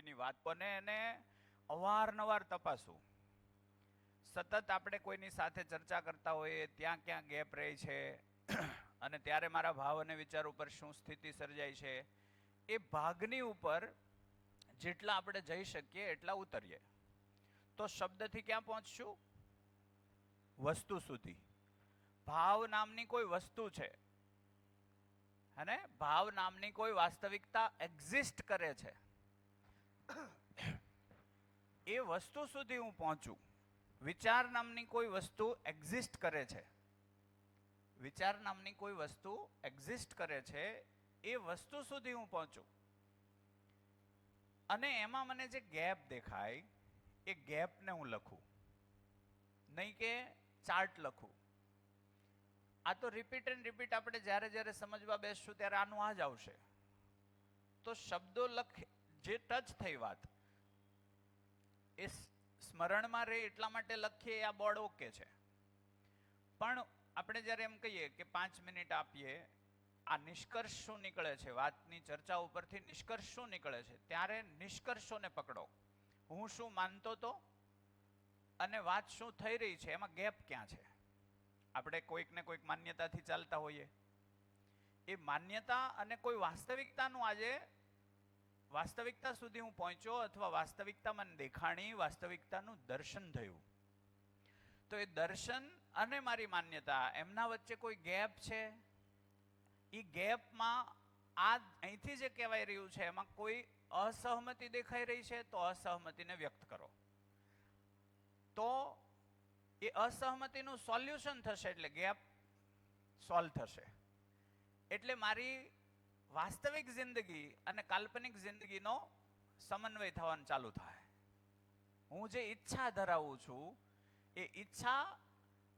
કોઈની વાત અને એને અવારનવાર તપાસવું. સતત આપણે કોઈની સાથે ચર્ચા કરતા હોઈએ ત્યાં ક્યાં ગેપ રહે છે અને ત્યારે મારા ભાવ અને વિચાર ઉપર શું સ્થિતિ સર્જાય છે, એ ભાગની ઉપર જેટલા આપણે જઈ શકીએ એટલા ઉતરીએ તો શબ્દથી ક્યાં પહોંચશું? વસ્તુ સુધી. ભાવ નામની કોઈ વસ્તુ છે અને ભાવ નામની કોઈ વાસ્તવિકતા એક્ઝિસ્ટ કરે છે. એ વસ્તુ સુધી હું પહોંચું. વિચાર નામની કોઈ વસ્તુ એક્ઝિસ્ટ કરે છે, વિચાર નામની કોઈ વસ્તુ એક્ઝિસ્ટ કરે છે, એ વસ્તુ સુધી હું પહોંચું અને એમાં મને જે ગેપ દેખાય એ ગેપને હું લખું, નહીં કે ચાર્ટ લખું. આ તો રિપીટ એન્ડ રિપીટ આપણે જ્યારે જ્યારે સમજવા બેસશું ત્યારે આનું આ જ આવશે. તો શબ્દો લખ જે ટચ થઈ વાત એ સ્મરણમાં રહે એટલા માટે લખીએ, આ બોર્ડ ઓકે છે. પણ આપણે જ્યારે એમ કહીએ કે 5 મિનિટ આપીએ, આ નિષ્કર્ષ શું નીકળે છે, વાતની ચર્ચા ઉપરથી નિષ્કર્ષ શું નીકળે છે, ત્યારે નિષ્કર્ષોને પકડો. હું શું માનતો હતો અને વાત શું થઈ રહી છે, એમાં ગેપ ક્યાં છે? આપણે કોઈક ને કોઈક માન્યતાથી ચાલતા હોઈએ, એ માન્યતા અને કોઈ વાસ્તવિકતાનું આજે વાસ્તવિકતા સુધી હું પહોંચ્યો અથવા વાસ્તવિકતા મને દેખાણી, વાસ્તવિકતાનું દર્શન થયું. તો એ દર્શન અને મારી માન્યતા એમના વચ્ચે કોઈ ગેપ છે. એ ગેપમાં આ અહીંથી જે કહેવાય રહ્યું છે એમાં કોઈ અસહમતિ દેખાઈ રહી છે તો અસહમતિને વ્યક્ત કરો. તો એ અસહમતિનું સોલ્યુશન થશે એટલે ગેપ સોલ્વ થશે. એટલે મારી વાસ્તવિક જિંદગી અને કાલ્પનિક જિંદગીનો સમન્વય થવાનું ચાલુ થાય. હું જે ઈચ્છા ધરાવું છું એ ઈચ્છા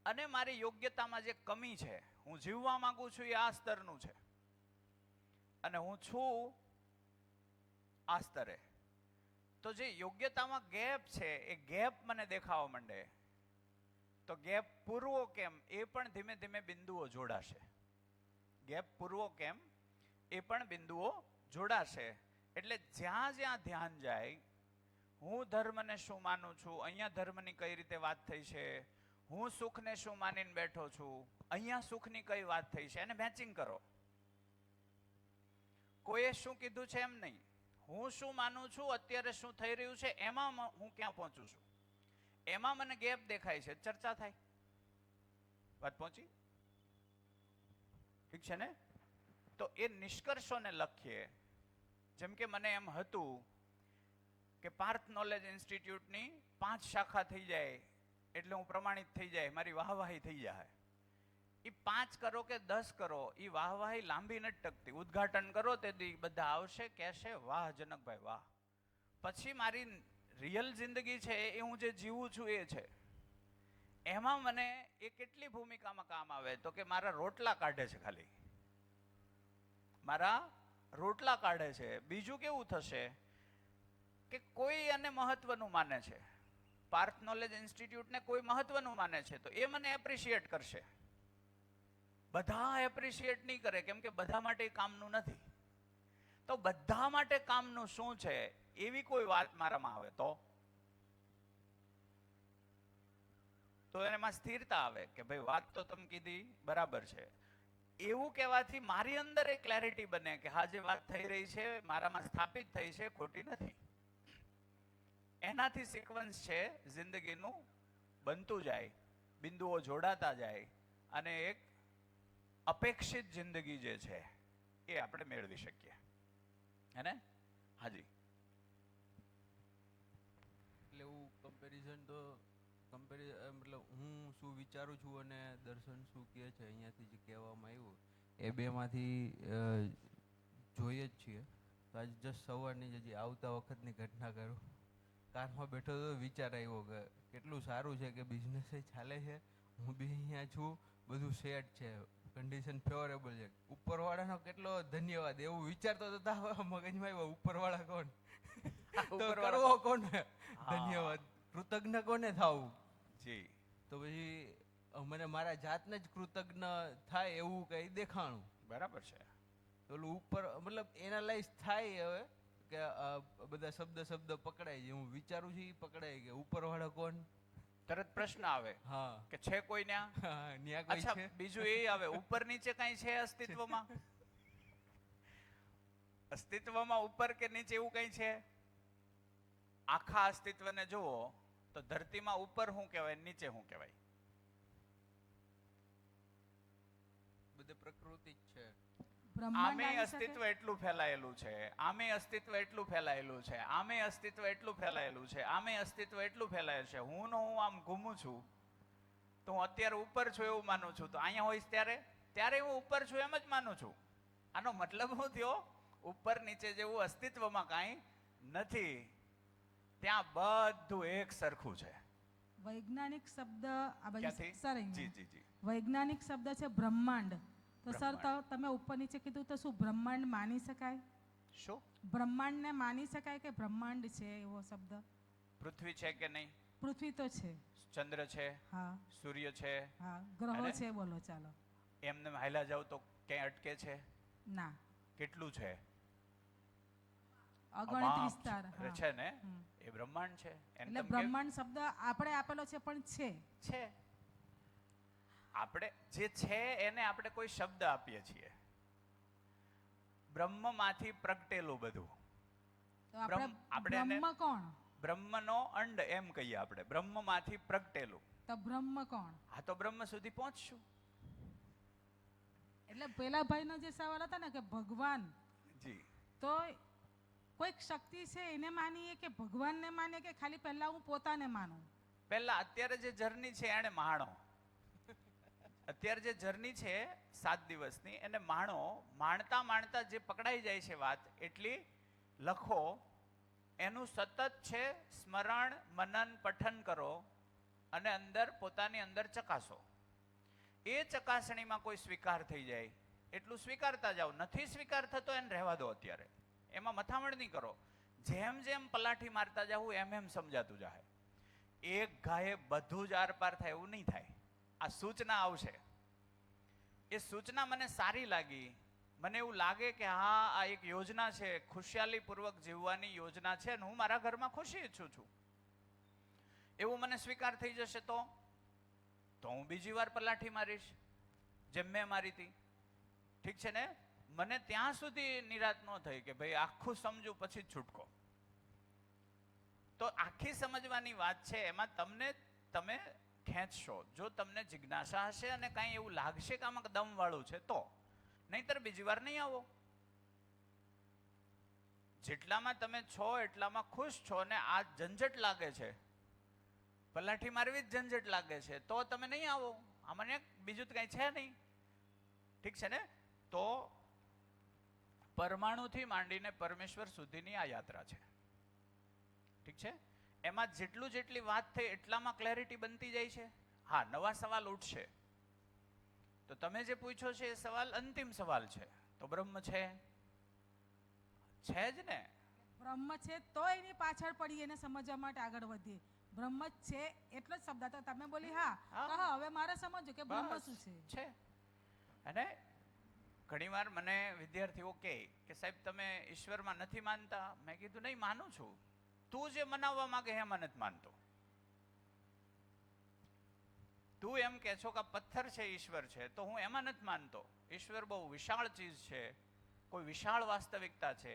અને મારી યોગ્યતામાં જે કમી છે, હું જીવવા માંગુ છું એ આ સ્તરનું છે અને હું છું આ સ્તરે. તો જે યોગ્યતામાં ગેપ છે એ ગેપ મને દેખાવા માંડે તો ગેપ પૂરવો કેમ એ પણ ધીમે ધીમે બિંદુઓ જોડાશે. ગેપ પૂરવો કેમ એ પણ બિંદુઓ જોડાશે. એટલે જ્યાં જ્યાં ધ્યાન જાય, હું ધર્મને શું માનું છું, અહીંયા ધર્મની કઈ રીતે વાત થઈ છે, હું સુખને શું માનીને બેઠો છું, અહીંયા સુખની કઈ વાત થઈ છે, એને મેચિંગ કરો. કોઈએ શું કીધું છે એમ નહીં, હું શું માનું છું, અત્યારે શું થઈ રહ્યું છે, એમાં હું ક્યાં પહોંચું છું, એમાં મને ગેપ દેખાય છે, ચર્ચા થાય. વાત પહોંચી? ઠીક છે ને? તો એ નિષ્કર્ષોને લખીએ. જેમ કે મને એમ હતું કે પાર્થ નોલેજ ઇન્સ્ટિટ્યૂટની 5 શાખા થઈ જાય એટલે હું પ્રમાણિત થઈ જાય, મારી વાહવાહી થઈ જાય. એ 5 કરો કે 10 કરો, એ વાહવાહી લાંબી નથી ટકતી. ઉદ્ઘાટન કરો તે દી બધા આવશે, કહેશે વાહ જનકભાઈ વાહ. પછી મારી રિયલ જિંદગી છે એ હું જે જીવું છું એ છે. એમાં મને એ કેટલી ભૂમિકામાં કામ આવે તો કે મારા રોટલા કાઢે છે, ખાલી મારા રોટલા કાઢે છે. બીજું કેવું થશે કે કોઈ એને મહત્વનું માને છે, પાર્થ નોલેજ ઇન્સ્ટિટ્યૂટને કોઈ મહત્વનું માને છે તો એ મને એપ્રિશિએટ કરશે. બધા એપ્રિશિએટ નહીં કરે કેમ કે બધા માટે કામનું નથી. તો બધા માટે કામનું શું છે એવી કોઈ વાત મારામાં આવે તો એમાં સ્થિરતા આવે કે ભાઈ વાત તો તમે કીધી બરાબર છે. એવું કહેવાથી મારી અંદર એક ક્લેરિટી બને કે હા જે વાત થઈ રહી છે મારામાં સ્થાપિત થઈ છે, ખોટી નથી. એનાથી સિક્વન્સ છે જિંદગીનું બનતું જાય, બિંદુઓ જોડાતા જાય અને એક અપેક્ષિત જિંદગી જે છે એ આપણે મેળવી શકીએ. હે ને? હાજી. એટલે એવું કમ્પેરિઝન તો મતલબ હું શું વિચારું છું અને દર્શન શું કહે છે અહીંયાથી જે કહેવામાં આવ્યું એ બેમાંથી જોઈએ જ છીએ. તો આજે જસ્ટ સવારની જ હજી આવતા વખતની ઘટના કરું. કારમાં બેઠો તો વિચાર આવ્યો કે કેટલું સારું છે કે બિઝનેસ ચાલે છે, હું બી અહીંયા છું, બધું સેટ છે, કન્ડિશન ફેવરેબલ છે. ઉપરવાળાનો કેટલો ધન્યવાદ એવું વિચારતો તો મગજમાં આવ્યો ઉપરવાળા કોણ તો કરવો કોને ધન્યવાદ, કૃતજ્ઞ કોને થવું? જી. તો પછી મને મારા જાતને જ કૃતજ્ઞ થાય એવું કંઈ દેખાણું. બરાબર છે. તો ઉપર મતલબ એનાલાઇઝ થાય હવે કે બધા શબ્દ પકડાય છે, હું વિચારું છું એ પકડાય કે ઉપરવાળો કોણ? તરત પ્રશ્ન આવે હા કે છે કોઈ ન્યા? ન્યા કોઈ અચ્છા, છે? બીજું એ આવે ઉપર નીચે કઈ છે અસ્તિત્વમાં? અસ્તિત્વમાં ઉપર કે નીચે એવું કઈ છે? આખા અસ્તિત્વને જુઓ તો ધરતીમાં ઉપર શું કહેવાય, નીચે શું કહેવાય? બધે પ્રકૃતિ જ છે. આમે અસ્તિત્વ એટલું ફેલાયેલું છે, આમે અસ્તિત્વ એટલું ફેલાયેલું છે, આમે અસ્તિત્વ એટલું ફેલાયેલું છે, આમે અસ્તિત્વ એટલું ફેલાયેલું છે. હું આમ ઘૂમું છું તો હું અત્યારે ઉપર છું એવું માનું છું, તો અહીંયા હોઈશ ત્યારે હું ઉપર છું એમ જ માનું છું. આનો મતલબ શું થયો? ઉપર નીચે જેવું અસ્તિત્વમાં કાંઈ નથી, ત્યાં બધું એક સરખું છે. વૈજ્ઞાનિક શબ્દ ક્યાંથી? સર જી જી જી. વૈજ્ઞાનિક શબ્દ છે બ્રહ્માંડ. તો સર બ્રહ્માંડ. તમે ઉપર નીચે કીધું તો શું બ્રહ્માંડ માની શકાય? શું બ્રહ્માંડને માની શકાય કે બ્રહ્માંડ છે એવો શબ્દ? પૃથ્વી છે કે નહીં? પૃથ્વી તો છે. ચંદ્ર છે, હા સૂર્ય છે, હા. ગ્રહો અને? છે, બોલો ચાલો. એમને હાલ્યા જાવ તો ક્યાંય અટકે છે? ના, કેટલું છે? અગણિત અમાપ વિસ્તાર. છે ને, હમ. એ બ્રહ્માંડ છે. એને એટલે તમે બ્રહ્માંડ શબ્દ આપણે આપેલો છે પણ છે. છે. આપણે જે છે એને આપણે કોઈ શબ્દ આપીએ છીએ. બ્રહ્મમાંથી પ્રગટેલું બધું. તો આપણે આપણે એને બ્રહ્મ કોણ? બ્રહ્મનો અંડ એમ કહીએ આપણે, બ્રહ્મમાંથી પ્રગટેલું. તો બ્રહ્મ કોણ? આ તો બ્રહ્મ સુધી પહોંચશું. એટલે પેલા ભાઈનો જે સવાલ હતો ને કે ભગવાન, જી. તો કોઈક શક્તિ છે એને માનીએ કે ભગવાનને માનીએ કે ખાલી પહેલા હું પોતાને માનું? પહેલા અત્યારે જે જર્ની છે એને માણો. અત્યારે જે જર્ની છે 7 દિવસની એને માણો. માણતા માણતા જે પકડાઈ જાય છે વાત એટલી લખો. એનું સતત છે સ્મરણ, મનન, પઠન કરો અને અંદર પોતાની અંદર ચકાસો. એ ચકાસણીમાં કોઈ સ્વીકાર થઈ જાય એટલું સ્વીકારતા જાઓ. નથી સ્વીકાર થતો એને રહેવા દો. અત્યારે એમાં મથામણ નહીં કરો. જેમ જેમ પલાઠી મારતા જાવું એમ એમ સમજાતું જાય. એક ગાયે બધું જ આરપાર થાય એવું નહીં થાય. આ સૂચના આવશે. એ સૂચના મને સારી લાગી. મને એવું લાગે કે હા, આ એક યોજના છે, ખુશિયાલીપૂર્વક જીવવાની યોજના છે ને હું મારા ઘરમાં ખુશી ઈચ્છું છું, એવું મને સ્વીકાર થઈ જશે તો હું બીજી વાર પલાઠી મારીશ જેમ મેં મારી હતી. ઠીક છે ને? મને ત્યાં સુધી નિરાત ન થઈ કે ભાઈ આખું સમજું પછી જ છૂટકો. તો આખી સમજવાની વાત છે. એમાં તમે ખેંચશો જો તમને જિજ્ઞાસા હશે અને કાંઈ એવું લાગશે કે આમાં દમ વાળું છે તો, નહીંતર બીજી વાર નહીં આવો. જેટલામાં તમે છો એટલામાં ખુશ છો ને આ ઝંઝટ લાગે છે, પલાઠી મારવી જ ઝંઝટ લાગે છે તો તમે નહીં આવો. આમાં બીજું તો કાંઈ છે નહીં. ઠીક છે ને? તો પરમાણુથી માંડીને પરમેશ્વર સુધીની આ યાત્રા છે. ઠીક છે? એમાં જેટલી વાત થઈ એટલામાં ક્લેરિટી બનતી જાય છે. હા, નવા સવાલ ઉઠશે. તો તમે જે પૂછો છે એ સવાલ અંતિમ સવાલ છે. તો બ્રહ્મ છે જ ને? બ્રહ્મ છે તો એની પાછળ પડી એને સમજવા માટે આગળ વધીએ. બ્રહ્મ જ છે એટલો જ શબ્દ હતો. તમે બોલી હા, તો હા, હવે મારે સમજો કે બ્રહ્મ શું છે. અને ઘણીવાર મને વિદ્યાર્થીઓ કહે કે સાહેબ તમે ઈશ્વરમાં નથી માનતા. મેં કીધું નહીં, માનું છું. તું જે મનાવવા માંગે એમાં નથી માનતો. તું એમ કે છો કે પથ્થર છે ઈશ્વર છે, તો હું એમાં નથી માનતો. ઈશ્વર બહુ વિશાળ ચીજ છે, કોઈ વિશાળ વાસ્તવિકતા છે.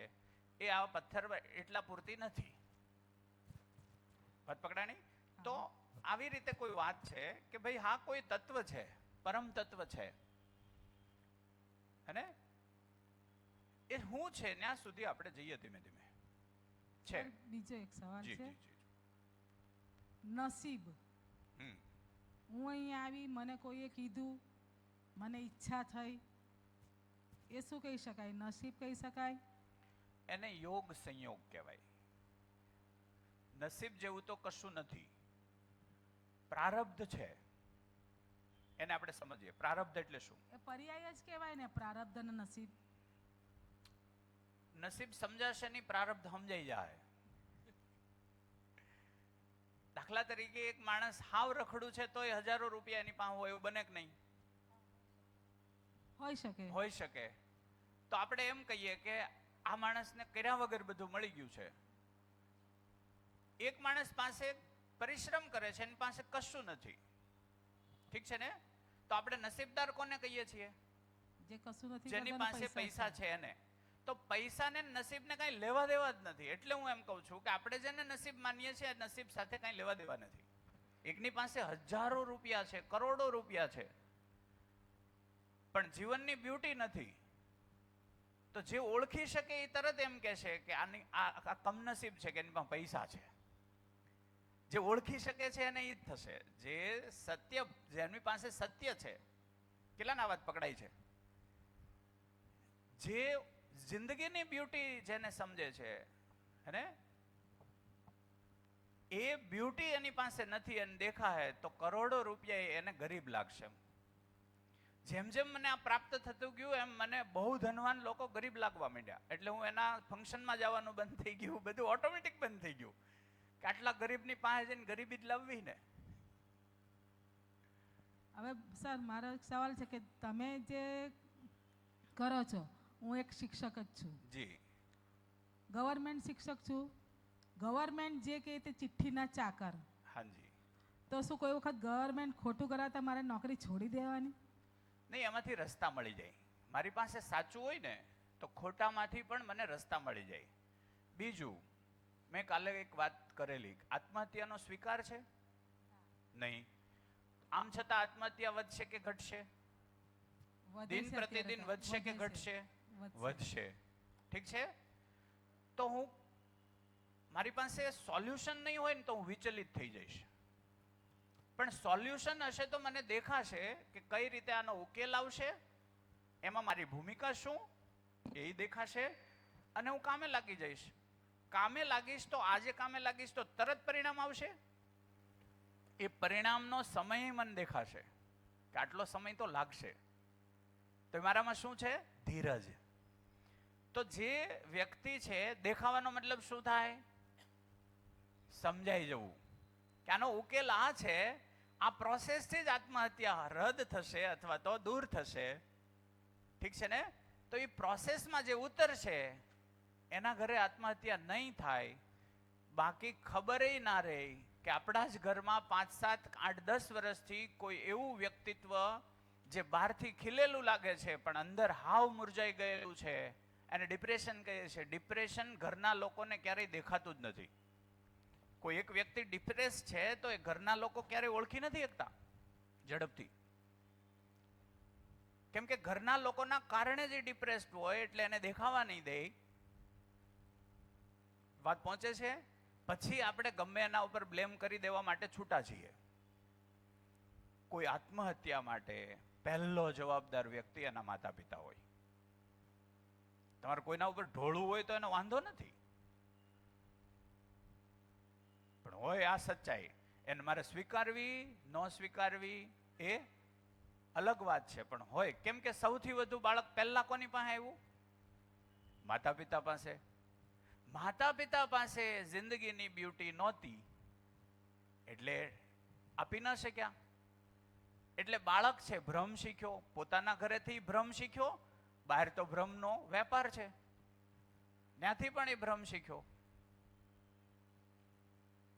એ આ પથ્થર એટલા પૂરતી નથી. વાત પકડાણી? તો આવી રીતે કોઈ વાત છે કે ભાઈ હા, કોઈ તત્વ છે, પરમ તત્વ છે, અને એ શું છે ત્યાં સુધી આપણે જઈએ ધીમે ધીમે. છે બીજો એક સવાલ જી છે. જી જી. નસીબ. હું અહીંયા આવી, મને કોઈએ કીધું, મને ઈચ્છા થઈ, એ શું કહી શકાય? નસીબ કહી શકાય? એને યોગ સંયોગ કહેવાય. નસીબ જેવું તો કશું નથી. પ્રારબ્ધ છે, એને આપણે સમજીએ. પ્રારબ્ધ એટલે શું? એ પર્યાય જ કહેવાય ને, પ્રારબ્ધ અને નસીબ. નસીબ સમજાશે નહીં, પ્રારબ્ધ સમજાઈ જાય. દાખલા તરીકે એક માણસ હાવ રખડું છે તો 1000 રૂપિયા એની પાસે હોય એવું બને કે નહીં? હોઈ શકે. હોઈ શકે. તો આપણે એમ કહીએ કે આ માણસને કર્યા વગર બધું મળી ગયું છે. એક માણસ પાસે પરિશ્રમ કરે છે, એની પાસે કશું નથી. ઠીક છે ને? તો આપણે નસીબદાર કોને કહીએ છીએ? જે કશું નથી જેની કરતા ને પાસે પૈસા છે એને. તો પૈસાને નસીબને કઈ લેવા દેવા જ નથી. એટલે હું એમ કહું છું કે આપણે જેને નસીબ માનીએ છીએ નસીબ સાથે કઈ લેવા દેવા નથી. એકની પાસે હજારો રૂપિયા છે, કરોડો રૂપિયા છે, પણ જીવનની બ્યુટી નથી. તો જે ઓળખી શકે એ તરત એમ કહે છે કે આની આ કમનસીબ છે કે એની પાસે પૈસા છે. જે ઓળખી શકે છે એને એ જ થશે. જે સત્ય, જેની પાસે સત્ય છે, કેટલાના વાત પકડાય છે? જે જિંદગીની બ્યુટી જેને સમજે છે હે, એ બ્યુટી એની પાસે નથી અને દેખાય તો કરોડો રૂપિયા એને ગરીબ લાગશે. જેમ જેમ મને આ પ્રાપ્ત થતું ગયું એમ મને બહુ ધનવાન લોકો ગરીબ લાગવા માંડ્યા. એટલે હું એના ફંક્શનમાં જવાનું બંધ થઈ ગયું, બધું ઓટોમેટિક બંધ થઈ ગયું કે આટલા ગરીબની પાસે જઈને ગરીબી જ લાવવી ને. હવે સર મારો એક સવાલ છે કે તમે જે કરો છો, હું એક શિક્ષક જ છું, જી ગવર્મેન્ટ શિક્ષક છું. ગવર્મેન્ટ જે કહે તે ચિઠ્ઠીના ચાકર. હાજી. તો શું કોઈ વખત ગવર્મેન્ટ ખોટું કરાતા મારે નોકરી છોડી દેવાની? નહીં, એમાંથી રસ્તા મળી જાય. મારી પાસે સાચું હોય ને તો ખોટામાંથી પણ મને રસ્તા મળી જાય. બીજું, મેં કાલે એક વાત કરેલી, આત્મહત્યાનો સ્વીકાર છે નહીં. આમ છતાં આત્મહત્યા વધશે કે ઘટશે? દિન પ્રતિદિન વધશે કે ઘટશે? વધશે. ઠીક છે? તો હું, મારી પાસે સોલ્યુશન નહીં હોય ને તો હું વિચલિત થઈ જઈશ. પણ સોલ્યુશન હશે તો મને દેખાશે કે કઈ રીતે આનો ઉકેલ આવશે, એમાં મારી ભૂમિકા શું એ દેખાશે અને હું કામે લાગી જઈશ. કામે લાગીશ તો આજે કામે લાગીશ તો તરત પરિણામ આવશે. એ પરિણામનો સમય મને દેખાશે કે આટલો સમય તો લાગશે. તો મારામાં શું છે? ધીરજ. તો જે વ્યક્તિ છે, દેખાવાનો મતલબ શું થાય? સમજાઈ જવું કે આનો ઉકેલ આ છે, આ પ્રોસેસથી જ આત્મહત્યા રદ થશે અથવા તો દૂર થશે. ઠીક છે ને? તો એ પ્રોસેસમાં જે ઉતરશે એના ઘરે આત્મહત્યા નહીં થાય. બાકી ખબર ના રહે કે આપણા જ ઘરમાં 5, 7, 8, 10 વર્ષથી કોઈ એવું વ્યક્તિત્વ જે બહારથી ખીલેલું લાગે છે પણ અંદર હાવ મુરઝાઈ ગયેલું છે, એને ડિપ્રેશન કહે છે. ડિપ્રેશન ઘરના લોકોને ક્યારેય દેખાતું જ નથી. કોઈ એક વ્યક્તિ ડિપ્રેસ છે તો એ ઘરના લોકો ક્યારેય ઓળખી નથી શકતા ઝડપથી, કેમ કે ઘરના લોકોના કારણે જ ડિપ્રેસ્ડ હોય એટલે એને દેખાવા નહીં દે. વાત પહોંચે છે? પછી આપણે ગમે એના ઉપર બ્લેમ કરી દેવા માટે છૂટા છીએ. કોઈ આત્મહત્યા માટે પહેલો જવાબદાર વ્યક્તિ એના માતા પિતા હોય. તમારે કોઈના ઉપર ઢોળવું હોય તો એનો વાંધો નથી, પણ હોય આ સચ્ચાઈ, એને મારે સ્વીકારવી ન સ્વીકારવી એ અલગ વાત છે. પણ હોય, કેમ કે સૌથી વધુ બાળક પહેલા કોની પાસે આવ્યું? માતા પિતા પાસે. માતા પિતા પાસે જિંદગીની બ્યુટી નહોતી એટલે આપી ન શક્યા. એટલે બાળક છે ભ્રમ શીખ્યો, પોતાના ઘરેથી ભ્રમ શીખ્યો, બહાર તો ભ્રમનો વેપાર છે, ત્યાંથી પણ એ ભ્રમ શીખ્યો.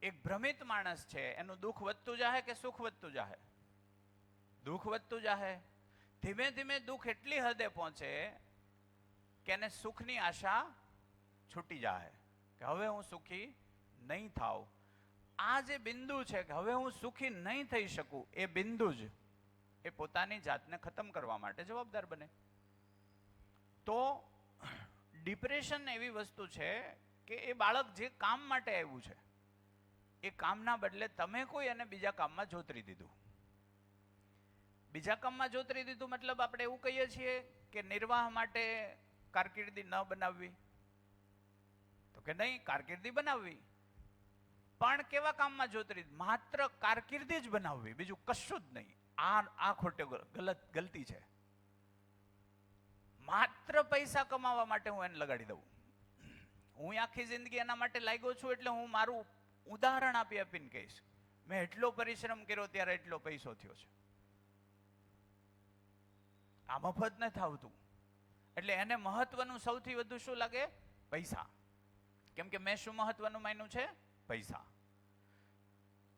એક ભ્રમિત માણસ છે, એનું દુઃખ વધતું જાહે કે સુખ વધતું જાહે? દુઃખ વધતું જાહે. ધીમે ધીમે દુઃખ એટલી હદે પહોંચે કે એને સુખની આશા છૂટી જાય કે હવે હું સુખી નહીં થાવ. આ જે બિંદુ છે કે હવે હું સુખી નહીં થઈ શકું, એ બિંદુ જ એ પોતાની જાતને ખતમ કરવા માટે જવાબદાર બને. તો ડિપ્રેશન એવી વસ્તુ છે કે એ બાળક જે કામ માટે આવ્યું છે એ કામના બદલે તમે કોઈ એને બીજા કામમાં જોતરી દીધું. બીજા કામમાં જોતરી દીધું મતલબ આપણે એવું કહીએ છીએ કે નિર્વાહ માટે કારકિર્દી ન બનાવવી, તો કે નહીં, કારકિર્દી બનાવવી, પણ કેવા કામમાં જોતરી? માત્ર કારકિર્દી જ બનાવવી, બીજું કશું જ નહીં. આ ખોટે ગલતી છે. માત્ર પૈસા કમાવા માટે હું એને લગાડી દઉં. હું આખી જિંદગી એના માટે લાગ્યો છું એટલે હું મારું ઉદાહરણ આપી આપીને કહીશ, મેં એટલો પરિશ્રમ કર્યો ત્યારે એટલો પૈસો થયો છે. આ મફત નથી આવતું. એટલે એને મહત્વનું સૌથી વધુ શું લાગે? પૈસા. કેમ કે મેં શું મહત્વનું માન્યું છે? પૈસા.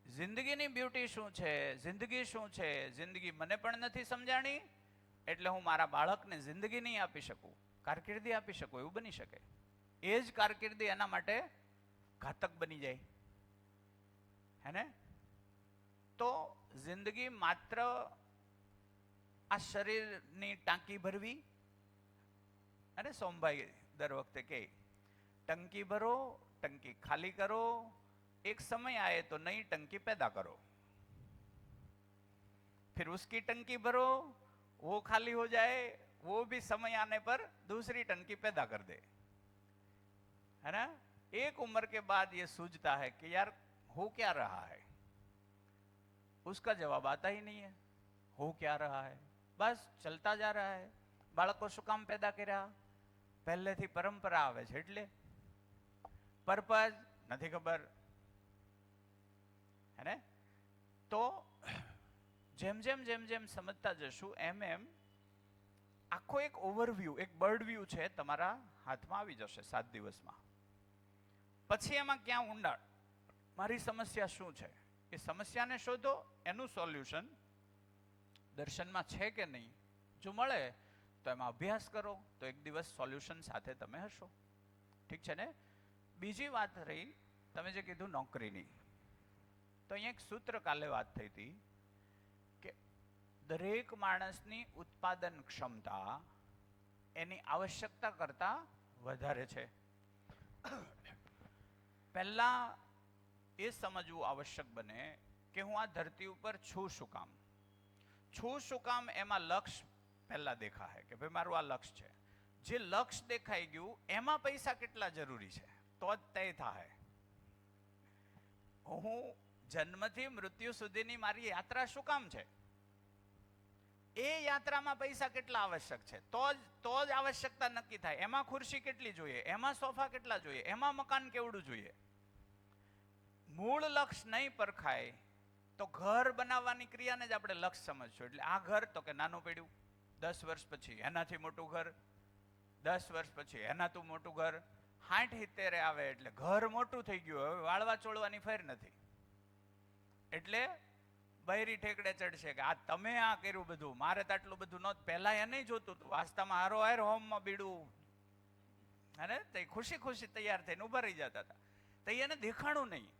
જિંદગીની બ્યુટી શું છે, જિંદગી શું છે, જિંદગી મને પણ નથી સમજાણી, એટલે હું મારા બાળકને જિંદગી નહીં આપી શકું, કારકિર્દી આપી શકું, એવું બની શકે. એ જ કારકિર્દી એના માટે ઘાતક બની જાય, હે ને? તો જિંદગી માત્ર આ શરીરની ટાંકી ભરવી, અરે સોમભાઈ દર વખતે કહે ટંકી ભરો, टंकी खाली करो, एक समय आए तो नई टंकी पैदा करो, फिर उसकी टंकी भरो, वो खाली हो जाए, वो भी समय आने पर दूसरी टंकी पैदा कर दे, है ना? एक उम्र के बाद ये सूझता है कि यार हो क्या रहा है, उसका जवाब आता ही नहीं है. हो क्या रहा है, बस चलता जा रहा है. બાળકો શું કામ પેદા કર્યા? પહેલેથી પરંપરા આવે છે એટલે પર્પઝ નથી ખબર, હે ને? તો જેમ જેમ જેમ જેમ સમજતા જશું એમ એમ આખો એક ઓવરવ્યૂ, એક બર્ડ વ્યૂ છે તમારા હાથમાં આવી જશે 7 દિવસમાં. પછી એમાં ક્યાં ઊંડાણ, મારી સમસ્યા શું છે, એ સમસ્યાને શોધો, એનું સોલ્યુશન દર્શનમાં છે કે નહીં. જો મળે તો એમાં અભ્યાસ કરો, તો એક દિવસ સોલ્યુશન સાથે તમે હશો. ઠીક છે ને? બીજી વાત રહી, તમે જે કીધું નોકરીની, તો અહીંયા એક સૂત્ર કાલે વાત થઈ હતી કે દરેક માણસની ઉત્પાદન ક્ષમતા એની આવશ્યકતા કરતા વધારે છે. પહેલા એ સમજવું આવશ્યક બને કે હું આ ધરતી ઉપર છું શું કામ, છું શું કામ, એમાં લક્ષ્ય પહેલા દેખાય કે ભાઈ મારું આ લક્ષ્ય છે. જે લક્ષ્ય દેખાઈ ગયું એમાં પૈસા કેટલા જરૂરી છે તો જ તય થાય. હું જન્મથી મૃત્યુ સુધીની મારી યાત્રા શું કામ છે, એ યાત્રામાં પૈસા કેટલા આવશ્યક છે તો જ આવશ્યકતા નક્કી થાય. એમાં ખુરશી કેટલી જોઈએ, એમાં સોફા કેટલા જોઈએ, એમાં મકાન કેવડું જોઈએ. મૂળ લક્ષ્ય નહીં પરખાય તો ઘર બનાવવાની ક્રિયાને જ આપણે લક્ષ્ય સમજશું. એટલે આ ઘર તો કે નાનું પડ્યું, 10 વર્ષ પછી એનાથી મોટું ઘર, 10 વર્ષ પછી એનાથી મોટું ઘર, 60-70 આવે એટલે ઘર મોટું થઈ ગયું, હવે વાળવા ચોળવાની ફેર નથી. એટલે બૈરી ઠેકડે ચડશે કે આ તમે આ કર્યું બધું, મારે તો આટલું બધું નહોતું. પહેલા એ નહીં જોતું હતું, વાસ્તામાં હારો હાર હોમમાં બીડું, અને તે ખુશી ખુશી તૈયાર થઈને ઉભા રહી જતા હતા. તો એને દેખાણું નહીં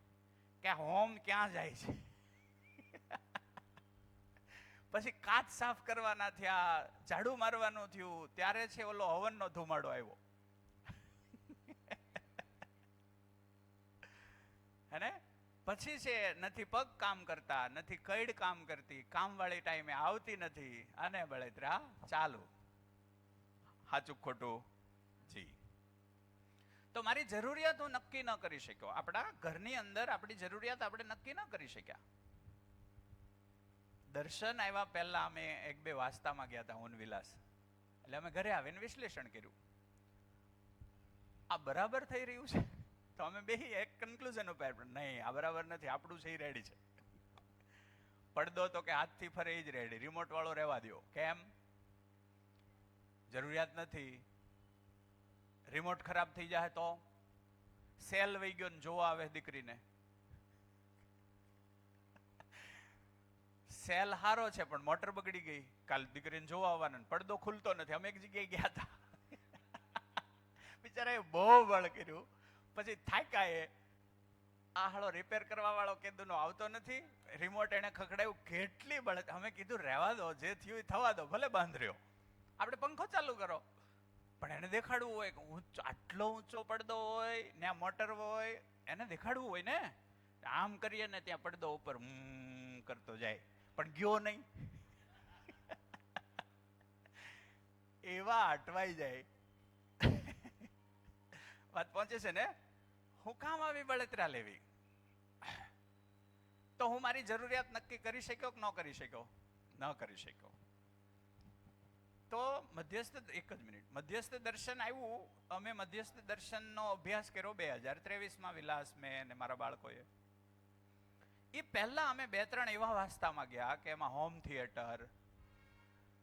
કે હોમ ક્યાં જાય છે. પછી કાચ સાફ કરવાના થયા, ઝાડુ મારવાનું થયું, ત્યારે છે ઓલો હવનનો ધુમાડો આવ્યો, હે? પછી છે નથી પગ કામ કરતા, નથી કઈડ કામ કરતી, કામવાળી ટાઈમે આવતી નથી, અને બળેતરા ચાલુ. સાચું ખોટું? જી. તો મારી જરૂરિયાત હું નક્કી ન કરી શક્યો. આપણા ઘરની અંદર આપણી જરૂરિયાત આપણે નક્કી ન કરી શક્યા. દર્શન આવ્યા પહેલા અમે 1-2 વાસ્તામાં ગયા હતા, ઉનવિલાસ. એટલે અમે ઘરે આવીને વિશ્લેષણ કર્યું, આ બરાબર થઈ રહ્યું છે. તો અમે બે એક કન્ક્લુઝન ઉપર, નહીં આ બરાબર નથી, આપણું છે રેડી છે. પડદો તો કે હાથથી ફરે એ જ રેડી, રિમોટ વાળો રહેવા દો. કેમ? જરૂરિયાત નથી. રિમોટ ખરાબ થઈ જાય તો સેલ વહી ગયો ને જોવા આવે દીકરીને, સેલ હારો છે પણ મોટર બગડી ગઈ, કાલ દીકરીને જોવા આવવાના, પડદો ખુલતો નથી. અમે એક જગ્યાએ ગયા હતા, બિચારાએ બહુ બળ કર્યું, પછી થાક્યા. આ હાળો રિપેર કરવા વાળો કેદુનો આવતો નથી, રિમોટ એને ખખડાયું, કેટલી બળ. અમે કીધું રહેવા દો, જે થયું એ થવા દો, ભલે બંધ રહ્યો, આપણે પંખો ચાલુ કરો. પણ એને દેખાડવું હોય કે આટલો ઊંચો પડદો હોય ને આ મોટર હોય, એને દેખાડવું હોય ને. આમ કરીએ ને ત્યાં પડદો ઉપર કરતો જાય, પણ ગયો નહીં. એવા અટવાઈ જાય. વાત પહોંચે છે ને? હું કામ આવી બળતરા લેવી? તો હું મારી જરૂરિયાત નક્કી કરી શક્યો કે ન કરી શક્યો? ન કરી શક્યો. તો મધ્યસ્થ, એક જ મિનિટ, મધ્યસ્થ દર્શન આવ્યું. અમે મધ્યસ્થ દર્શનનો અભ્યાસ કર્યો 2023માં, વિલાસ મેં અને મારા બાળકોએ. એ પહેલા અમે 2-3 એવા વાસ્તામાં ગયા કે એમાં હોમ થિયેટર,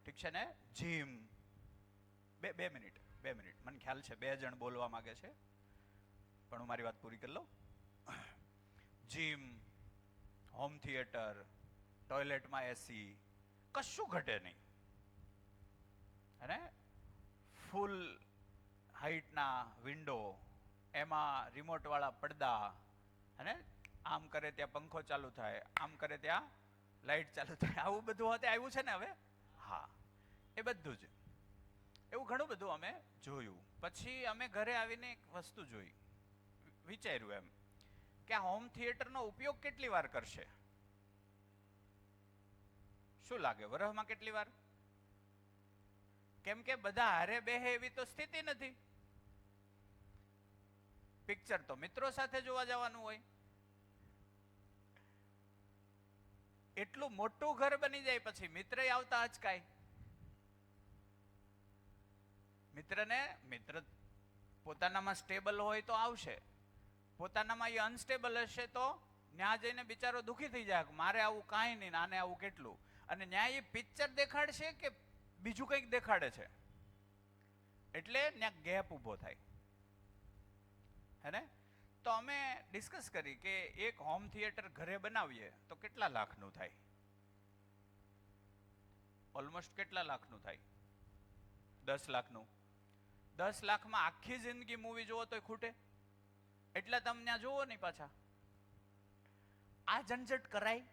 ઠીક છે ને, જીમ, બે મિનિટ મને ખ્યાલ છે 2 જણ બોલવા માંગે છે, પણ હું મારી વાત પૂરી કરી લઉં. જીમ, હોમ થિયેટર, ટોયલેટમાં એસી, કશું ઘટે નહીં. અને ફૂલ હાઈટના વિન્ડો, એમાં રિમોટ વાળા પડદા, અને આમ કરે ત્યાં પંખો ચાલુ થાય, આમ કરે ત્યાં લાઈટ ચાલુ થાય, આવું બધું હોતે આવ્યું છે ને હવે. હા, એ બધું જ એવું ઘણું બધું અમે જોયું. પછી અમે ઘરે આવીને એક વસ્તુ જોઈ, વિચાર્યું એમ કે આ હોમ થિયેટરનો ઉપયોગ કેટલી વાર કરશે? શું લાગે, વરસમાં કેટલી વાર? કેમ કે બધા હારે બેહે એવી તો સ્થિતિ નથી. પિક્ચર તો મિત્રો સાથે જોવા જવાનું હોય. એટલું મોટું ઘર બની જાય પછી મિત્ર આવતા અચકાય. મિત્ર પોતાનામાં સ્ટેબલ હોય તો આવશે, પોતાનામાં એ અનસ્ટેબલ હશે તો ન્યા જઈને બિચારો દુખી થઈ જાય, મારે આવું કાંઈ નહીં, આને આવું કેટલું. અને ન્યા એ પિક્ચર દેખાડશે કે બીજું કંઈક દેખાડે છે, એટલે ત્યાં ગેપ ઊભો થાય. હે ને? તો અમે ડિસ્કસ કરી કે એક હોમ થિયેટર ઘરે બનાવીએ તો કેટલા લાખનું થાય? ઓલમોસ્ટ કેટલા લાખનું થાય? 10 લાખનું. 10 લાખમાં આખી જિંદગી મૂવી જોવો તોય ખૂટે. એટલે તમે ત્યાં જોવો નહીં પાછા. આ ઝંઝટ કરાય.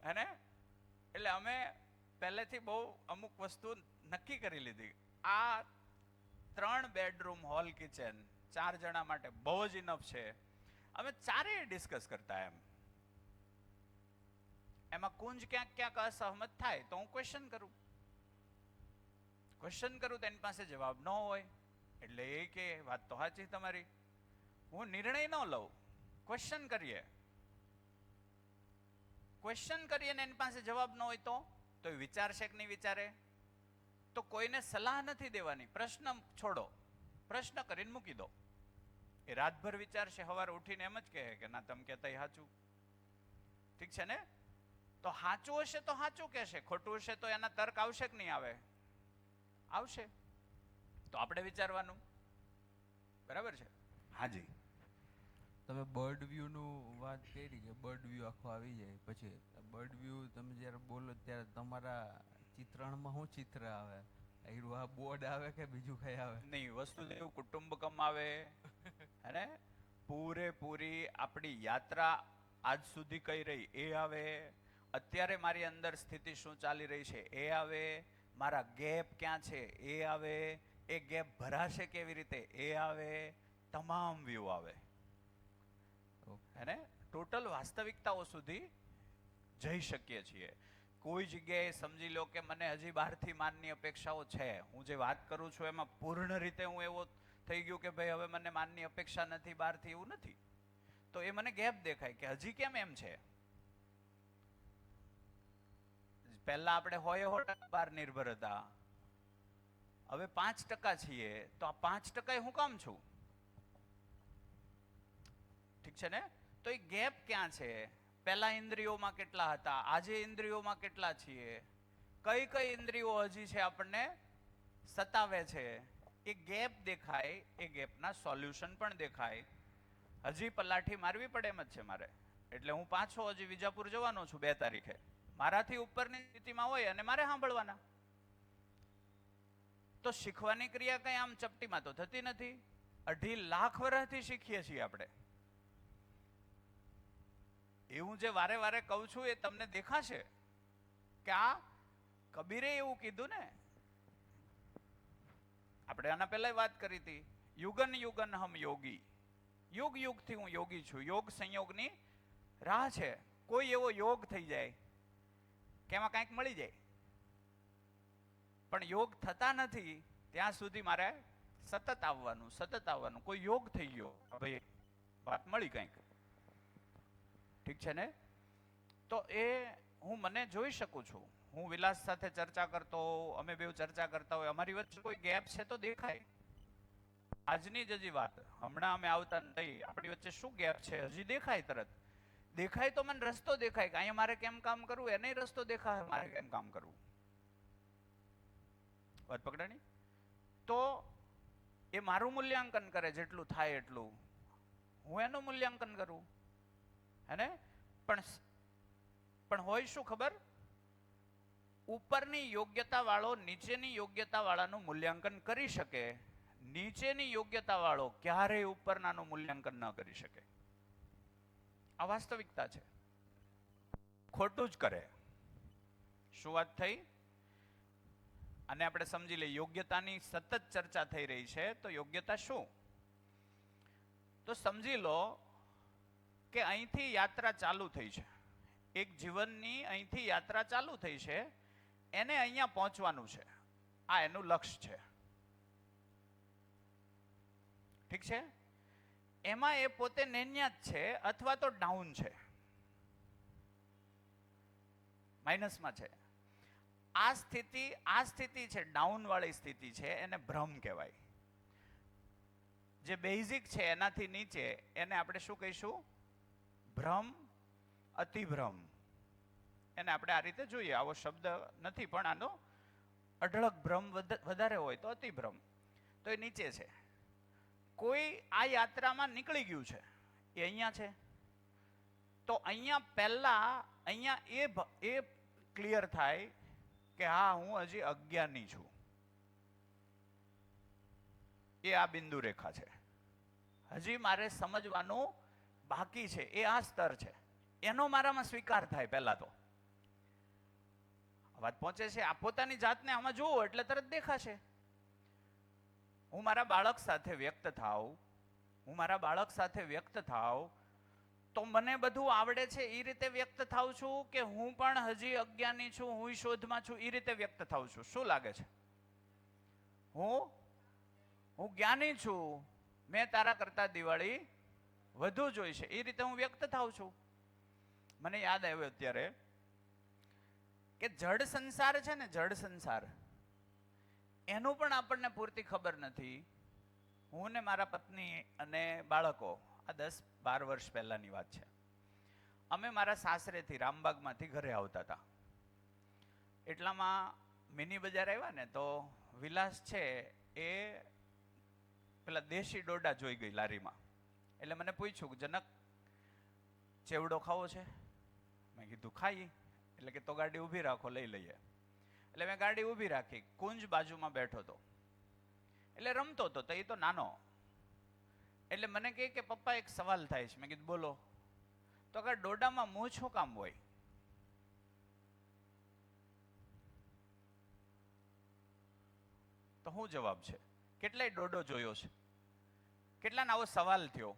હે ને? એટલે અમે પહેલેથી બહુ અમુક વસ્તુ નક્કી કરી લીધી. આ 3 બેડરૂમ, હોલ, કિચન 4 જણા માટે બહુ જ ઇનફ છે. અમે ચારેય ડિસ્કસ કરતા એમ. એમાં કુંજ ક્યાંક અસહમત થાય તો હું ક્વેશ્ચન કરું તો એની પાસે જવાબ ન હોય એટલે એ કે વાત તો સાચી તમારી. હું નિર્ણય ન લઉં, ક્વેશ્ચન કરીએ ને એની પાસે જવાબ ન હોય તો એ વિચારશે કે નહીં વિચારે? તો કોઈને સલાહ નથી દેવાની, પ્રશ્ન છોડો, પ્રશ્ન કરીને મૂકી દો. એ રાતભર વિચારશે, સવારે ઉઠીને એમ જ કહે કે ના તમે કહેતા સાચું. ઠીક છે ને? તો સાચું હશે તો સાચું કહેશે, ખોટું હશે તો એના તર્ક આવશે કે નહીં આવે? આવશે. તો આપણે વિચારવાનું. બરાબર છે? હાજી. તમે બર્ડ વ્યૂ નું વાત કરી કે બર્ડ વ્યૂ આખો આવી જાય, પછી બર્ડ વ્યૂ તમે જ્યારે બોલો ત્યારે તમારા ચિત્રણમાં શું ચિત્ર આવે? આ બોર્ડ આવે કે બીજું કઈ આવે? નહીં, વસ્તુ જેવું કુટુંબકમ આવે, અને પૂરેપૂરી આપણી યાત્રા આજ સુધી કઈ રહી એ આવે, અત્યારે મારી અંદર સ્થિતિ શું ચાલી રહી છે એ આવે, મારા ગેપ ક્યાં છે એ આવે, એ ગેપ ભરાશે કેવી રીતે એ આવે, તમામ વ્યૂ આવે. અને ટોટલ વાસ્તવિકતાઓ સુધી જઈ શકીએ છીએ. કોઈ જગ્યાએ સમજી લો કે મને હજી બહારથી માનની અપેક્ષાઓ છે, હું જે વાત કરું છું એમાં પૂર્ણ રીતે હું એવો થઈ ગયું કે ભાઈ હવે મને માનની અપેક્ષા નથી બહારથી, એવું નથી. તો એ મને ગેપ દેખાય કે હજી કેમ એમ છે. પહેલા આપણે 100% બહાર નિર્ભર હતા, હવે 5% છીએ, તો આ 5% હું કામ છું? ઠીક છે ને? તો એ ગેપ ક્યાં છે? પહેલા ઇન્દ્રિયોમાં કેટલા હતા, આજે ઇન્દ્રિયોમાં કેટલા છીએ, કઈ કઈ ઇન્દ્રિયો હજી છે આપણને સતાવે છે, એ ગેપ દેખાય. એ ગેપના સોલ્યુશન પણ દેખાય. હજી પલાઠી મારવી પડે એમ જ છે મારે. એટલે હું પાછો હજી વિજાપુર જવાનો છું 2 તારીખે. મારાથી ઉપરની સ્થિતિમાં હોય અને મારે સાંભળવાના. તો શીખવાની ક્રિયા કઈ આમ ચપટીમાં તો થતી નથી. 2.5 લાખ વર્ષથી શીખીએ છીએ આપણે. એવું જે વારે વારે કહું છું એ તમને દેખાશે કે આ કબીરે એવું કીધું ને. આપણે આના પહેલા વાત કરી હતી, યુગન યુગન હમ યોગી. યુગ યુગથી હું યોગી છું. યોગ સંયોગની રાહ છે. કોઈ એવો યોગ થઈ જાય કે એમાં કાંઈક મળી જાય, પણ યોગ થતા નથી ત્યાં સુધી મારે સતત આવવાનું. કોઈ યોગ થઈ ગયો, ભાઈ વાત મળી કંઈક. ઠીક છે ને? તો એ હું મને જોઈ શકું છું. હું વિલાસ સાથે ચર્ચા કરતો, અમે બે ચર્ચા કરતા હોય, અમારી વચ્ચે કોઈ ગેપ છે તો દેખાય. આજની જ હજી વાત, હમણાં અમે આવતા નહીં, આપણી વચ્ચે શું ગેપ છે હજી દેખાય. તરત દેખાય તો મને રસ્તો દેખાય કે અહીંયા મારે કેમ કામ કરવું, એને રસ્તો દેખાય મારે કેમ કામ કરવું. વાત પકડાણી? તો એ મારું મૂલ્યાંકન કરે જેટલું થાય એટલું, હું એનું મૂલ્યાંકન કરું, હેને? પણ હોય શું ખબર? ઉપરની યોગ્યતા વાળો નીચેની યોગ્યતા વાળાનું મૂલ્યાંકન કરી શકે, નીચેની યોગ્યતા વાળો ક્યારેય ઉપરનાનું મૂલ્યાંકન ન કરી શકે. આ વાસ્તવિકતા છે. ખોટું જ કરે. શું વાત થઈ? અને આપણે સમજી લઈએ, યોગ્યતાની સતત ચર્ચા થઈ રહી છે, તો યોગ્યતા શું? તો સમજી લો કે અહીંથી યાત્રા ચાલુ થઈ છે, એક જીવનની અહીંથી યાત્રા ચાલુ થઈ છે, એને અહીંયા પહોંચવાનું છે, આ એનું લક્ષ્ય છે. ઠીક છે? એમાં એ પોતે નેન્યા જ છે અથવા તો ડાઉન છે, માઇનસમાં છે. આ સ્થિતિ છે, ડાઉન વાળી સ્થિતિ છે, એને ભ્રમ કહેવાય. જે બેઝિક છે એનાથી નીચે, એને આપણે શું કહીશું? ભ્રમ, અતિભ્રમ. એને આપણે આ રીતે જોઈએ. આવો શબ્દ નથી, પણ આનો અઢળક ભ્રમ વધારે હોય તો અતિભ્રમ. તો એ નીચે છે. કોઈ આ યાત્રામાં નીકળી ગયું છે, એ અહીંયા છે, તો અહીંયા પહેલા અહીંયા એ ક્લિયર થાય કે હા, હું હજી અજ્ઞાની છું. એ આ બિંદુ રેખા છે. હજી મારે સમજવાનું બાકી છે, એ આ સ્તર છે. એનો મારામાં સ્વીકાર થાય. પહેલા તો વાત પહોંચે છે. આ પોતાની જાતને આમાં જોવો એટલે તરત દેખાશે. હું મારા બાળક સાથે વ્યક્ત થાવ તો મને બધું આવડે છે એ રીતે વ્યક્ત થાઉં છું, કે હું પણ હજી અજ્ઞાની છું, હું શોધમાં છું, એ રીતે વ્યક્ત થાઉં છું? શું લાગે છે? હું જ્ઞાની છું, મેં તારા કરતા દિવાળી વધુ જોઈ છે, એ રીતે હું વ્યક્ત થાઉં છું. મને યાદ આવ્યું અત્યારે કે જડ સંસાર છે ને, જડ સંસાર, એનું પણ આપણને પૂરતી ખબર નથી. હું ને મારા પત્ની અને બાળકો, આ 10-12 વર્ષ પહેલાની વાત છે, અમે મારા સાસરેથી રામબાગમાંથી ઘરે આવતા હતા. એટલામાં મિની બજાર આવ્યા ને, તો વિલાસ છે એ પેલા દેશી ડોડા જોઈ ગઈ લારીમાં. એટલે મને પૂછ્યું, જનક ચેવડો ખાવો છે? મેં કીધું ખાઈ. એટલે કે તો ગાડી ઊભી રાખો, લઈ લઈએ. એટલે મેં ગાડી ઊભી રાખી. કુંજ બાજુમાં બેઠો હતો, એટલે રમતો હતો. તો એ તો નાનો, એટલે મને કહે કે પપ્પા એક સવાલ થાય છે. મેં કીધું બોલો. તો કે ડોડામાં મૂં શું કામ હોય? તો શું જવાબ છે? કેટલાય ડોડો જોયો છે, કેટલાને આવો સવાલ થયો?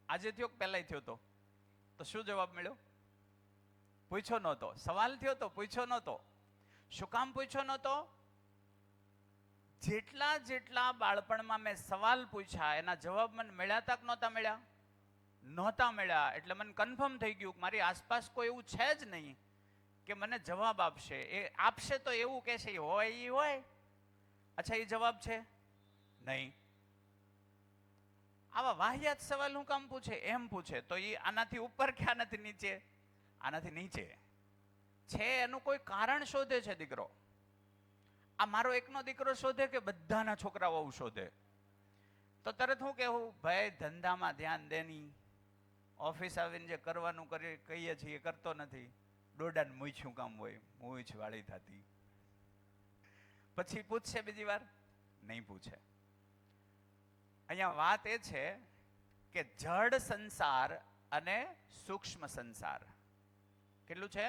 આજે થયો કે પહેલાય થયો તો? તો શું જવાબ મળ્યો? પૂછ્યો નહોતો. સવાલ થયો તો પૂછ્યો નહોતો. શું કામ પૂછ્યો નહોતો? જેટલા બાળપણમાં મેં સવાલ પૂછ્યા, એના જવાબ મને મળ્યા તા કે નહોતા મળ્યા? નહોતા મળ્યા. એટલે મને કન્ફર્મ થઈ ગયું કે મારી આસપાસ કોઈ એવું છે જ નહીં કે મને જવાબ આપશે. એ આપશે તો એવું કહેશે એ હોય. અચ્છા, એ જવાબ છે નહીં. આવા વાહિયાત સવાલ હું કામ પૂછે? એમ પૂછે તો એ આનાથી ઉપર કે આનાથી નીચે? આનાથી નીચે છે. એનું કોઈ કારણ શોધે છે દીકરો. આ મારો એકનો દીકરો શોધે કે બધાના છોકરાઓ શોધે? તો તરત હું કહેવું, ભાઈ ધંધામાં ધ્યાન દેની, ઓફિસ આવીને જે કરવાનું કહીએ છીએ એ કરતો નથી. ડોડાને મૂછ્યું કામ હોય? મૂછ વાળી થતી. પછી પૂછશે બીજી વાર? નહીં પૂછે. અહીંયા વાત એ છે કે જડ સંસાર અને સૂક્ષ્મ સંસાર. કેટલું છે?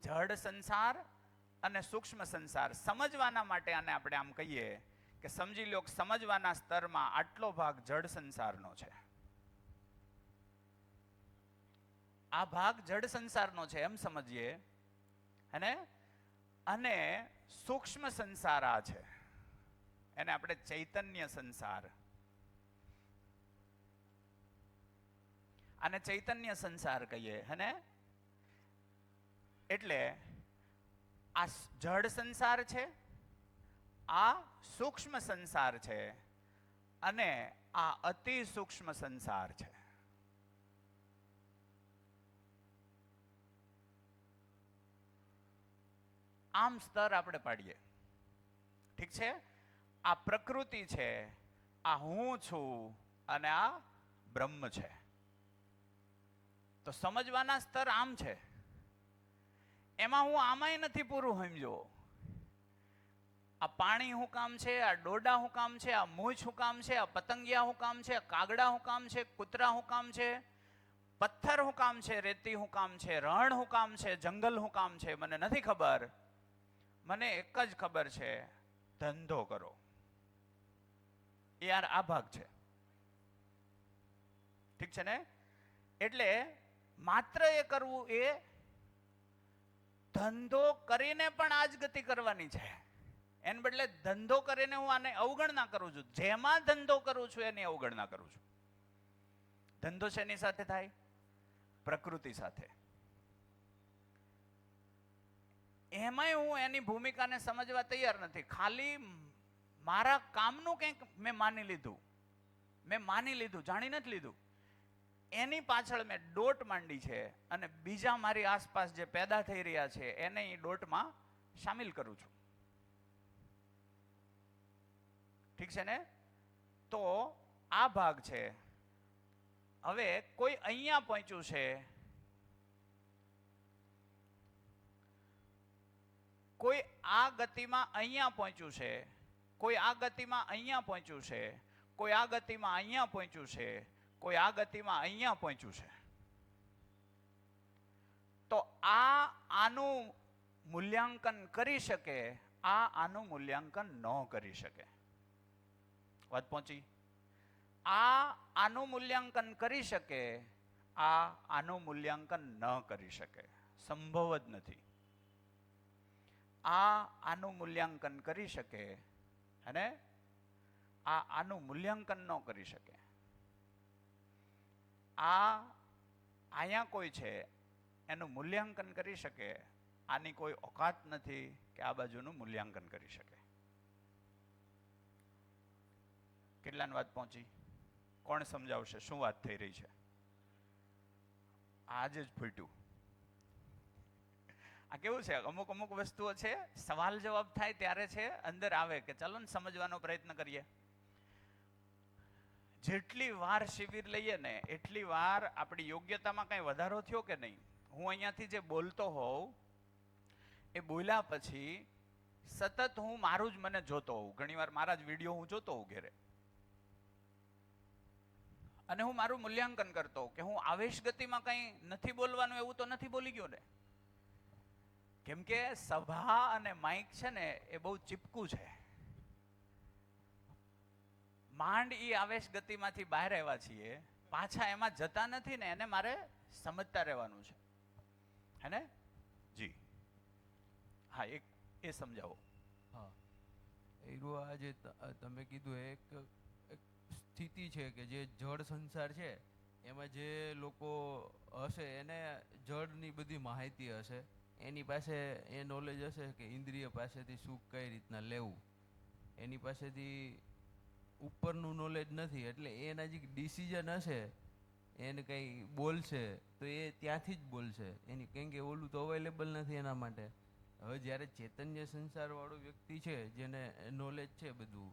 જડ સંસાર અને સૂક્ષ્મ સંસાર. સમજવાના માટે આને આપણે આમ કહીએ કે સમજી લો કે સમજવાના સ્તરમાં આટલો ભાગ જડ સંસારનો છે, આ ભાગ જડ સંસારનો છે એમ સમજીએ, હેને? અને સૂક્ષ્મ સંસાર આ છે, એને આપણે ચૈતન્ય સંસાર, આને ચૈતન્ય સંસાર કહીએ, હેને? એટલે આ જડ સંસાર છે, આ સૂક્ષ્મ સંસાર છે, અને આ અતિ સૂક્ષ્મ સંસાર છે. આમ સ્તર આપણે પાડીએ. ઠીક છે? આ પ્રકૃતિ છે, આ હું છું, અને આ બ્રહ્મ છે. તો સમજવાના સ્તર આમ છે. એમાં હું આમાંય નથી પૂરું સમજો. આ પાણી શું કામ છે, આ ડોડા શું કામ છે, આ મૂછ શું કામ છે, આ પતંગિયા શું કામ છે, કાગડા શું કામ છે, કૂતરા શું કામ છે, પથ્થર શું કામ છે, રેતી શું કામ છે, રણ શું કામ છે, જંગલ શું કામ છે, મને નથી ખબર. મને એક જ ખબર છે, ધંધો કરો. યાર આ ભાગ છે. ઠીક છે ને? એટલે માત્ર એ કરવું, એ ધંધો કરીને પણ આ જ ગતિ કરવાની છે. એને બદલે ધંધો કરીને હું આને અવગણના કરું છું. જેમાં ધંધો કરું છું એની અવગણના કરું છું. ધંધો શેની સાથે થાય? પ્રકૃતિ સાથે. એમાંય હું એની ભૂમિકાને સમજવા તૈયાર નથી. ખાલી મારા કામનું કંઈક મેં માની લીધું, જાણી નથી લીધું. એની પાછળ મેં દોટ માંડી છે, અને બીજા મારી આસપાસ જે પેદા થઈ રહ્યા છે એને એ દોટમાં સામેલ કરું છું. ઠીક છે ને? તો આ ભાગ છે. હવે કોઈ અહીંયા પહોંચ્યું છે, કોઈ આ ગતિમાં અહીંયા પહોંચ્યું છે, કોઈ આ ગતિમાં અહીંયા પહોંચ્યું છે, કોઈ આ ગતિમાં અહીંયા પહોંચ્યું છે, કોઈ આ ગતિમાં અહીંયા પહોંચ્યું છે. તો આનું મૂલ્યાંકન કરી શકે, આનું મૂલ્યાંકન ન કરી શકે. વાત પહોંચી? આનું મૂલ્યાંકન કરી શકે, આનું મૂલ્યાંકન ન કરી શકે. સંભવ જ નથી. આનું મૂલ્યાંકન કરી શકે અને આનું મૂલ્યાંકન ન કરી શકે. અહીંયા કોઈ છે એનું મૂલ્યાંકન કરી શકે, આની કોઈ ઓકાત નથી કે આ બાજુનું મૂલ્યાંકન કરી શકે. કેટલાની વાત પહોંચી? કોણ સમજાવશે શું વાત થઈ રહી છે? આજે જ ફૂટ્યું. આ કેવું છે, અમુક વસ્તુઓ છે, સવાલ જવાબ થાય ત્યારે છે અંદર આવે કે ચાલો ને સમજવાનો પ્રયત્ન કરીએ. જેટલી વાર શિબિર લઈએ ને એટલી વાર આપણી યોગ્યતામાં કઈ વધારો થયો કે નહીં? હું અહીંયાથી જે બોલતો હોઉં એ બોલ્યા પછી સતત હું મારું જ મને જોતો હોઉં. ઘણી વાર મારા જ વિડીયો હું જોતો હોઉં ઘેરે, અને હું મારું મૂલ્યાંકન કરતો હોઉં કે હું આવેશ ગતિમાં કઈ નથી બોલવાનું એવું તો નથી બોલી ગયો ને. કેમ કે સભા અને માઇક છે ને એ બહુ ચીપકું છે. માંડ ઈ આવેશ ગતિમાંથી બહાર આવ્યા છીએ, પાછા એમાં જતા નથી ને, એને મારે સમજતા રહેવાનું છે. હે ને? જી હા, એ સમજાવો. હા, આ જે તમે કીધું એક સ્થિતિ છે કે જે જળ સંસાર છે એમાં જે લોકો હશે એને જળની બધી માહિતી હશે, એની પાસે એ નોલેજ હશે કે ઇન્દ્રિય પાસેથી સુખ કઈ રીતના લેવું. એની પાસેથી ઉપરનું નોલેજ નથી, એટલે એના જે ડિસિઝન હશે એને કંઈ બોલશે તો એ ત્યાંથી જ બોલશે. એની કેમ કે ઓલું તો અવેલેબલ નથી એના માટે. હવે જ્યારે ચૈતન્ય સંસારવાળો વ્યક્તિ છે જેને નોલેજ છે બધું,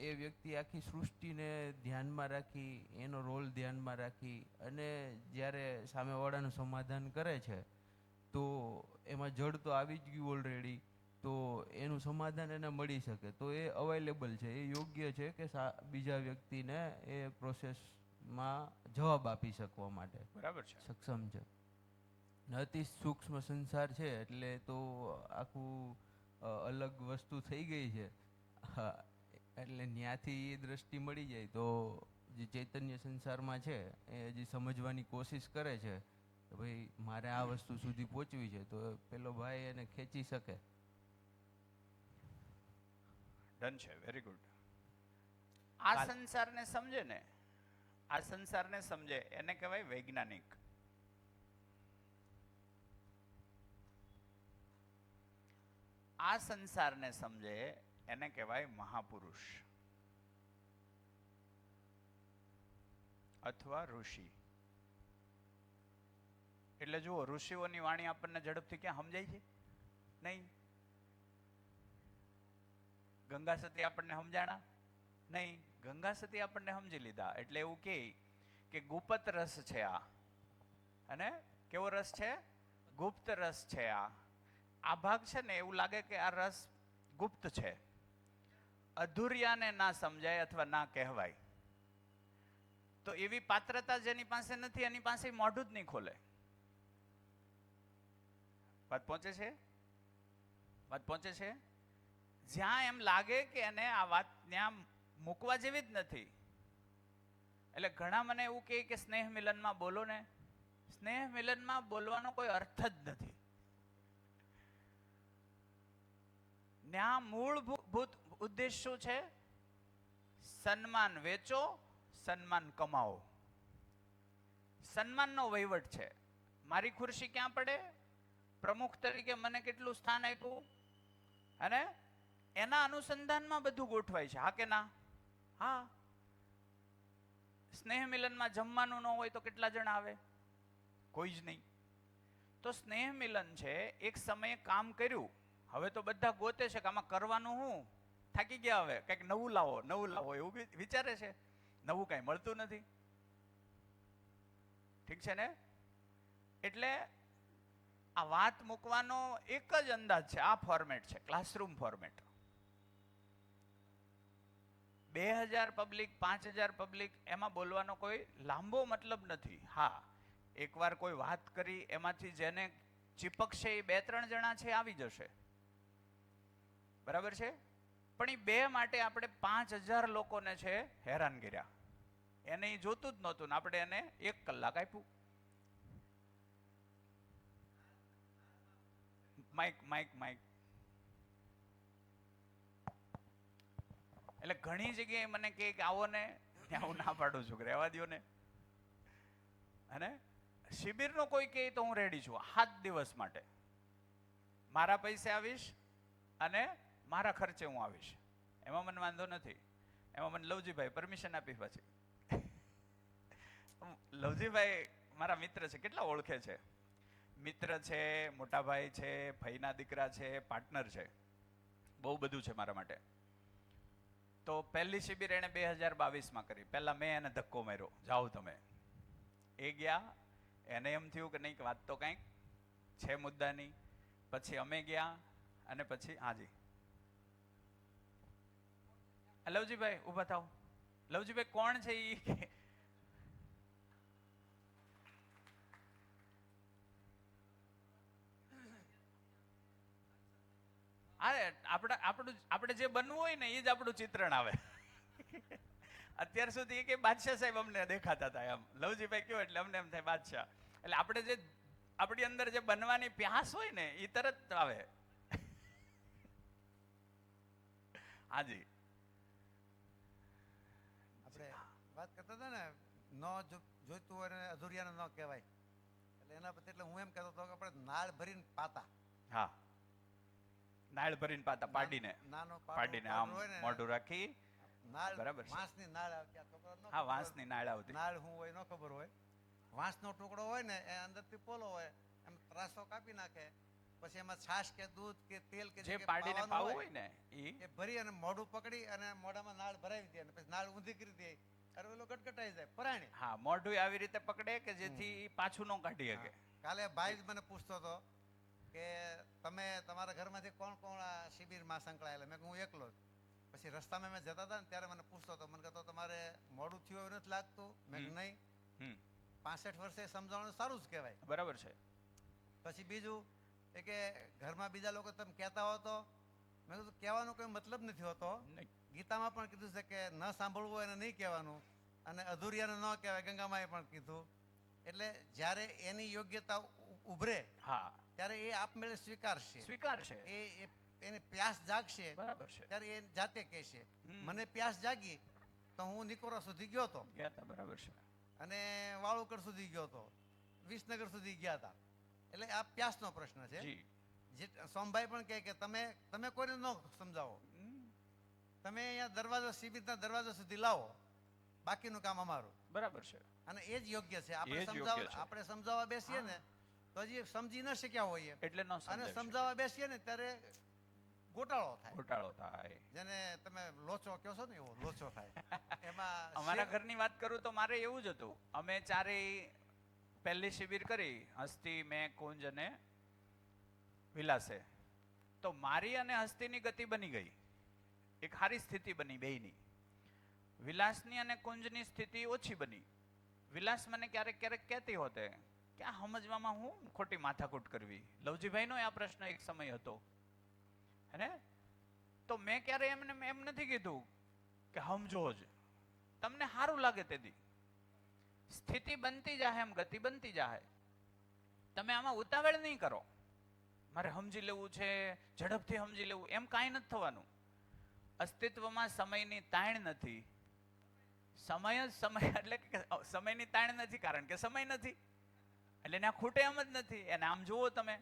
એ વ્યક્તિ આખી સૃષ્ટિને ધ્યાનમાં રાખી, એનો રોલ ધ્યાનમાં રાખી અને જ્યારે સામેવાળાનું સમાધાન કરે છે તો એમાં જડ તો આવી જ ગયું ઓલરેડી, તો એનું સમાધાન એને મળી શકે. તો એ અવેલેબલ છે, એ યોગ્ય છે કે બીજા વ્યક્તિને એ પ્રોસેસમાં જવાબ આપી શકવા માટે બરાબર છે, સક્ષમ છે. અતિ સૂક્ષ્મ સંસાર છે એટલે તો આખું અલગ વસ્તુ થઈ ગઈ છે. એટલે ત્યાંથી એ દ્રષ્ટિ મળી જાય તો જે ચૈતન્ય સંસારમાં છે એ હજી સમજવાની કોશિશ કરે છે કે ભાઈ મારે આ વસ્તુ સુધી પહોંચવી છે, તો પેલો ભાઈ એને ખેંચી શકે. ડન છે, વેરી ગુડ. આ સંસારને સમજે ને, આ સંસારને સમજે એને કહેવાય વૈજ્ઞાનિક. આ સંસારને સમજે એને કહેવાય મહાપુરુષ અથવા ઋષિ. એટલે જુઓ, ઋષિઓની વાણી આપણને ઝડપથી ક્યાં સમજાય છે? નહીં. ગંગા સતી આપણને સમજાણા નહીં. ગંગા સતી આપણને સમજી લીધા એટલે એવું કે ગુપ્ત રસ છે આ. અને કેવો રસ છે? ગુપ્ત રસ છે આ ભાગ છે ને એવું લાગે કે આ રસ ગુપ્ત છે, અધૂરિયાને ના સમજાય અથવા ના કહેવાય. તો એવી પાત્રતા જેની પાસે નથી એની પાસે મોઢું જ નહીં ખોલે. વાત પહોંચે છે? વાત પહોંચે છે? જ્યાં એમ લાગે કે એને આ વાત ત્યાં મૂકવા જેવી જ નથી. એટલે ઘણા મને એવું કહે કે સ્નેહ મિલનમાં બોલો ને. સ્નેહ મિલનમાં બોલવાનો કોઈ અર્થ જ નથી. ત્યાં મૂળભૂત ઉદ્દેશ શું છે? સન્માન વેચો, સન્માન કમાવો. સન્માનનો વહીવટ છે. મારી ખુરશી ક્યાં પડે, પ્રમુખ તરીકે મને કેટલું સ્થાન આપ્યું, અને એના અનુસંધાનમાં બધું ગોઠવાય છે. હા કે ના? હા. સ્નેહ મિલનમાં જમવાનું ન હોય તો કેટલા જણ આવે? કોઈ જ નહીં. તો સ્નેહ મિલન છે, એક સમયે કામ કર્યું, હવે તો બધા ગોતે છે કે આમાં કરવાનું હું, થાકી ગયા, હવે કંઈક નવું લાવો, નવું લાવો એવું વિચારે છે. નવું કાંઈ મળતું નથી. ઠીક છે ને? એટલે આ વાત મૂકવાનો એક જ અંદાજ છે, આ ફોર્મેટ છે, ક્લાસરૂમ ફોર્મેટ. 2000 પબ્લિક, 5000 પબ્લિક, એમાં બોલવાનો કોઈ લાંબો મતલબ નથી. હા, એકવાર કોઈ વાત કરી એમાંથી જેને ચીપકશે એ 2-3 જણા છે આવી જશે, બરાબર છે. પણ એ 2 માટે આપણે 5000 લોકોને છે હેરાન કર્યા. એને એ જોતું જ નહોતું ને આપણે એને 1 કલાક આપ્યું. Mike mike mike. એટલે ઘણી જગ્યાએ મને કહે કે આવો ને, હું ના પાડું છું, રહેવા દો ને. અને શિબિરનો કોઈ કહે તો હું રેડી છું 7 દિવસ માટે. મારા પૈસે આવીશ અને મારા ખર્ચે હું આવીશ, એમાં મને વાંધો નથી. એમાં મને લવજીભાઈ પરમિશન આપી. પછી લવજીભાઈ મારા મિત્ર છે, કેટલા ઓળખે છે. મિત્ર છે, મોટા ભાઈ છે, ભાઈના દીકરા છે, પાર્ટનર છે, બહુ બધું છે મારા માટે. તો પહેલી શિબિર એને 2022માં કરી. પહેલા મેં એને ધક્કો માર્યો, જાઓ તમે. એ ગયા, એને એમ થયું કે નહીં, વાત તો કંઈક છે મુદ્દાની. પછી અમે ગયા અને પછી હાજી લવજીભાઈ ઉભા થાવ. લવજીભાઈ કોણ છે ઈ? આપણે જે બનવું હોય ને એ જ આપણું ચિત્રણ આવે. અત્યાર સુધી કે બાદશાહ સાહેબ અમને દેખાતા હતા એમ. લવજીભાઈ કયો એટલે અમને એમ થાય બાદશાહ. એટલે આપણે જે આપણી અંદર જે બનવાની પ્યાસ હોય ને એ તરત આવે. હાજી આપણે વાત કરતા હતા ને, જોઈતું હોય ને અધૂરિયાને ન કહેવાય, એટલે એના પછી એટલે હું એમ કહેતો હતો કે આપણે નાળ ભરીને પાતા. હા, નાળ ભરીને પાતા પાડીને, નાનો પાડીને આમ મોઢું રાખી. નાળ, બરાબર છે. વાંસની નાળ આવતી. આ છોકરાને હા, વાંસની નાળ આવતી. નાળ શું હોય ન ખબર હોય. વાંસનો ટુકડો હોય ને એ અંદરથી પોલો હોય, એમ ત્રાસો કાપી નાખે, પછી એમાં છાશ કે દૂધ કે તેલ કે જે પાડીને પાવું હોય ને એ ભરી અને મોઢું પકડી અને મોઢામાં નાળ ભરાવી દે અને પછી નાળ ઊંધી કરી દે. અરે ઓલો ગટગટાઈ જાય પરાણે. હા, મોઢું આવી રીતે પકડે કે જેથી પાછું ન કાઢી શકે. કાલે ભાઈ જ મને પૂછતો હતો કે તમે તમારા ઘરમાંથી કોણ કોણ આ શિબિરમાં સંકળાયેલા? મેં કહું હું એકલો જ. પછી રસ્તામાં મેં જતા હતા ને ત્યારે મને પૂછતો હતો, મને કહેતો તમારે મોડું થયું એવું નથી લાગતું? મેં કહ્યું નહીં, 65 વર્ષે સમજાવવાનું સારું જ કહેવાય. બરાબર છે. પછી બીજું એ કે ઘરમાં બીજા લોકો તમે કહેતા હો તો? મેં કીધું કહેવાનો કોઈ મતલબ નથી હોતો. ગીતામાં પણ કીધું છે કે ન સાંભળવું હોય એને નહીં કહેવાનું, અને અધૂરિયાને ન કહેવાય, ગંગામાએ પણ કીધું. એટલે જ્યારે એની યોગ્યતા ઉભરે હા ત્યારે એ આપમેળે સ્વીકારશે. એ એને પ્યાસ જાગશે, બરાબર છે. ત્યારે એ જાતે કહેશે. મને પ્યાસ જાગી તો હું નિકોરા સુધી ગયો હતો, બરાબર છે, અને વાળુકડ સુધી ગયો હતો, વિસનગર સુધી ગયા હતા. એટલે આ પ્યાસનો પ્રશ્ન છે. જે સોમભાઈ પણ કહે કે તમે કોઈને ન સમજાવો, તમે અહીંયા દરવાજો, શિબિરના દરવાજા સુધી લાવો, બાકીનું કામ અમારું. બરાબર છે. અને એ જ યોગ્ય છે. આપણે સમજાવવા બેસીએ ને તો હજી સમજી ન શક્યા હોઈએ એટલે ન અને સમજાવી શકે. સમજાવવા બેસીએ ને ત્યારે ગોટાળો થાય, ઘોટાળો થાય. જેને તમે લોચો કહો છો ને એવો લોચો થાય. એમાં અમારા ઘરની વાત કરું તો મારે એવું જ હતું. અમે ચારેય પહેલી શિબિર કરી, હસ્તી, મેં, કુંજ અને વિલાસે. તો મારી અને હસ્તીની ગતિ બની ગઈ, એક સારી સ્થિતિ બની બેયની. વિલાસની અને કુંજની સ્થિતિ ઓછી બની. વિલાસ મને ક્યારેક ક્યારેક કહેતી હોતે કે આ સમજવામાં હું ખોટી માથાકૂટ કરવી. લવજીભાઈનો આ પ્રશ્ન એક સમય હતો, હે? તો મેં ક્યારે એમને એમ નથી કીધું કે સમજો જ, તમને સારું લાગે તેથી. સ્થિતિ બનતી જાય એમ ગતિ બનતી જાય. તમે આમાં ઉતાવળ નહીં કરો, મારે સમજી લેવું છે, ઝડપથી સમજી લેવું, એમ કાંઈ નથી થવાનું. અસ્તિત્વમાં સમયની તાણ નથી. સમય જ સમય, એટલે કે સમયની તાણ નથી કારણ કે સમય નથી, એટલે એને ખૂટે એમ જ નથી. એને આમ જુઓ તમે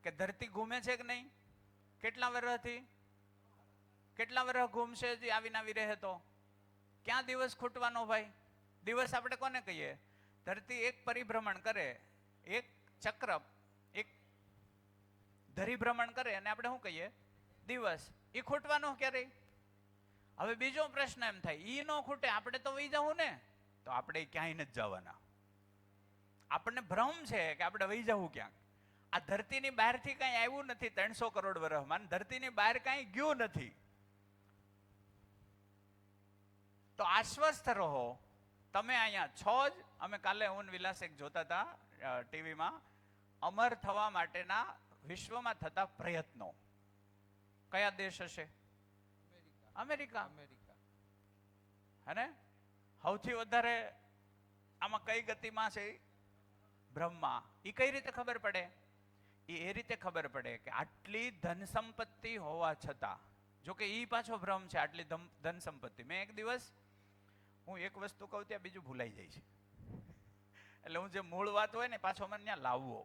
કે ધરતી ઘૂમે છે કે નહીં, કેટલા વર્ષથી, કેટલા વર્ષ ઘૂમશે હજી આવીને આવી રહે તો ક્યાં દિવસ ખૂટવાનો ભાઈ? દિવસ આપણે કોને કહીએ? ધરતી એક પરિભ્રમણ કરે, એક ચક્ર, એક ધરીભ્રમણ કરે, અને આપણે શું કહીએ? દિવસ. એ ખૂટવાનો ક્યારે? હવે બીજો પ્રશ્ન એમ થાય, ઈ નો ખૂટે, આપણે તો વહી જવું ને, તો આપણે ક્યાંય નથી જવાના. આપણને ભ્રમ છે કે આપણે વહી જવું ક્યાંક. આ ધરતીની બહારથી કઈ આવ્યું નથી 300 કરોડ વર્ષમાં, ધરતીની બહાર કઈ ગયું નથી. તો આશ્વસ્ત રહો, તમે અહીંયા છો જ. અમે કાલે હું વિલાસ એક જોતા હતા ટીવીમાં, અમર થવા માટેના વિશ્વમાં થતા પ્રયત્નો. કયા દેશ હશે? અમેરિકા. હે? સૌથી વધારે આમાં કઈ ગતિમાં છે? બ્રહ્મા. એ કઈ રીતે ખબર પડે? એ રીતે ખબર પડે કે આટલી ધન સંપત્તિ હોવા છતાં, જો કે ઈ પાછો ભ્રમ છે, આટલી ધન સંપત્તિ. મેં એક દિવસ, હું એક વસ્તુ કહું ત્યાં બીજું ભૂલાઈ જાય છે, એટલે હું જે મૂળ વાત હોય ને પાછો મને ત્યાં લાવવો.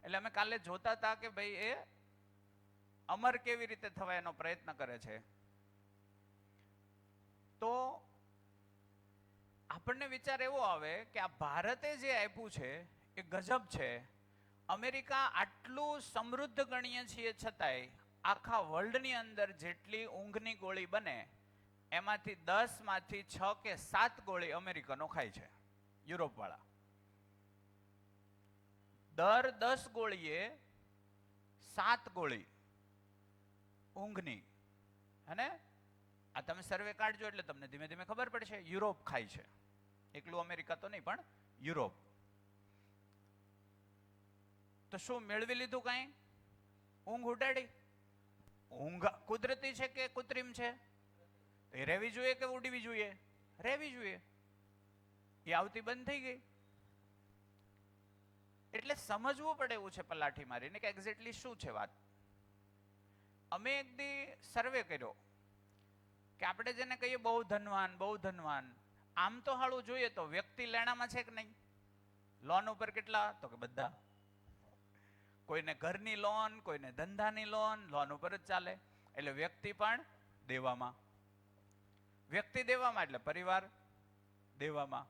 એટલે અમે કાલે જોતા હતા કે ભાઈ એ અમર કેવી રીતે થવા એનો પ્રયત્ન કરે છે. તો આપણને વિચાર એવો આવે કે આ ભારતે જે આપ્યું છે એ ગજબ છે. અમેરિકા આટલું સમૃદ્ધ ગણીએ છીએ છતાંય આખા વર્લ્ડની અંદર જેટલી ઊંઘની ગોળી બને એમાંથી 10 માંથી 6 કે 7 ગોળી અમેરિકનો ખાય છે, યુરોપ વાળા. દર 10 ગોળીએ 7 ગોળી ઊંઘની. હે? આ તમે સર્વે કાઢજો એટલે તમને ધીમે ધીમે ખબર પડશે. યુરોપ ખાય છે, એકલું અમેરિકા તો નહીં, પણ યુરોપ. તો શું મેળવી લીધું? કાંઈ ઊંઘ ઉડાડી. ઊંઘ કુદરતી છે કે કૃત્રિમ છે? એ રહેવી જોઈએ કે ઉડવી જોઈએ? રહેવી જોઈએ. એ આવતી બંધ થઈ ગઈ. એટલે સમજવું પડે એવું છે પલાઠી મારીને કે એક્ઝેક્ટલી શું છે વાત. અમે એક દી સર્વે કર્યો કે આપણે જેને કહીએ બહુ ધનવાન, બહુ ધનવાન, આમ તો હાળું જોઈએ તો વ્યક્તિ લેણામાં છે કે નહીં? લોન ઉપર કેટલા? તો કે બધા. કોઈને ઘરની લોન, કોઈને ધંધાની લોન, લોન ઉપર જ ચાલે. એટલે વ્યક્તિ પણ દેવામાં. વ્યક્તિ દેવામાં એટલે પરિવાર દેવામાં.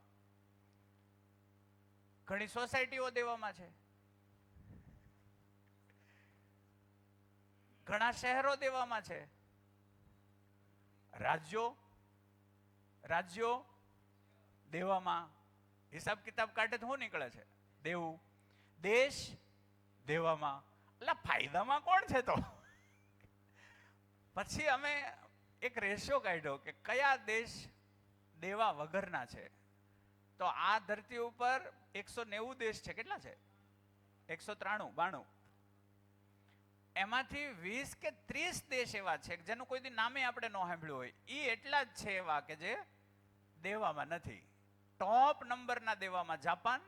ઘણી સોસાયટીઓ દેવામાં છે, ઘણા શહેરો દેવામાં છે, રાજ્યો દેવામાં. હિસાબ કિતાબ કાઢે તો શું નીકળે છે? દેવું. દેશ દેવામાં. એટલે ફાયદામાં કોણ છે? તો પછી અમે એક રેશિયો કાઢ્યો કે કયા દેશ દેવા વગરના છે. તો આ ધરતી ઉપર 190 દેશ છે. કેટલા છે? 192. એમાંથી 20 કે 30 દેશ એવા છે જેનું કોઈ દી નામે આપણે ન સાંભળ્યું હોય. એ એટલા જ છે એવા કે જે દેવામાં નથી. ટોપ નંબરના દેવામાં જાપાન,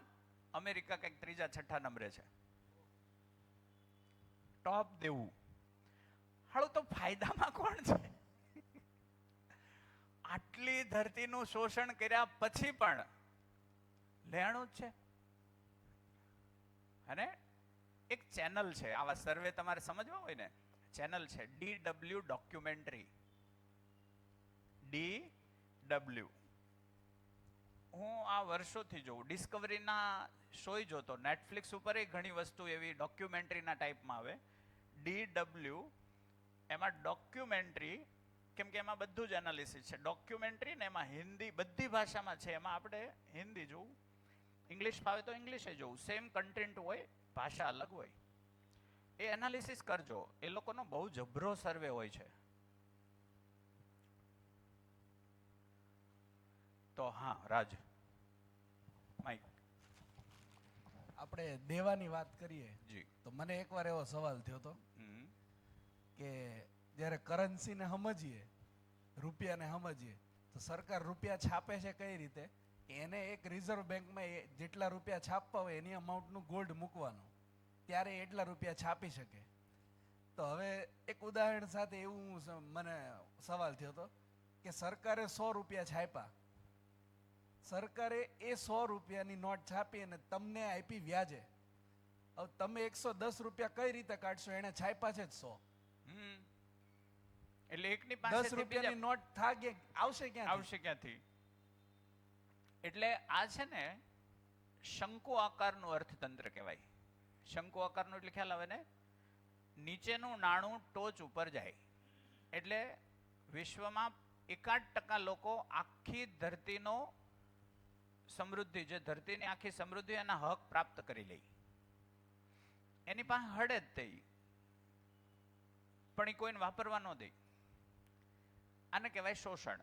અમેરિકા કંઈક 3જા 6ઠા નંબરે છે. ટોપ દેવું. હાલો તો ફાયદામાં કોણ છે? આટલી ધરતીનું શોષણ કર્યા પછી પણ લેણું જ છે. અને એક ચેનલ છે, આવા સર્વે તમારે સમજવા હોય ને, ચેનલ છે DW ડોક્યુમેન્ટરી. DW હું આ વર્ષોથી જોઉં, ડિસ્કવરીના શોય જોતો, નેટફ્લિક્સ ઉપર ઘણી વસ્તુ એવી ડોક્યુમેન્ટરીના ટાઈપમાં આવે. DW એમાં ડોક્યુમેન્ટરી, કેમ કે એમાં બધું જ એનાલિસિસ છે. ડોક્યુમેન્ટરી ને એમાં હિન્દી બધી ભાષામાં છે. એમાં આપણે હિન્દી જોવું, ઇંગ્લિશ ફાવે તો ઇંગ્લિશે જોવું, સેમ કન્ટેન્ટ હોય, ભાષા અલગ હોય. એ એનાલિસિસ કરજો. એ લોકોનો બહુ જબરો સર્વે હોય છે. તો હા, રાજ માઈક. આપણે દેવાની વાત કરીએ જી. તો મને એકવાર એવો સવાલ થયો હતો હમ. કે જ્યારે કરન્સીને સમજીએ, રૂપિયાને સમજીએ, તો સરકાર રૂપિયા છાપે છે કઈ રીતે કે એને એક રિઝર્વ બેંકમાં જેટલા રૂપિયા છાપવા હોય એની અમાઉન્ટનું ગોલ્ડ મૂકવાનું, ત્યારે એટલા રૂપિયા છાપી શકે. તો હવે એક ઉદાહરણ સાથે એવું મને સવાલ થયો હતો કે સરકારે 100 રૂપિયા છાપ્યા, સરકારે એ 100 રૂપિયાની નોટ છાપી અને તમને આપી વ્યાજે. હવે તમે 110 રૂપિયા કઈ રીતે કાઢશો? એને છાપ્યા છે જ 100. એટલે એકની 10 પાસે રૂપિયાની નોટ આવશે ક્યાં? આવશે ક્યાંથી? એટલે આ છે ને શંકુ આકારનું અર્થતંત્ર કહેવાય. શંકુ આકારનું એટલે ખ્યાલ આવે ને? નીચેનું નાણું ટોચ ઉપર જાય. એટલે વિશ્વમાં 1% લોકો આખી ધરતીનો સમૃદ્ધિ, જે ધરતીની આખી સમૃદ્ધિ એના હક પ્રાપ્ત કરી લે. એની પાસે હડે જ થઈ, પણ એ કોઈને વાપરવા ન દે. આને કહેવાય શોષણ.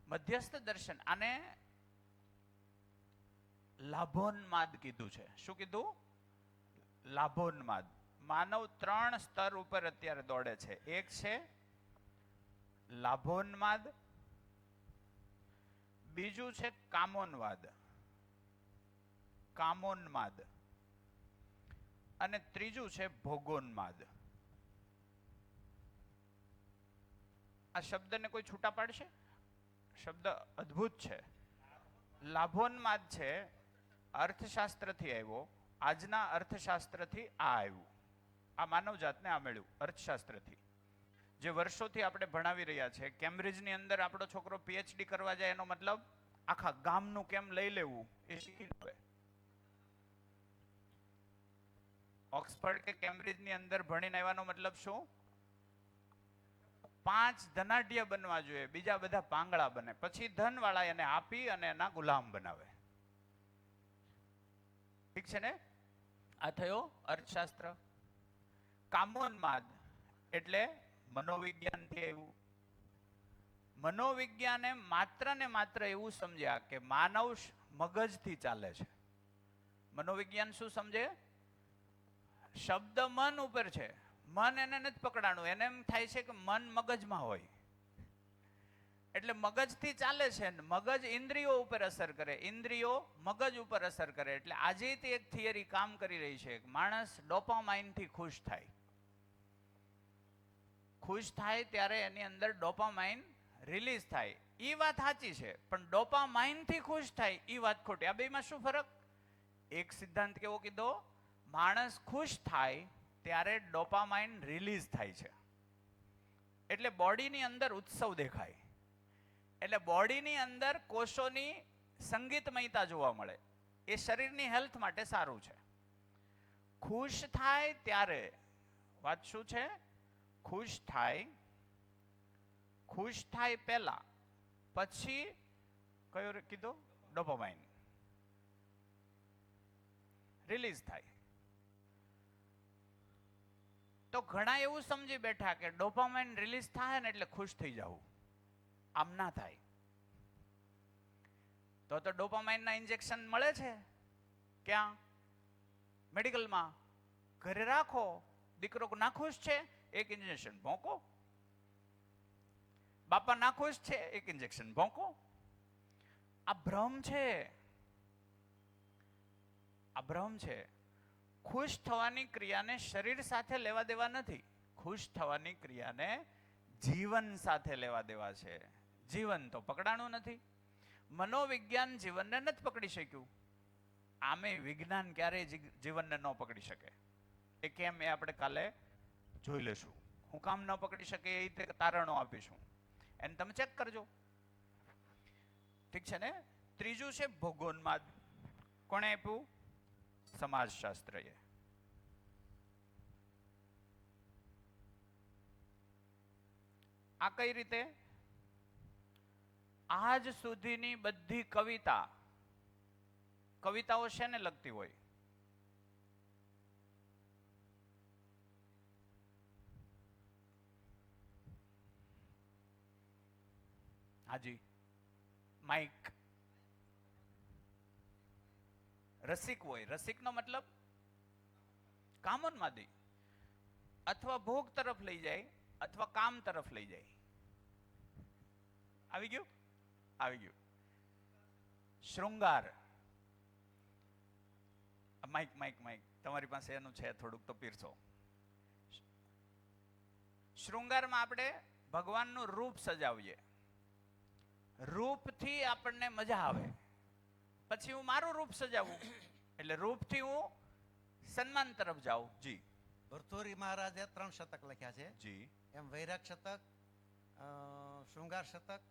મધ્યસ્થ દર્શન, આને લાભોન્માદ કીધું છે. શું કીધું? લાભોન્માદ. માનવ 3 સ્તર ઉપર અત્યારે દોડે છે. એક છે લાભોન્માદ, બીજું છે કામોન્માદ, અને ત્રીજું છે ભોગોન્માદ. આ શબ્દને કોઈ છૂટા પાડશે? શબ્દ અદ્ભુત છે. લાભોન્માદ છે, અર્થશાસ્ત્રથી આવ્યો. આજના અર્થશાસ્ત્રથી આ આવ્યું. આ માનવજાતને આ મળ્યું અર્થશાસ્ત્રથી, જે વર્ષોથી આપણે ભણાવી રહ્યા છે. કેમ્બ્રિજની અંદર આપણો છોકરો PhD કરવા જાય, એનો મતલબ આખા ગામનું કેમ લઈ લેવું એ શીખી લે. ઓક્સફર્ડ કે કેમ્બ્રિજની અંદર ભણીને આવ્યાનો મતલબ શું? 5 ધનાઢ્ય બનવા જોઈએ, બીજા બધા પાંગળા બને, પછી ધનવાળા એને આપી અને એના ગુલામ બનાવે. ઠીક છે ને? આ થયો અર્થશાસ્ત્ર. કામોન્માદ એટલે મનોવિજ્ઞાનથી આવ્યું. મનોવિજ્ઞાને માત્ર ને માત્ર એવું સમજ્યા કે માનવ મગજથી ચાલે છે. મનોવિજ્ઞાન શું સમજે? શબ્દ મન ઉપર છે. મન એને નથી પકડાણું. એને એમ થાય છે કે મન મગજમાં હોય, એટલે મગજથી ચાલે છે. મગજ ઇન્દ્રિયો ઉપર અસર કરે, ઇન્દ્રિયો મગજ ઉપર અસર કરે. એટલે આજે તે એક થિયરી કામ કરી રહી છે. માણસ ડોપામાઇનથી ખુશ થાય. ખુશ થાય ત્યારે એની અંદર ડોપામાઇન રિલીઝ થાય. એ વાત સાચી છે, પણ ડોપામાઇનથી ખુશ થાય એ વાત ખોટી. આ બેમાં શું ફરક? એક સિદ્ધાંત કેવો કીધો? માણસ ખુશ થાય ત્યારે ડોપામાઇન રિલીઝ થાય છે, એટલે બોડીની અંદર ઉત્સવ દેખાય. એટલે બોડીની અંદર કોષોની સંગીતમયતા જોવા મળે. એ શરીરની હેલ્થ માટે સારું છે. ખુશ થાય ત્યારે વાત શું છે? ખુશ થાય પહેલા, પછી કયો કીધો? ડોપામાઇન રિલીઝ થાય. તો ઘણા એવું સમજી બેઠા કે ડોપામાઇન રિલીઝ થાય ને એટલે ખુશ થઈ જવું. આમ ના થાય. તો ડોપામાઇનના ઇન્જેક્શન મળે છે ક્યાં? મેડિકલમાં. ઘરે રાખો. દીકરો નાખુશ છે, એક ઇન્જેક્શન ભોંકો. બાપા નાખુશ છે, એક ઇન્જેક્શન ભોંકો. આ ભ્રમ છે. આ ભ્રમ છે. ખુશ થવાની ક્રિયાને શરીર સાથે લેવા દેવા નથી. ખુશ થવાની ક્રિયાને જીવન સાથે લેવા દેવા છે. જીવન તો પકડાણું નથી. મનોવિજ્ઞાન જીવનને નથી પકડી શક્યું. આમે વિજ્ઞાન ક્યારેય જીવનને ન પકડી શકે. એ કેમ? એ આપણે કાલે જોઈ લેશું. હું કામ ન પકડી શકે એ રીતે તારણો આપીશું, એને તમે ચેક કરજો. ઠીક છે ને? ત્રીજું છે ભોગોન્માદ. કોણે આપ્યું? સમાજશાસ્ત્રએ. આ કઈ રીતે? આજ સુધીની બધી કવિતાઓ શેને લગતી હોય? હાજી માઇક. રસિક હોય. રસિકનો મતલબ કામોન્માદી, અથવા ભોગ તરફ લઈ જાય અથવા કામ તરફ લઈ જાય. આવી ગયું? આવી ગયું. શૃંગાર. માઇક માઇક માઇક તમારી પાસે એનું છે થોડુંક તો પીરસો. શૃંગારમાં આપણે ભગવાનનું રૂપ સજાવીએ. રૂપથી આપણને મજા આવે. પછી હું મારું રૂપ સજાવું એટલે રૂપથી હું સન્માન તરફ જાઉં. જી. ભરતુહરી મહારાજે 3 શતક લખ્યા છે. જી. એમ વૈરાગ શતક, શૃંગાર શતક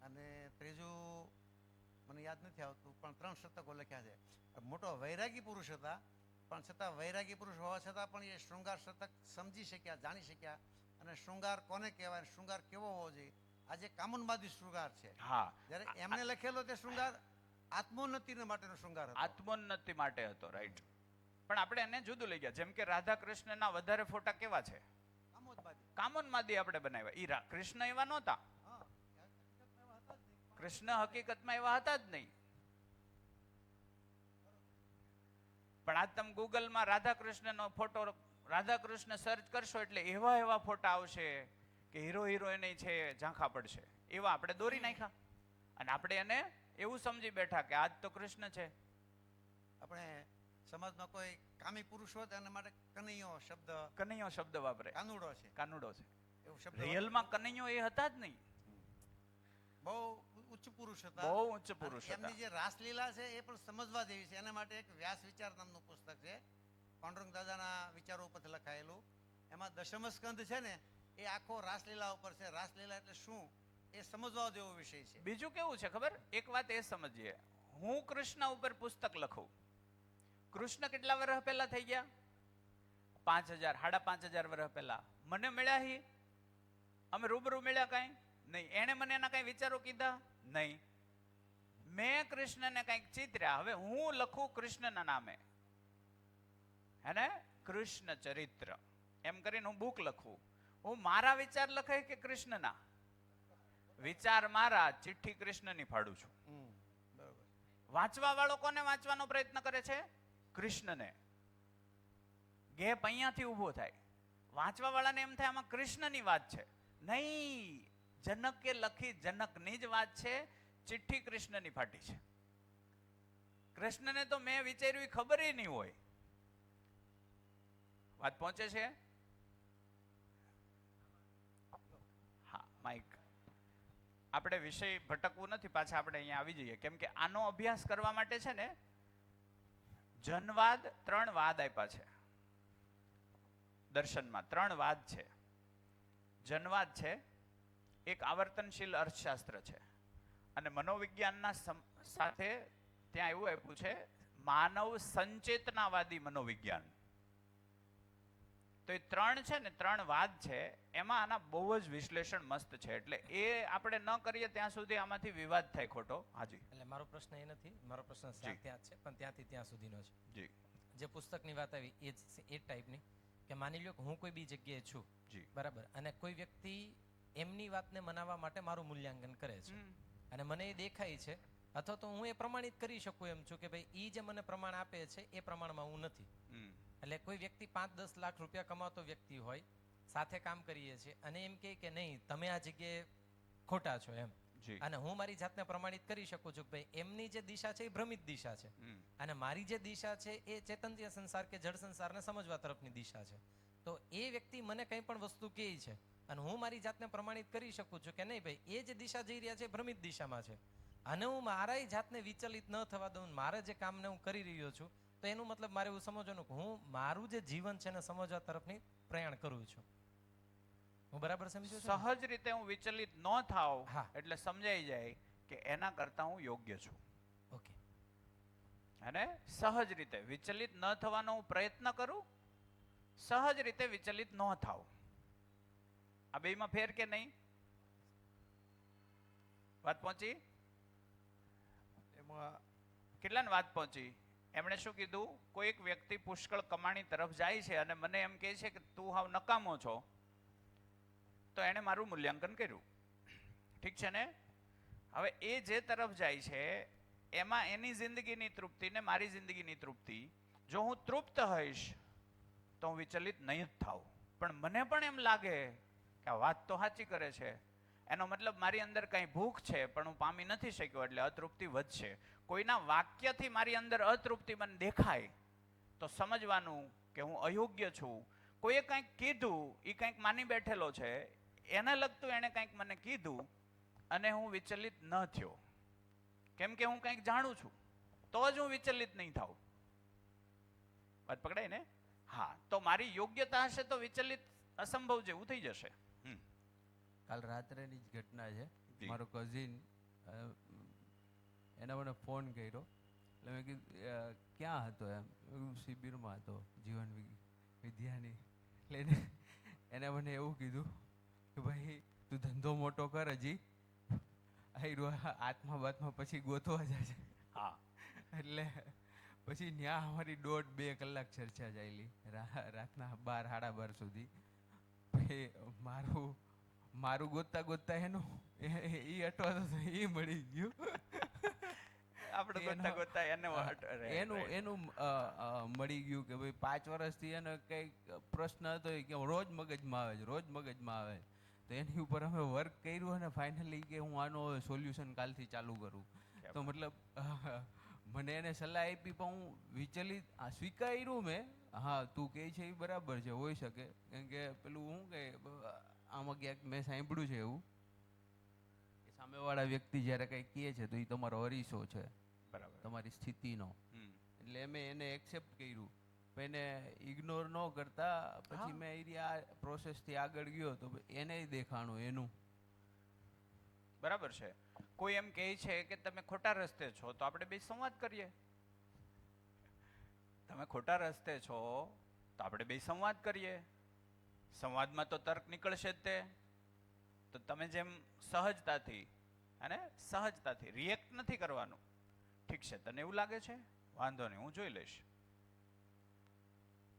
અને ત્રીજું મને યાદ નથી આવતું, પણ 3 શતકો લખ્યા છે. મોટો વૈરાગી પુરુષ હતા, પણ છતાં વૈરાગી પુરુષ હોવા છતાં પણ એ શૃંગાર શતક સમજી શક્યા, જાણી શક્યા. અને શૃંગાર કોને કહેવાય, શૃંગાર કેવો હોવો જોઈએ, આજે કામોન્માદી શૃંગાર છે. હા. જ્યારે એમને લખેલો તે શૃંગાર આત્મોન્નતિ માટેનો શૃંગાર હતો. આત્મોન્નતિ માટે હતો. રાઈટ. પણ આપણે એને જુદું લઈ ગયા. જેમ કે રાધા કૃષ્ણના વધારે ફોટા કેવા છે? કામોન્માદી આપણે બનાવ્યા. ઈ કૃષ્ણ એવા નહોતા. કૃષ્ણ હકીકતમાં એવા હતા જ નહીં. પણ આજ તમે ગૂગલમાં રાધા કૃષ્ણનો ફોટો, રાધા કૃષ્ણ સર્ચ કરશો એટલે એવા એવા ફોટા આવશે કે હીરો હિરોઈન છે ઝાંખા પડશે. એવા આપણે દોરી નાખ્યા અને આપણે એને એવું સમજી બેઠા કે આજ તો કૃષ્ણ છે. આપણે સમાજમાં કોઈ કામી પુરુષ હોય તો એના માટે કનૈયો શબ્દ વાપરે. કાનુડો છે, કાનુડો છે. એવું શબ્દ. રિયલમાં કનૈયો એ હતા જ નહીં. બહુ ઉચ્ચ પુરુષ હતા. બહુ ઉચ્ચ પુરુષ હતા. એમની જે રાસલીલા છે એ પણ સમજવા જેવી છે. એના માટે એક વ્યાસ વિચાર નામનું પુસ્તક છે, પાંડુરંગ દાદાના વિચારો ઉપરથી લખાયેલું. એમાં દશમ સ્કંદ છે ને એ આખો રાસલીલા ઉપર છે. રાસલીલા એટલે શું એ સમજવા જેવો વિષય છે. બીજું કેવું છે ખબર? એક વાત એ સમજીએ, હું કૃષ્ણ ઉપર પુસ્તક લખું. કૃષ્ણ કેટલા વર્ષ પહેલા થઈ ગયા? 5000, 5500 વર્ષ પહેલા. મને મળ્યા હી? અમે રૂબરૂ મળ્યા કાંઈ નહીં. એને મને એના કઈ વિચારો કીધા નહીં. મેં કૃષ્ણને કંઈક ચિત્ર્યા. હવે હું લખું કૃષ્ણના નામે, હેને, કૃષ્ણ ચરિત્ર એમ કરીને હું બુક લખું. હું મારા વિચાર લખાય કે કૃષ્ણના વિચાર? મારા. ચિઠ્ઠી કૃષ્ણની ફાડું છું. બરોબર. વાંચવા વાળો કોને વાંચવાનો પ્રયત્ન કરે છે? કૃષ્ણને. ગેપ અહીંયાથી ઊભો થાય. વાંચવા વાળાને એમ થાય આમાં કૃષ્ણની વાત છે. નહીં, જનકે લખી જનકની જ વાત છે. ચિઠ્ઠી કૃષ્ણની ફાટી છે. કૃષ્ણને તો મેં વિચાર્યું એ ખબર નહીં હોય. વાત પહોંચે છે? હા, માઇક. આપણે વિષય ભટકવું નથી, પાછા આપણે અહીંયા આવી જઈએ. કેમ કે આનો અભ્યાસ કરવા માટે છે ને જનવાદ, 3 વાદ આપ્યા છે દર્શનમાં. 3 વાદ છે. જનવાદ છે, એક આવર્તનશીલ અર્થશાસ્ત્ર છે, અને મનોવિજ્ઞાનના સાથે ત્યાં એવું આપ્યું છે માનવ સંચેતનાવાદી મનોવિજ્ઞાન. તો એ 3 છે ને, 3 વાદ છે. એમાં આના બહુ જ વિશ્લેષણ મસ્ત છે. એટલે એ આપણે ન કરીએ ત્યાં સુધી આમાંથી વિવાદ થાય ખોટો. હાજી. એટલે મારો પ્રશ્ન એ નથી, મારો પ્રશ્ન ત્યાં જ છે, પણ ત્યાંથી ત્યાં સુધીનો છે. જી. જે પુસ્તકની વાત આવી એ ટાઈપની કે માની લ્યો કે હું કોઈ બી જગ્યાએ છું, જી, બરાબર, અને કોઈ વ્યક્તિ એમની વાતને મનાવવા માટે મારું મૂલ્યાંકન કરે છે અને મને એ દેખાય છે, અથવા તો હું એ પ્રમાણિત કરી શકું એમ છું કે ભાઈ એ જે મને પ્રમાણ આપે છે એ પ્રમાણમાં હું નથી. એટલે કોઈ વ્યક્તિ 5-10 લાખ રૂપિયા કમાતો વ્યક્તિ હોય, સાથે કામ કરીએ છીએ અને એમ કહે કે નહીં તમે આ જગ્યાએ ખોટા છો એમ, અને હું મારી જાતને પ્રમાણિત કરી શકું છું કે ભાઈ એમની જે દિશા છે એ ભ્રમિત દિશા છે અને મારી જે દિશા છે એ ચેતનીય સંસાર કે જળ સંસારને સમજવા તરફની દિશા છે. તો એ વ્યક્તિ મને કંઈ પણ વસ્તુ કહે છે અને હું મારી જાતને પ્રમાણિત કરી શકું છું કે નહીં ભાઈ એ જે દિશા જઈ રહ્યા છે એ ભ્રમિત દિશામાં છે, અને હું મારા જાતને વિચલિત ન થવા દઉં, મારા જે કામને હું કરી રહ્યો છું, તો એનું મતલબ મારે એવું સમજવાનું કે હું મારું જે જીવન છે એને સમજવા તરફની પ્રયાણ કરું છું. હું બરાબર સમજ્યો છું? સહજ રીતે હું વિચલિત ન થાવ એટલે સમજાઈ જાય કે એના કરતાં હું યોગ્ય છું. ઓકે. અને સહજ રીતે વિચલિત ન થવાનો હું પ્રયત્ન કરું, સહજ રીતે વિચલિત ન થાવ. આ બેમાં ફેર કે નહીં? વાત પહોંચી? એમાં કેટલાને વાત પહોંચી? એમણે શું કીધું? કોઈ એક વ્યક્તિ પુષ્કળ કમાણી તરફ જાય છે અને મને એમ કહે છે કે તું હાવ નકામો છો, તો એણે મારું મૂલ્યાંકન કર્યું. ઠીક છે ને? હવે એ જે તરફ જાય છે એમાં એની જિંદગીની તૃપ્તિ ને મારી જિંદગીની તૃપ્તિ, જો હું તૃપ્ત હોઈશ તો હું વિચલિત નહીં જ થાવ. પણ મને પણ એમ લાગે કે આ વાત તો સાચી કરે છે, એનો મતલબ મારી અંદર કંઈ ભૂખ છે પણ હું પામી નથી શક્યો, એટલે અતૃપ્તિ વધશે. કોઈના વાક્યથી મારી અંદર અતૃપ્તિ મને દેખાય તો સમજવાનું કે હું અયોગ્ય છું. કોઈએ કંઈક કીધું, એ કંઈક માની બેઠેલો છે, એને લગતું એણે કંઈક મને કીધું અને હું વિચલિત ન થયો, કેમ કે હું કંઈક જાણું છું, તો જ હું વિચલિત નહીં થાઉં. વાત પકડાય ને? હા, તો મારી યોગ્યતા હશે તો વિચલિત અસંભવ જેવું થઈ જશે. કાલ રાત્રેની જ ઘટના છે. જી. મારો કઝિન એને મને ફોન કર્યો, એટલે મેં કીધું ક્યાં હતો? એમ મેં કીધું શિબિરમાં હતો જીવન વિદ્યાની. એટલે એને મને એવું કીધું કે ભાઈ તું ધંધો મોટો કર, હજી આત્મા બાત્મા પછી ગોતવા જાય. હા, એટલે પછી ત્યાં અમારી 1.5-2 કલાક ચર્ચા ચાલી, રાતના 12 સાડા 12 સુધી. પછી મારું ગોતતા ગોતતા એનું એ અટવાતો એ મળી ગયું. આપણે ગોતતા ગોતતા એનું મળી ગયું કે ભાઈ 5 વર્ષથી એને કંઈક પ્રશ્ન હતો કે રોજ મગજમાં આવે છે, રોજ મગજમાં આવે. તો એની ઉપર અમે વર્ક કર્યું અને ફાઇનલી કે હું આનો સોલ્યુશન કાલથી ચાલુ કરું. તો મતલબ મને એને સલાહ આપી પણ હું વિચલિત સ્વીકાર્યું મેં. હા, તું કહે છે એ બરાબર છે, હોઈ શકે. કેમ કે પેલું શું કે આમાં ક્યાંક મેં સાંભળ્યું છે એવું કે સામેવાળા વ્યક્તિ જ્યારે કંઈ કહે છે તો એ તમારો અરીસો છે, બરાબર, તમારી સ્થિતિનો. એટલે મેં એને એક્સેપ્ટ કર્યું, પણ એને ઇગ્નોર ન કરતા પછી મેં આ પ્રોસેસથી આગળ ગયો તો એને દેખાણું એનું. બરાબર છે. કોઈ એમ કહે છે કે તમે ખોટા રસ્તે છો, તો આપણે બે સંવાદ કરીએ. તમે ખોટા રસ્તે છો તો આપણે બે સંવાદ કરીએ. સંવાદમાં તો તર્ક નીકળશે જ તે. તો તમે જેમ સહજતાથી રિએક્ટ નથી કરવાનું. ઠીક છે, તને એવું લાગે છે, વાંધો નહીં, હું જોઈ લઈશ.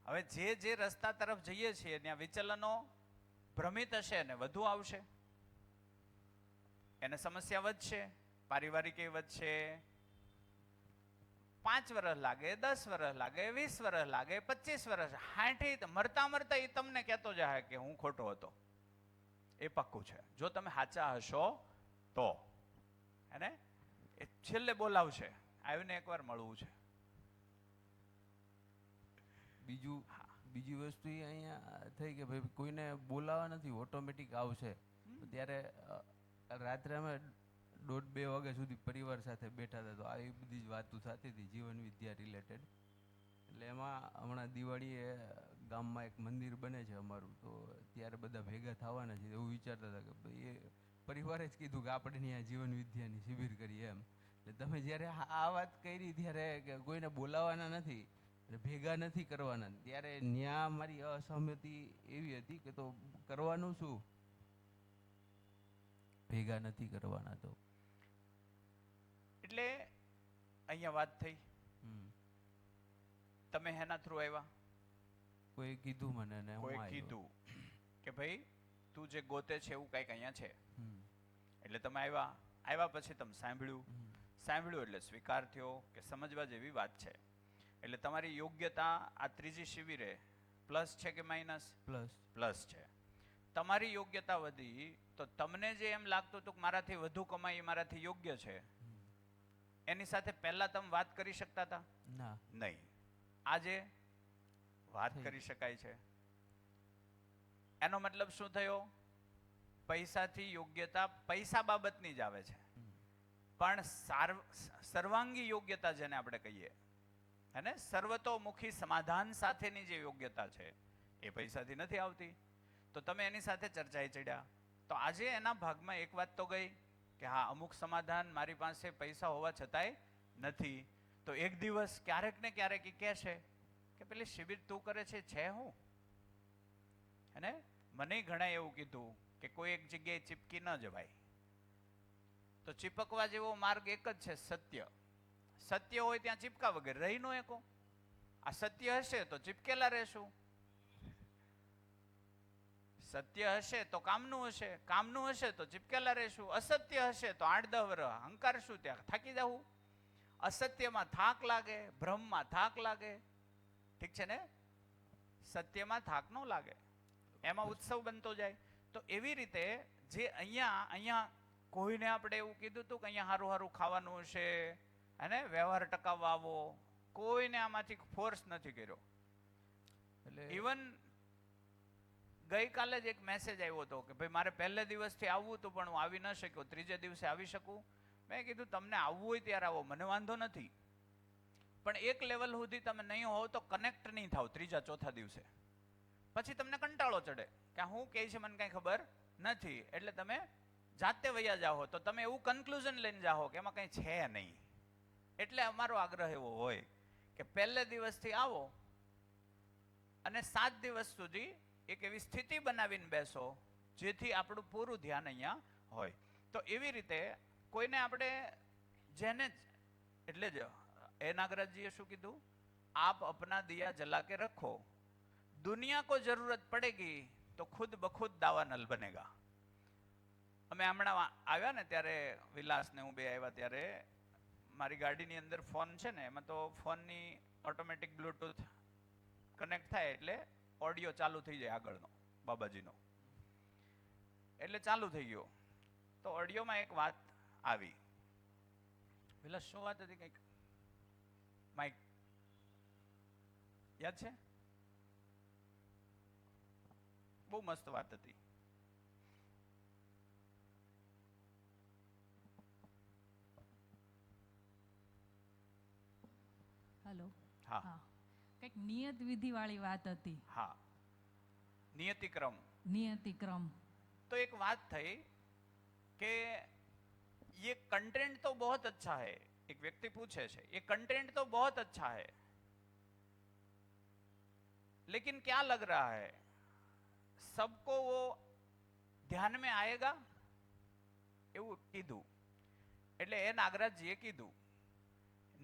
હવે જે રસ્તા તરફ જઈએ છીએ ત્યાં વિચલનો ભ્રમિત હશે ને વધુ આવશે, એને સમસ્યા વધશે, પારિવારિક વધશે. 5 વર્ષ લાગે, 10 વર્ષ લાગે, 20 વર્ષ લાગે, 25 વર્ષ, 60 મરતા એ તમને કહેતો જાય કે હું ખોટો હતો. એ પક્કું છે. જો તમે સાચા હશો તો એને એ છેલ્લે બોલાવશે, આવીને એકવાર મળવું છે. બીજી વસ્તુ એ અહીંયા થઈ કે ભાઈ કોઈને બોલાવા નથી, ઓટોમેટિક આવશે. ત્યારે રાત્રે અમે 1:30-2 વાગ્યા સુધી પરિવાર સાથે બેઠા હતા, તો આવી બધી જ વાતો થતી હતી જીવન વિદ્યા રિલેટેડ. એટલે એમાં હમણાં દિવાળીએ ગામમાં એક મંદિર બને છે અમારું, તો ત્યારે બધા ભેગા થવાના છે એવું વિચારતા હતા કે ભાઈ એ પરિવારે જ કીધું કે આપણે ત્યાં જીવન વિદ્યાની શિબિર કરીએ એમ. એટલે તમે જ્યારે આ વાત કરી ત્યારે કે કોઈને બોલાવવાના નથી, ભેગા નથી કરવાના, ત્યારે ત્યાં મારી અસહમતિ એવી હતી કે તો કરવાનું શું? ભેગા નથી કરવાના તો. એટલે અહીંયા વાત થઈ, તમે હેના થ્રુ આવ્યા? કોઈ કીધું મને ને કોઈ કીધું કે ભાઈ તું જે ગોતે છે એવું કંઈક અહીંયા છે, એટલે તમે આવ્યા પછી તમે સાંભળ્યું એટલે સ્વીકાર થયો કે સમજવા જેવી વાત છે. એટલે તમારી યોગ્યતા આ ત્રીજી શિબિરે પ્લસ છે કે માઇનસ? પ્લસ છે. તમારી યોગ્યતા વધી તો તમને જે એમ લાગતું હતું કે મારાથી વધુ કમાઈ મારાથી યોગ્ય છે, એની સાથે પહેલા તમે વાત કરી શકતા હતા? નહીં. આજે વાત કરી શકાય છે. એનો મતલબ શું થયો? પૈસાથી યોગ્યતા પૈસા બાબતની જ આવે છે, પણ સર્વાંગી યોગ્યતા જેને આપણે કહીએ, અને સર્વતોમુખી સમાધાન સાથેની જે યોગ્યતા છે એ પૈસાથી નથી આવતી. તો તમે એની સાથે ચર્ચાએ ચડ્યા, તો આજે એના ભાગમાં એક વાત તો ગઈ કે હા અમુક સમાધાન મારી પાસે પૈસા હોવા છતાંય નથી. તો એક દિવસ ક્યારેક ને ક્યારેક એ કહેશે કે પેલી શિબિર તું કરે છે હું. અને મને ઘણા એવું કીધું કે કોઈ એક જગ્યાએ ચીપકી ન જવાય. તો ચીપકવા જેવો માર્ગ એક જ છે, સત્ય. સત્ય હોય ત્યાં ચીપકા વગર રહી નો એકો. આ સત્ય હશે તો ચીપકેલા રહેશું, સત્ય હશે તો કામનું હશે, કામનું હશે તો ચીપકેલા રહેશું, અસત્ય હશે તો 8-10 વર્ષ હંકારશું, ત્યાં થાકી જવું. અસત્યમાં થાક લાગે, ભ્રમમાં થાક લાગે, ઠીક છે ને? સત્યમાં થાક ન લાગે, એમાં ઉત્સવ બનતો જાય. તો એવી રીતે જે અહીંયા કોઈને આપણે એવું કીધું હતું કે અહીંયા સારું સારું ખાવાનું હશે અને વ્યવહાર ટકાવવા આવો, કોઈને આમાંથી ફોર્સ નથી કર્યો. એટલે ઇવન ગઈકાલે જ એક મેસેજ આવ્યો હતો કે ભાઈ મારે પહેલે દિવસથી આવવું હતું પણ હું આવી ન શક્યો, ત્રીજે દિવસે આવી શકું. મેં કીધું તમને આવવું હોય ત્યારે આવો, મને વાંધો નથી, પણ એક લેવલ સુધી તમે નહીં હોવ તો કનેક્ટ નહીં થાવ ત્રીજા ચોથા દિવસે. પછી તમને કંટાળો ચડે કે હું કહે છે મને કાંઈ ખબર નથી, એટલે તમે જાતે વયા જાઓ. તો તમે એવું કન્ક્લુઝન લઈને જાઓ કે એમાં કંઈ છે નહીં. એટલે અમારો આગ્રહ એવો હોય કે પહેલે દિવસથી આવો અને 7 દિવસ સુધી એક એવી સ્થિતિ બનાવીને બેસો જેથી આપણું પૂરું ધ્યાન અહીંયા હોય. તો એવી રીતે કોઈને આપણે જેને એટલે જ એ નાગરાજજીએ શું કીધું, આપ અપના દિયા જલા કે રખો, દુનિયા કો જરૂરત પડેગી તો ખુદ બખુદ દાવાનલ બનેગા. અમે હમણાં આવ્યા ને ત્યારે વિલાસ ને હું બે આવ્યા ત્યારે મારી ગાડીની અંદર ફોન છે ને, એમાં તો ફોનની ઓટોમેટિક બ્લૂટૂથ કનેક્ટ થાય એટલે ઓડિયો ચાલુ થઈ જાય આગળનો બાબાજીનો, એટલે ચાલુ થઈ ગયો. તો ઓડિયોમાં એક વાત આવી, પેલા શું વાત હતી કંઈક, માઇક યાદ છે? બહુ મસ્ત વાત હતી. હેલો. હા હા, કંઈક નિયત વિધિ વાળી વાત હતી. હા, નિયતિક્રમ. નિયતિક્રમ. तो एक बात થઈ કે ये कंटेंट तो बहुत अच्छा है, एक व्यक्ति पूछे છે ये कंटेंट तो बहुत अच्छा है लेकिन क्या लग रहा है सबको वो ध्यान में आएगा એવું કીધું. એટલે એ નાગરાજજીએ કીધું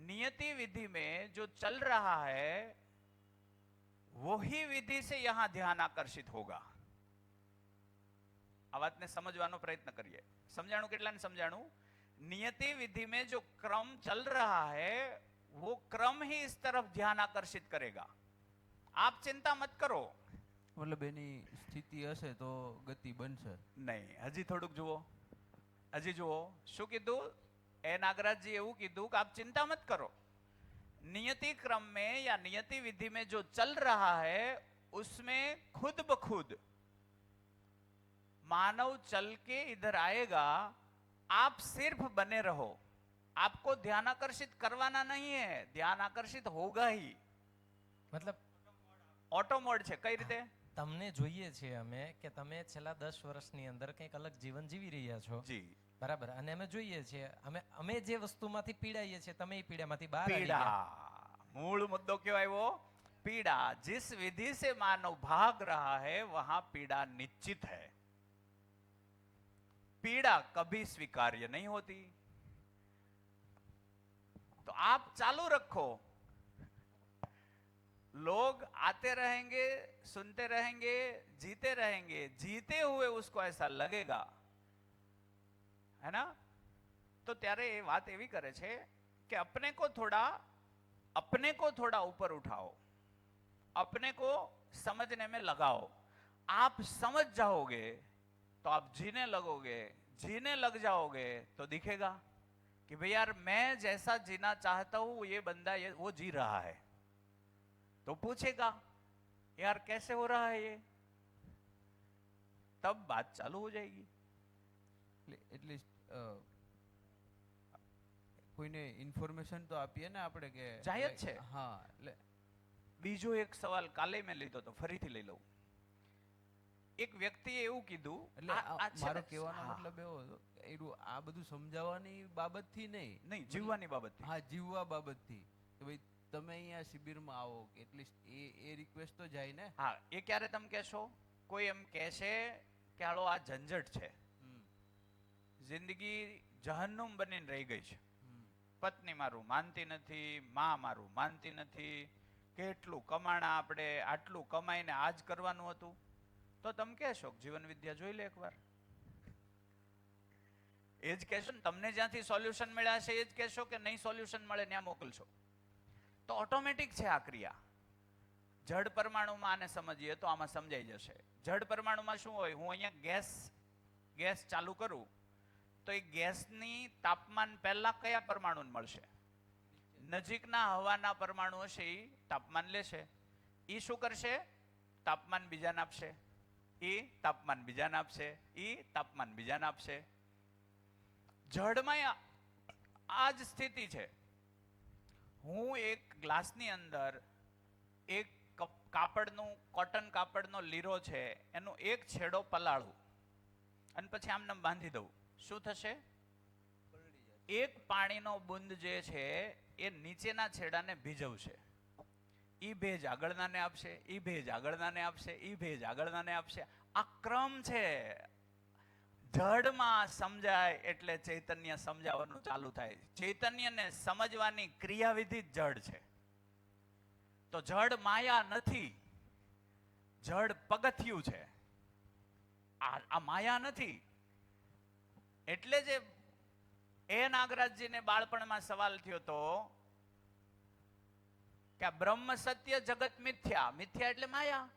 नियति विधि में जो चल रहा है वही विधि से यहां ध्यान आकर्षित होगा. આ વાતને સમજવાનો પ્રયત્ન કરીએ. સમજાણું કેટલાને સમજાણું? नियति विधि में जो क्रम चल रहा है वो क्रम ही इस तरफ ध्यान आकर्षित करेगा. आप चिंता मत करो. મતલબ એની સ્થિતિ હશે તો ગતિ બનશે. નહીં, હજી થોડુંક જુઓ, હજી જુઓ શું કીધું એ नागराज जी. એવું કીધું કે આપ ચિંતા મત કરો, नियति क्रम में या नियति विधि में जो चल रहा है उसमें खुद ब खुद मानव चल के इधर आएगा. आप सिर्फ बने रहो, आपको ध्यान आकर्षित करवाना नहीं है, ध्यान आकर्षित होगा ही. મતલબ ઓટો મોડ છે. કઈ રીતે? તમને જોઈએ છીએ અમે કે તમે છેલ્લા 10 વર્ષની અંદર કંઈક અલગ જીવન જીવી રહ્યા છો, જી, બરાબર? અને અમે જોઈએ છીએ, અમે જે વસ્તુમાંથી પીડાઈએ છીએ તમે એ પીડામાંથી બહાર આવી ગયા. पीड़ा, मूल मुद्दों क्यों है वो? पीड़ा. जिस विधि से मानव भाग रहा है वहां पीड़ा निश्चित है. पीड़ा कभी स्वीकार्य नहीं होती. तो आप चालू रखो, लोग आते रहेंगे, सुनते रहेंगे, जीते रहेंगे, जीते हुए उसको ऐसा लगेगा, है ना? तो ત્યારે એ વાત એવી કરે છે કે अपने को थोड़ा ऊपर उठाओ, अपने को समझने में लगाओ. आप समझ जाओगे तो आप जीने लगोगे, जीने लग जाओगे तो दिखेगा कि भाई यार मैं जैसा जीना चाहता हूं ये बंदा वो जी रहा है. तो पूछेगा यार कैसे हो रहा है ये, तब बात चालू हो जाएगी. એટલીસ્ટ કોઈને ઇન્ફોર્મેશન તો આપીએ ને આપણે કે જાય જ છે. હા, એટલે બીજો એક સવાલ કાલે મેં લીધો તો ફરીથી લઈ લઉં. એક વ્યક્તિએ એવું કીધું, એટલે આ છે મારો ને, કહેવાનો હા, મતલબ એવો હતો કે આ બધું સમજાવવાની બાબતથી નહીં, નહીં જીવવાની બાબત. હા જીવવા બાબતથી, કે ભાઈ તમે અહીંયા શિબિરમાં આવો, કે એટલીસ્ટ એ રિક્વેસ્ટ તો જાય ને. હા, એ ક્યારે તમે કહેશો? કોઈ એમ કહેશે કે હાલો આ ઝંઝટ છે, હમ, જિંદગી જહન્નુમ બનીને રહી ગઈ છે, હમ, પત્ની મારું માનતી નથી, માં મારું માનતી નથી, કેટલું કમાણા આપણે, આટલું કમાઈને આ જ કરવાનું હતું, તો તમે કહેશો કે જીવન વિદ્યા જોઈ લે એકવાર. એ જ કહેશો ને, તમને જ્યાંથી સોલ્યુશન મળ્યા છે એ જ કહેશો કે નહીં સોલ્યુશન મળે ત્યાં મોકલશો? તો ઓટોમેટિક છે આ ક્રિયા. જડ પરમાણુમાં આને સમજીએ તો આમાં સમજાઈ જશે. જડ પરમાણુમાં શું હોય? હું અહીંયા ગેસ ચાલુ કરું તો એ ગેસની તાપમાન પહેલા કયા પરમાણુને મળશે? નજીકના હવાના પરમાણુ હશે એ તાપમાન લેશે. એ શું કરશે? તાપમાન બીજાને આપશે, એ તાપમાન બીજાને આપશે, એ તાપમાન બીજાને આપશે. જડમાં આ જ સ્થિતિ છે. હું એક ગ્લાસની અંદર એક કાપડનું, કોટન કાપડનો લીરો છે, એનો એક છેડો પલાળું અને પછી આમને બાંધી દઉં, શું થશે? એક પાણીનો બુંદ જે છે એ નીચેના છેડાને ભીજવશે. ઈ ભેજ આગળનાને આપશે, ઈ ભેજ આગળનાને આપશે, ઈ ભેજ આગળનાને આપશે. આ ક્રમ છે. જડમાં સમજાય એટલે ચૈતન્ય સમજાવવાનું ચાલુ થાય. ચૈતન્યને સમજવાની ક્રિયાવિધિ જ જડ છે. તો જડ માયા નથી, જડ પગથિયું છે. આ માયા નથી. એટલે જે એ નાગરાજજીને બાળપણમાં સવાલ થયો તો કે આ બ્રહ્મ સત્ય જગત મિથ્યા. મિથ્યા એટલે માયા.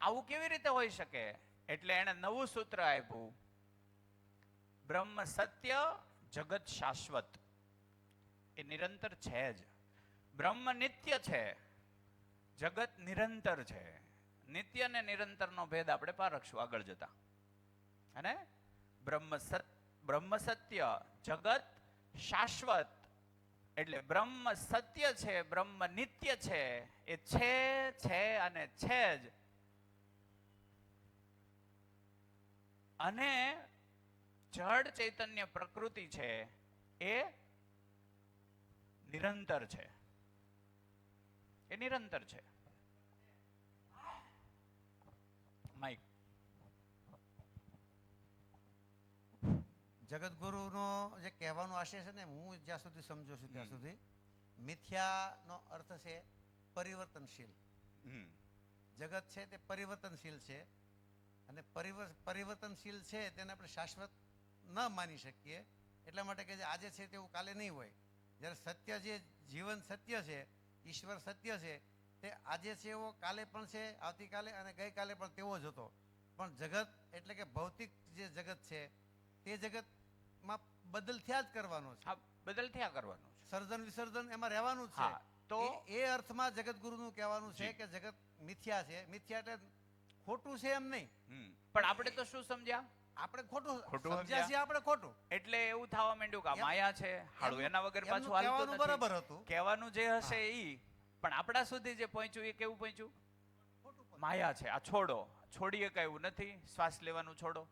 આવું કેવી રીતે હોઈ શકે? એટલે એને નવું સૂત્ર આપ્યું, બ્રહ્મ સત્ય જગત શાશ્વત. એ નિરંતર છે જ. બ્રહ્મ નિત્ય છે, જગત નિરંતર છે. નિત્ય ને નિરંતરનો ભેદ આપણે પારખશું આગળ જતા. અને બ્રહ્મ સત્ય જગત શાશ્વત એટલે બ્રહ્મ સત્ય છે, બ્રહ્મ નિત્ય છે. એ છે અને છે જ. અને જડ ચૈતન્ય પ્રકૃતિ છે એ નિરંતર છે. એ નિરંતર છે. માઈક. જગતગુરુનો જે કહેવાનો આશય છે ને, હું જ્યાં સુધી સમજુ છું ત્યાં સુધી, મિથ્યાનો અર્થ છે પરિવર્તનશીલ. જગત છે તે પરિવર્તનશીલ છે, અને પરિવર્તનશીલ છે તેને આપણે શાશ્વત ન માની શકીએ. એટલા માટે કે જે આજે છે તેવું કાલે નહીં હોય. જ્યારે સત્ય, જે જીવન સત્ય છે, ઈશ્વર સત્ય છે, તે આજે છે એવો કાલે પણ છે, આવતીકાલે અને ગઈકાલે પણ તેવો જ હતો. પણ જગત એટલે કે ભૌતિક જે જગત છે તે જગતમાં બદલ થયા જ કરવાનો છે. હા, બદલ થયા કરવાનું છે. સર્જન વિસર્જન એમાં રહેવાનું જ હા, છે. તો એ અર્થમાં જગતગુરુનું કહેવાનું છે કે જગત મિથ્યા છે. મિથ્યા એટલે ખોટું છે એમ નહીં. પણ આપણે તો શું સમજ્યા? આપણે ખોટું ખોટું સમજ્યા છીએ, આપણે ખોટું. એટલે એવું થવા માંડ્યું કે આ માયા છે, હાડું એના વગર પાછું એમનું હાલતું કહેવાનું નથી. બરાબર હતું. કહેવાનું જે હશે ઈ, પણ આપણા સુધી જે પહોંચ્યું એ કેવું પહોંચ્યું? માયા છે. આ છોડો, છોડી શકાય એવું નથી. શ્વાસ લેવાનું છોડો,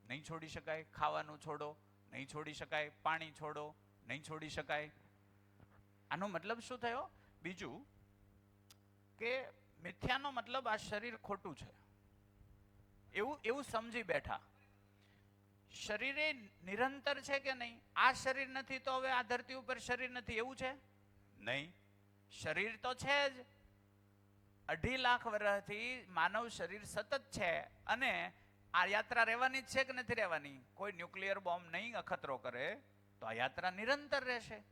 નહીં છોડી શકાય. ખાવાનું છોડો, નહીં છોડી શકાય. પાણી છોડો, નહીં છોડી શકાય. આનો મતલબ શું થયો? બીજું કે મિથ્યાનો મતલબ આ શરીર ખોટું છે એવું સમજી બેઠા. શરીર એ નિરંતર છે કે નહીં? આ શરીર નથી તો હવે આ ધરતી ઉપર શરીર નથી એવું છે? નહીં, શરીર તો છે જ. 2.5 લાખ વર્ષથી માનવ શરીર સતત છે, અને આ યાત્રા રહેવાની જ છે કે નથી રહેવાની? કોઈ ન્યુક્લિયર બોમ્બ નહીં અખતરો કરે તો આ યાત્રા નિરંતર રહેશે.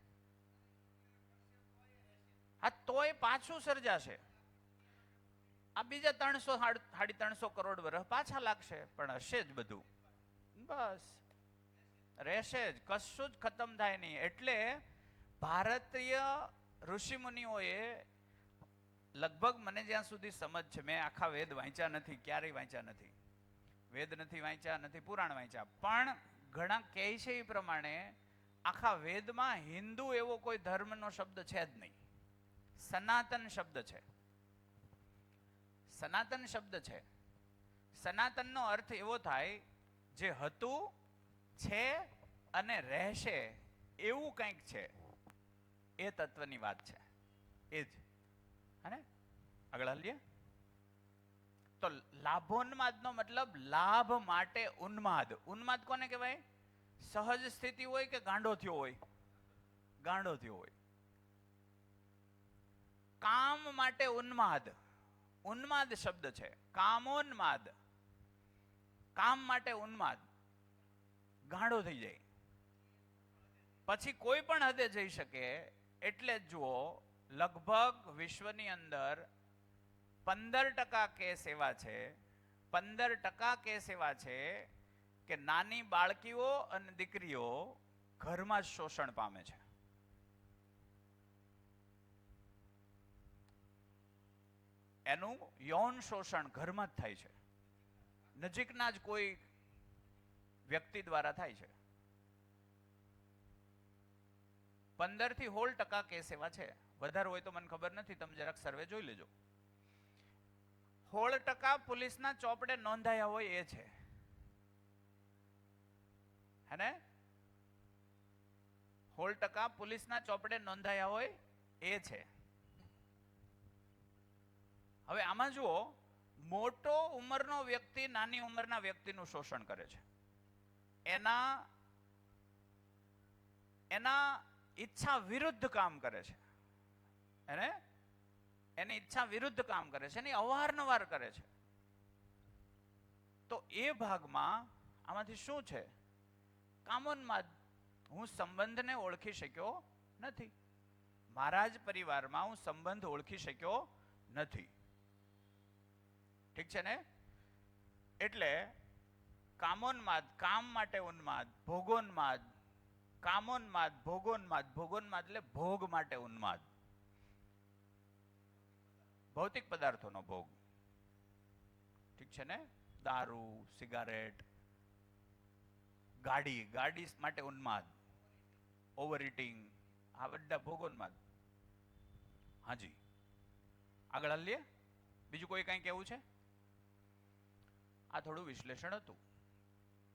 હા, તોય પાછું સર્જાશે. આ બીજા 300-350 કરોડ વર્ષ પાછા લાગશે, પણ હશે જ બધું. બસ રહેશે જ, કશું જ ખતમ થાય નહીં. એટલે ભારતીય ઋષિમુનિઓએ લગભગ, મને જ્યાં સુધી સમજ છે, મેં આખા વેદ વાંચ્યા નથી, ક્યારેય વાંચ્યા નથી. વેદ નથી વાંચ્યા, નથી પુરાણ વાંચ્યા, પણ ઘણા કહે છે એ પ્રમાણે આખા વેદમાં હિન્દુ એવો કોઈ ધર્મનો શબ્દ છે જ નહીં. સનાતન શબ્દ છે. સનાતન શબ્દ છે. સનાતનનો અર્થ એવો થાય જે હતું, છે અને રહેશે એવું કંઈક છે, એ તત્વની વાત છે. એ જ હે. આગળ હાલીએ તો લાભોન્માદનો મતલબ લાભ માટે ઉન્માદ. ઉન્માદ કોને કહેવાય? સહજ સ્થિતિ હોય કે ગાંડો થયો હોય? ગાંડો થયો હોય. કામ માટે ઉન્માદ. ઉન્માદ શબ્દ છે. કામોન્માદ, કામ માટે ઉન્માદ, ગાંડો થઈ જાય, પછી કોઈ પણ હદે જઈ શકે. એટલે જ જુઓ, લગભગ વિશ્વની અંદર 15% કેસ એવા છે, 15% કેસ એવા છે કે નાની બાળકીઓ અને દીકરીઓ ઘરમાં જ શોષણ પામે છે. એનું યૌન શોષણ ઘરમાં જ થાય છે, નજીકના જ કોઈ વ્યક્તિ દ્વારા થાય છે. 15 થી 16% કેસ એવા છે. વધારે હોય તો મને ખબર નથી, તમે જરાક સર્વે જોઈ લેજો. 16% પોલીસના ચોપડે નોંધાયા હોય એ છે, હે ને? 16% પોલીસના ચોપડે નોંધાયા હોય એ છે. હવે આમાં જુઓ, મોટો ઉંમરનો વ્યક્તિ નાની ઉંમરના વ્યક્તિનું શોષણ કરે છે. એના ઈચ્છા વિરુદ્ધ કામ કરે છે, એને એની ઈચ્છા વિરુદ્ધ કામ કરે છે, એની અવારનવાર કરે છે. તો એ ભાગમાં આમાંથી શું છે? કામોન્માદ. હું સંબંધને ઓળખી શક્યો નથી, મારા જ પરિવારમાં હું સંબંધ ઓળખી શક્યો નથી. ઠીક છે ને? એટલે કામોન્માદ, કામ માટે ઉન્માદ. ભોગોન્માદ, કામોન્માદ, ભોગોન્માદ. ભોગોન્માદ એટલે ભોગ માટે ઉન્માદ, ભૌતિક પદાર્થોનો ભોગ. ઠીક છે ને? દારૂ, સિગારેટ, ગાડી, ગાડી માટે ઉન્માદ, ઓવર ઇટિંગ, આ બધા ભોગોન્માદ. હાજી, આગળ હાલીએ. બીજું કોઈ કંઈ કહેવું છે? આ થોડું વિશ્લેષણ હતું.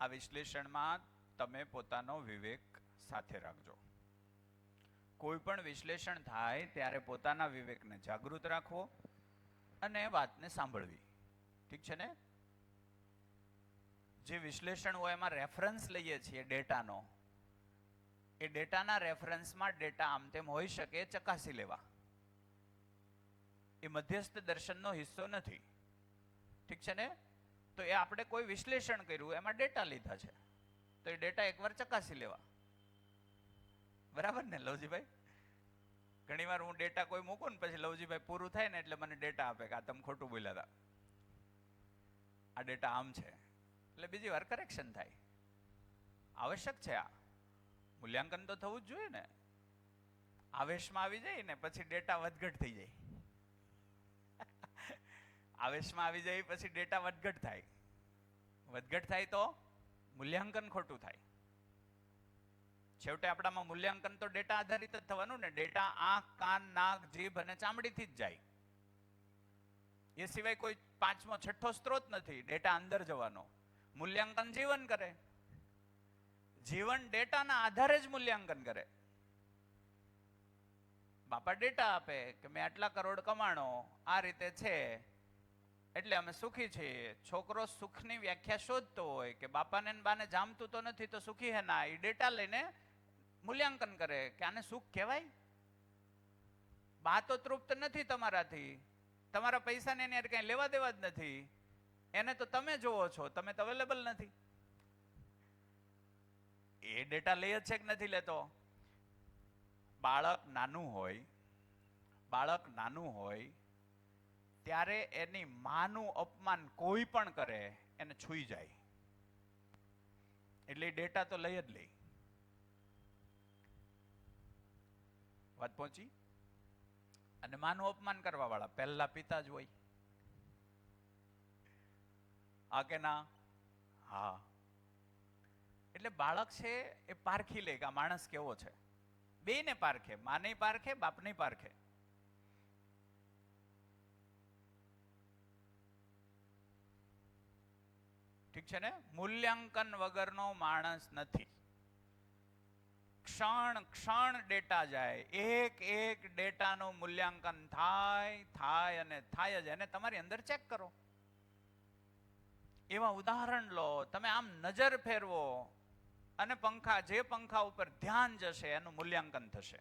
આ વિશ્લેષણમાં તમે પોતાનો વિવેક સાથે રાખજો. કોઈ પણ વિશ્લેષણ થાય ત્યારે પોતાના વિવેકને જાગૃત રાખવો અને વાતને સાંભળવી. ઠીક છે ને? જે વિશ્લેષણ હોય એમાં રેફરન્સ લઈએ છીએ ડેટાનો, એ ડેટાના રેફરન્સમાં ડેટા આમ તેમ હોઈ શકે, ચકાસી લેવા. એ મધ્યસ્થ દર્શનનો હિસ્સો નથી. ઠીક છે ને? તો એ આપણે કોઈ વિશ્લેષણ કર્યું, એમાં ડેટા લીધા છે, તો એ ડેટા એકવાર ચકાસી લેવા. બરાબર ને લવજીભાઈ? ઘણી વાર હું ડેટા કોઈ મૂકું ને પછી લવજીભાઈ પૂરું થાય ને એટલે મને ડેટા આપે કે આ તમે ખોટું બોલ્યા હતા, આ ડેટા આમ છે. એટલે બીજી વાર કરેક્શન થાય. આવશ્યક છે. આ મૂલ્યાંકન તો થવું જ જોઈએ ને. આવેશમાં આવી જાય ને પછી ડેટા વધઘટ થઈ જાય. આવેશમાં આવી જાય પછી ડેટા વધઘટ થાય. વધઘટ થાય તો મૂલ્યાંકન ખોટું થાય. છેવટે આપણામાં મૂલ્યાંકન તો ડેટા આધારિત જ થવાનું ને. ડેટા આંખ, કાન, નાક, જીભ અને ચામડીથી જ જાય. એ સિવાય કોઈ પાંચમો છઠ્ઠો સ્ત્રોત નથી ડેટા અંદર જવાનો. મૂલ્યાંકન જીવન કરે. જીવન ડેટાના આધારે જ મૂલ્યાંકન કરે. બાપા ડેટા આપે કે મેં આટલા કરોડ કમાણો, આ રીતે છે એટલે અમે સુખી છીએ. છોકરો સુખની વ્યાખ્યા શોધતો હોય કે બાપાને ને બાને જામતું તો નથી તો સુખી હે ના, એ ડેટા લઈને મૂલ્યાંકન કરે કે આને સુખ કહેવાય. બા તો તૃપ્ત નથી તમારાથી, તમારા પૈસાને એની કઈ લેવા દેવા જ નથી, એને તો તમે જોવો છો, તમે તો અવેલેબલ નથી. એ ડેટા લઈ જ છે કે નથી લેતો? બાળક નાનું હોય ત્યારે એની માનું અપમાન કોઈ પણ કરે એને છૂઈ જાય, એટલે ડેટા તો લઈ જ લે. વાત પહોંચી? અને માનું અપમાન કરવા વાળા પહેલા પિતા જ હોય. હા કે ના? હા. એટલે બાળક છે એ પારખી લે કે આ માણસ કેવો છે. બેયને પારખે, માને પારખે, બાપને પારખે. ઠીક છે ને? મૂલ્યાંકન વગરનો માણસ નથી. ક્ષણ ક્ષણ ડેટા જાય, એક ડેટાનું મૂલ્યાંકન થાય અને થાય જ. એને તમારી અંદર ચેક કરો. એવા ઉદાહરણ લો, તમે આમ નજર ફેરવો અને જે પંખા ઉપર ધ્યાન જશે એનું મૂલ્યાંકન થશે.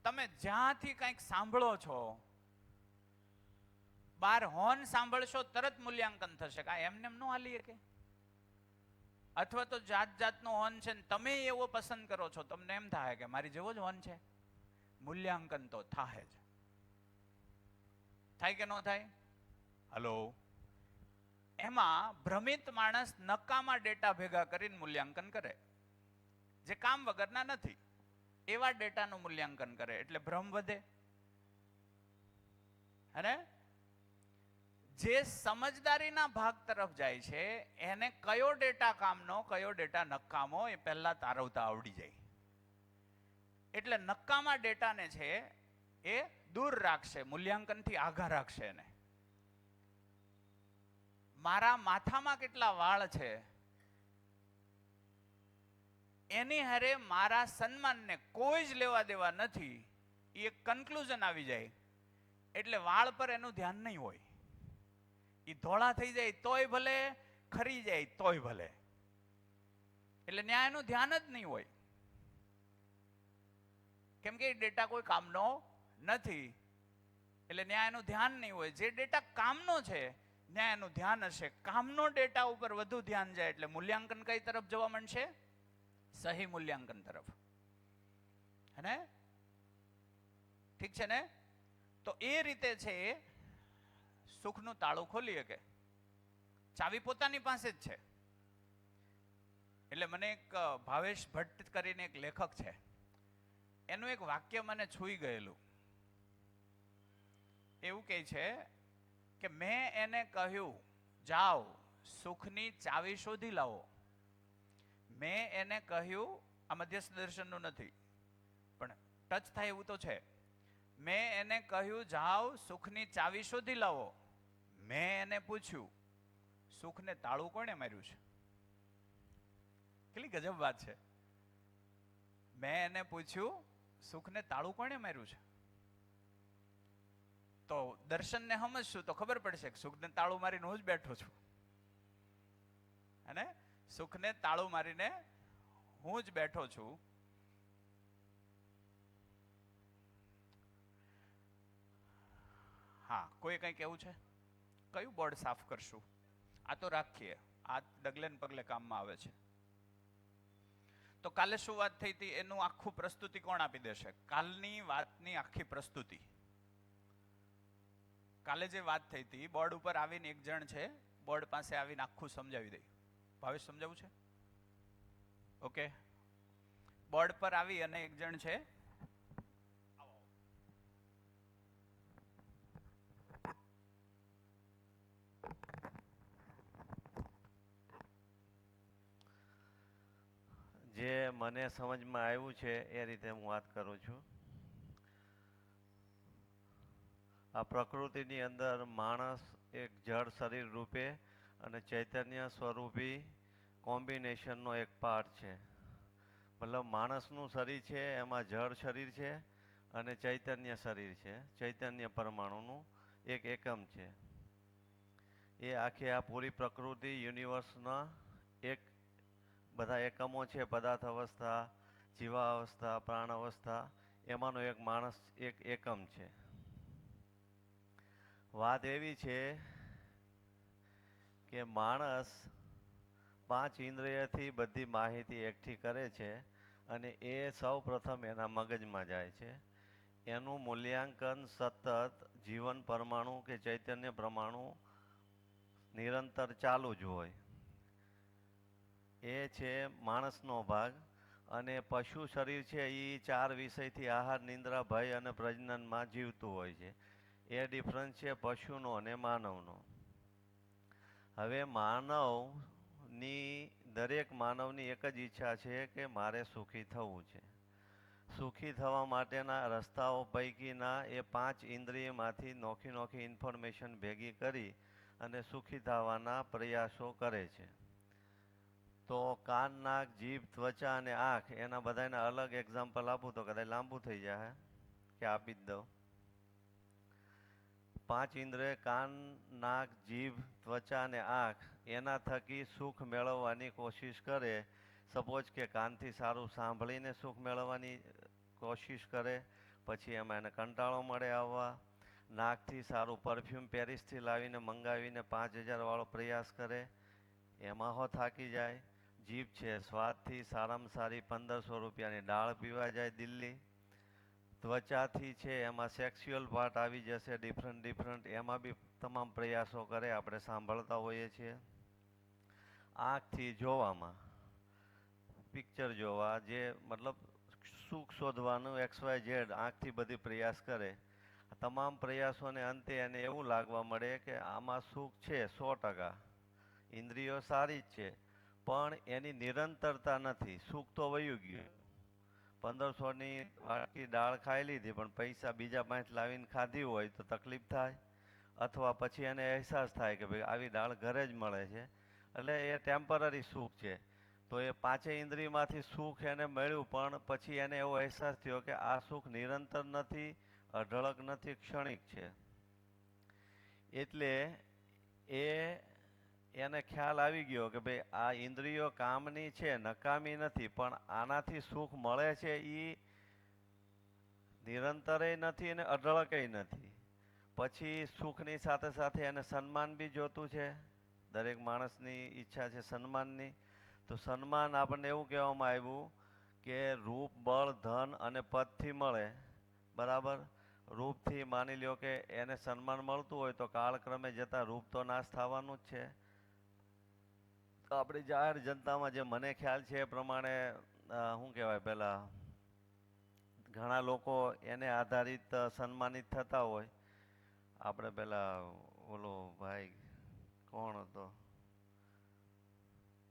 તમે જ્યાંથી કંઈક સાંભળો છો, બાર હોર્ન સાંભળશો તરત મૂલ્યાંકન થશે. કાંઈ એમને એમ ન હાલીએ કે? અથવા તો જાતનો હોર્ન છે ને તમે એવો પસંદ કરો છો, તમને એમ થાય કે મારી જેવો જ હોર્ન છે. મૂલ્યાંકન તો થાય જ. થાય કે ન થાય? હલો. એમાં ભ્રમિત માણસ નકામા ડેટા ભેગા કરીને મૂલ્યાંકન કરે, જે કામ વગરના નથી. એવા ડેટાનું મૂલ્યાંકન કરે એટલે ભ્રમ વધે. અને જે સમજદારીના ભાગ તરફ જાય છે એને કયો ડેટા કામનો, કયો ડેટા નકામો એ પહેલા તારવતા આવડી જાય. એટલે નકામા ડેટાને છે એ દૂર રાખશે, મૂલ્યાંકનથી આઘા રાખશે. એને મારા માથામાં કેટલા વાળ છે એની હારે મારા સન્માનને કોઈ જ લેવા દેવા નથી, એ એક કન્ક્લુઝન આવી જાય. એટલે વાળ પર એનું ધ્યાન નહીં હોય. એ ધોળા થઈ જાય તોય ભલે, ખરી જાય તોય ભલે. એટલે ન્યાય એનું ધ્યાન જ નહીં હોય, કેમ કે એ ડેટા કોઈ કામનો નથી. એટલે ન્યાય એનું ધ્યાન નહીં હોય. જે ડેટા કામનો છે ન્યાય એનું ધ્યાન હશે. કામનો ડેટા ઉપર વધુ ધ્યાન જાય એટલે મૂલ્યાંકન કઈ તરફ જવા માંડશે? સહી મૂલ્યાંકન તરફ. હે? ઠીક છે ને? તો એ રીતે છે સુખનું તાળું ખોલી શકે. ચાવી પોતાની પાસે જ છે. એટલે મને એક ભાવેશ ભટ્ટ કરીને એક લેખક છે, એનું એક વાક્ય મને છૂઈ ગયેલું. એવું કહે છે કે મેં એને કહ્યું જાઓ સુખની ચાવી શોધી લાવો. મેં એને કહ્યું, આ મધ્યસ્થ દર્શનનું નથી પણ ટચ થાય એવું તો છે. મેં એને કહ્યું જાઓ સુખની ચાવી શોધી લાવો. મેં એને પૂછ્યું સુખને તાળું કોણે માર્યું છે? કેટલી ગજબ વાત છે. મેં એને પૂછ્યું સુખને તાળું કોણે માર્યું છે? તો દર્શનને સમજશું તો ખબર પડશે કે સુખને તાળું મારીને હું જ બેઠો છું. અને સુખને તાળું મારીને હું જ બેઠો છું. હા, કોઈ કંઈ કેવું છે? કયું બોર્ડ સાફ કરશું? આ તો રાખીએ, આ ડગલે ને પગલે કામમાં આવે છે. તો કાલે શું વાત થઈ હતી એનું આખું પ્રસ્તુતિ કોણ આપી દેશે? કાલની વાતની આખી પ્રસ્તુતિ. કાલે જે વાત થઈ હતી બોર્ડ ઉપર આવીને એક જણ છે, બોર્ડ પાસે આવીને આખું સમજાવી દે. ભાવેશ સમજાવું છે? ઓકે. બોર્ડ પર આવી અને એક જણ છે, જે મને સમજમાં આવ્યું છે એ રીતે હું વાત કરું છું. આ પ્રકૃતિની અંદર માણસ એક જળ શરીર રૂપે અને ચૈતન્ય સ્વરૂપી કોમ્બિનેશનનો એક પાર્ટ છે. મતલબ માણસનું શરીર છે એમાં જળ શરીર છે અને ચૈતન્ય શરીર છે, ચૈતન્ય પરમાણુનું એક એકમ છે. એ આખી આ પૂરી પ્રકૃતિ યુનિવર્સના એક બધા એકમો છે, પદાર્થ અવસ્થા, જીવાવસ્થા, પ્રાણ અવસ્થા, એમાંનો એક માણસ એક એકમ છે. વાત એવી છે કે માણસ 5 ઇન્દ્રિયથી બધી માહિતી એકઠી કરે છે અને એ સૌ પ્રથમ એના મગજમાં જાય છે. એનું મૂલ્યાંકન સતત જીવન પરમાણુ કે ચૈતન્ય પરમાણુ નિરંતર ચાલુ જ હોય. એ છે માણસનો ભાગ. અને પશુ શરીર છે એ 4 વિષયથી આહાર, નિંદ્રા, ભય અને પ્રજનનમાં જીવતું હોય છે. એ ડિફરન્સ છે પશુનો અને માનવનો. હવે દરેક માનવની એક જ ઈચ્છા છે કે મારે સુખી થવું છે. સુખી થવા માટેના રસ્તાઓ પૈકીના એ 5 ઇન્દ્રિયમાંથી નોખી નોખી ઇન્ફોર્મેશન ભેગી કરી અને સુખી થવાના પ્રયાસો કરે છે. તો કાન, નાક, જીભ, ત્વચા અને આંખ એના બધાના અલગ એક્ઝામ્પલ આપું તો કદાચ લાંબુ થઈ જાય કે આપી જ દઉં. 5 ઇન્દ્રિય કાન, નાક, જીભ, ત્વચા અને આંખ એના થકી સુખ મેળવવાની કોશિશ કરે. સપોઝ કે કાનથી સારું સાંભળીને સુખ મેળવવાની કોશિશ કરે, પછી એમાં એને કંટાળો મળે આવવા. નાકથી સારું પરફ્યુમ પેરિસથી લાવીને મંગાવીને 5000 વાળો પ્રયાસ કરે, એમાં હો થાકી જાય. જીભ છે, સ્વાદથી સારામાં સારી 1500 રૂપિયાની દાળ પીવા જાય દિલ્હી. ત્વચાથી છે એમાં સેક્સ્યુઅલ પાર્ટ આવી જશે ડિફરન્ટ, એમાં બી તમામ પ્રયાસો કરે, આપણે સાંભળતા હોઈએ છીએ. આંખથી જોવામાં, પિક્ચર જોવા, જે મતલબ સુખ શોધવાનું XYZ આંખથી બધી પ્રયાસ કરે. તમામ પ્રયાસોને અંતે એને એવું લાગવા મળે કે આમાં સુખ છે 100%, ઇન્દ્રિયો સારી જ છે, પણ એની નિરંતરતા નથી. સુખ તો વયું ગયું, 1500ની વાટકી દાળ ખાઈ લીધી, પણ પૈસા બીજા 5 લાવીને ખાધી હોય તો તકલીફ થાય. અથવા પછી એને અહેસાસ થાય કે ભાઈ આવી દાળ ઘરે જ મળે છે, એટલે એ ટેમ્પરરી સુખ છે. તો એ 5 ઇન્દ્રિયમાંથી સુખ એને મળ્યું, પણ પછી એને એવો અહેસાસ થયો કે આ સુખ નિરંતર નથી, અઢળક નથી, ક્ષણિક છે. એટલે એને ખ્યાલ આવી ગયો કે ભાઈ આ ઇન્દ્રિયો કામની છે, નકામી નથી, પણ આનાથી સુખ મળે છે એ નિરંતરેય નથી અને અઢળકેય નથી. પછી સુખની સાથે સાથે એને સન્માન બી જોતું છે. દરેક માણસની ઈચ્છા છે સન્માનની. તો સન્માન આપણને એવું કહેવામાં આવ્યું કે રૂપ, બળ, ધન અને પદથી મળે. બરાબર? રૂપથી માની લ્યો કે એને સન્માન મળતું હોય તો કાળક્રમે જતાં રૂપ તો નાશ થવાનું જ છે. તો આપણી જાહેર જનતામાં જે મને ખ્યાલ છે એ પ્રમાણે શું કહેવાય, પેલા ઘણા લોકો એને આધારિત સન્માનિત થતા હોય. આપણે પેલા ઓલો ભાઈ કોણ હતો,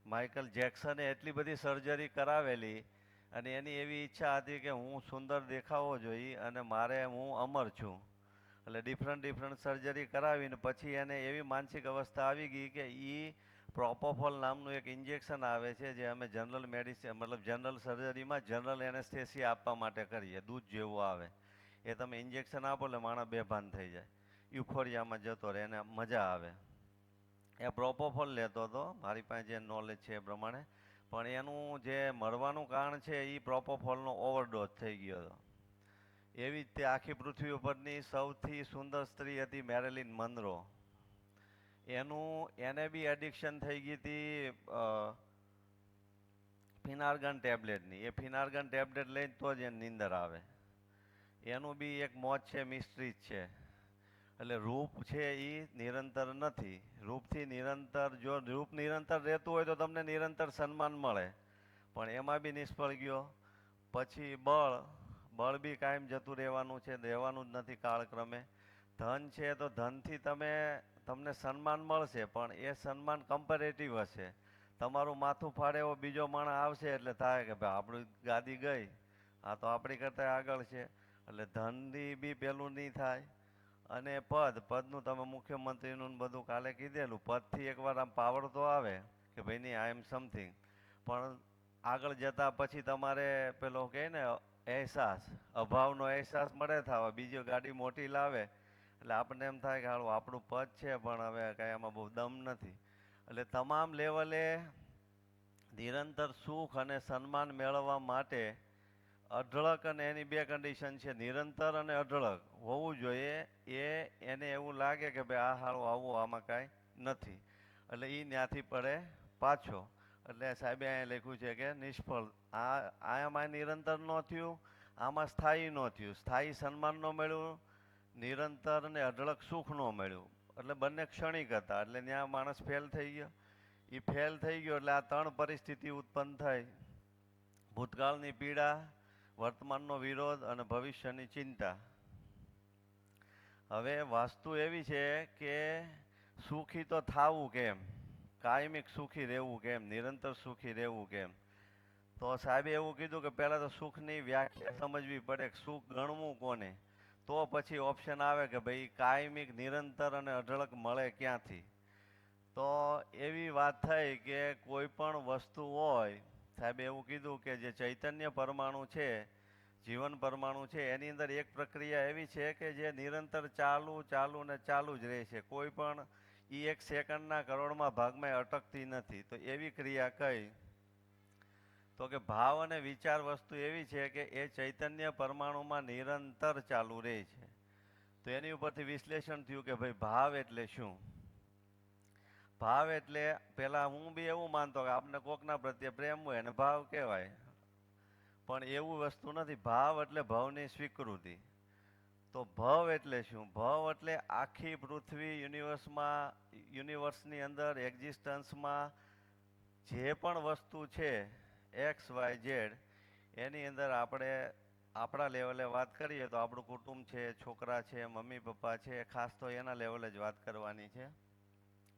માઇકલ જેક્સને એટલી બધી સર્જરી કરાવેલી અને એની એવી ઈચ્છા હતી કે હું સુંદર દેખાવો જોઈએ અને હું અમર છું. એટલે ડિફરન્ટ સર્જરી કરાવીને પછી એને એવી માનસિક અવસ્થા આવી ગઈ કે પ્રોપોફોલ નામનું એક ઇન્જેક્શન આવે છે, જે અમે જનરલ મેડિસિન મતલબ જનરલ સર્જરીમાં જનરલ એનેસ્થેસિયા આપવા માટે કરીએ. દૂધ જેવું આવે, એ તમે ઇન્જેક્શન આપો એટલે માણસ બેભાન થઈ જાય, યુફોરિયામાં જતો રહે, એને મજા આવે. એ પ્રોપોફોલ લેતો હતો, મારી પાસે જે નોલેજ છે એ પ્રમાણે. પણ એનું જે મરવાનું કારણ છે એ પ્રોપોફોલનો ઓવરડોઝ થઈ ગયો હતો. એવી રીતે આખી પૃથ્વી ઉપરની સૌથી સુંદર સ્ત્રી હતી મેરિલિન મનરો. એને બી એડિક્શન થઈ ગઈ હતી ફિનાર્ગન ટેબ્લેટની. એ ફિનાર્ગન ટેબ્લેટ લઈને તો જ એને નીંદર આવે. એનું બી એક મોત છે, મિસ્ટ્રી જ છે. એટલે રૂપ છે એ નિરંતર નથી. રૂપથી નિરંતર, જો રૂપ નિરંતર રહેતું હોય તો તમને નિરંતર સન્માન મળે, પણ એમાં બી નિષ્ફળ ગયો. પછી બળ બી કાયમ જતું રહેવાનું છે, રહેવાનું જ નથી કાળક્રમે. ધન છે તો ધનથી તમને સન્માન મળશે, પણ એ સન્માન કમ્પેરેટિવ હશે. તમારું માથું ફાડે એવો બીજો માણસ આવશે એટલે થાય કે ભાઈ આપણી ગાદી ગઈ, આ તો આપણી કરતાં આગળ છે. એટલે ધનની બી પેલું નહીં થાય. અને પદનું તમે મુખ્યમંત્રીનું બધું કાલે કીધેલું, પદથી એકવાર આમ પાવર તો આવે કે ભાઈ નહીં આઈ એમ સમથિંગ, પણ આગળ જતાં પછી તમારે પેલો કહે ને અહેસાસ, અભાવનો અહેસાસ મળે થવા. બીજી ગાડી મોટી લાવે એટલે આપણને એમ થાય કે હાલો આપણું પદ છે પણ હવે કાંઈ આમાં બહુ દમ નથી. એટલે તમામ લેવલે નિરંતર સુખ અને સન્માન મેળવવા માટે અઢળક, અને એની 2 કન્ડિશન છે, નિરંતર અને અઢળક હોવું જોઈએ. એને એવું લાગે કે ભાઈ આ હારું આવું આમાં કાંઈ નથી, એટલે એ ત્યાંથી પડે પાછો. એટલે સાહેબે અહીંયા લખ્યું છે કે નિષ્ફળ. આમાં નિરંતર ન થયું, આમાં સ્થાયી ન થયું. સ્થાયી સન્માન ન મળ્યું, નિરંતર અને અઢળક સુખ ન મળ્યું. એટલે બંને ક્ષણિક હતા. એટલે ત્યાં માણસ ફેલ થઈ ગયો. એ ફેલ થઈ ગયો એટલે આ 3 પરિસ્થિતિ ઉત્પન્ન થઈ: ભૂતકાળની પીડા, વર્તમાનનો વિરોધ અને ભવિષ્યની ચિંતા. હવે વાસ્તુ એવી છે કે સુખી તો થાવું કેમ, કાયમિક સુખી રહેવું કેમ, નિરંતર સુખી રહેવું કેમ? તો સાહેબે એવું કીધું કે પહેલા તો સુખની વ્યાખ્યા સમજવી પડે કે સુખ ગણવું કોને, તો પછી ઓપ્શન આવે કે ભાઈ કાયમિક નિરંતર અને અઢળક મળે ક્યાંથી. તો એવી વાત થઈ કે કોઈ પણ વસ્તુ હોય, સાહેબે એવું કીધું કે જે ચૈતન્ય પરમાણુ છે, જીવન પરમાણુ છે, એની અંદર એક પ્રક્રિયા એવી છે કે જે નિરંતર ચાલુ ચાલુ ને ચાલુ જ રહે છે, કોઈ પણ એ 1 સેકન્ડના કરોડમાં ભાગમાં અટકતી નથી. તો એવી ક્રિયા કઈ? તો કે ભાવ અને વિચાર વસ્તુ એવી છે કે એ ચૈતન્ય પરમાણુમાં નિરંતર ચાલુ રહે છે. તો એની ઉપરથી વિશ્લેષણ થયું કે ભાઈ ભાવ એટલે શું? ભાવ એટલે પેલા હું બી એવું માનતો કે આપને કોકના પ્રત્યે પ્રેમ હોય અને ભાવ કહેવાય, પણ એવું વસ્તુ નથી. ભાવ એટલે ભાવની સ્વીકૃતિ. તો ભવ એટલે શું? ભવ એટલે આખી પૃથ્વી યુનિવર્સની અંદર એક્ઝિસ્ટન્સમાં જે પણ વસ્તુ છે એક્સ વાય ઝેડ, એની અંદર આપણે આપણા લેવલે વાત કરીએ તો આપણું કુટુંબ છે, છોકરા છે, મમ્મી પપ્પા છે, ખાસ તો એના લેવલે જ વાત કરવાની છે.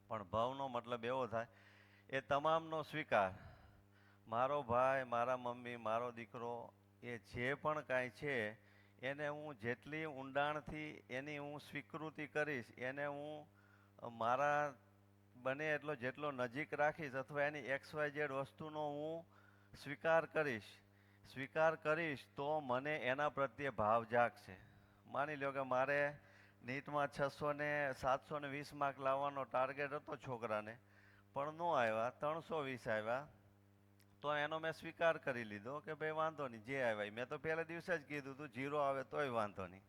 પણ ભવનો મતલબ એવો થાય એ તમામનો સ્વીકાર. મારો ભાઈ, મારા મમ્મી, મારો દીકરો, એ જે પણ કાંઈ છે એને હું જેટલી ઊંડાણથી એની હું સ્વીકૃતિ કરીશ, એને હું મારા બને એટલો જેટલો નજીક રાખીશ, અથવા એની XYZ વસ્તુનો હું સ્વીકાર કરીશ તો મને એના પ્રત્યે ભાવ જાગશે. માની લો કે મારે નીટમાં 600 ને 720 માર્ક લાવવાનો ટાર્ગેટ હતો છોકરાને, પણ ન આવ્યા, 320 આવ્યા, તો એનો મેં સ્વીકાર કરી લીધો કે ભાઈ વાંધો નહીં, જે આવ્યા. મેં તો પહેલા દિવસે જ કીધું હતું 0 આવે તોય વાંધો નહીં,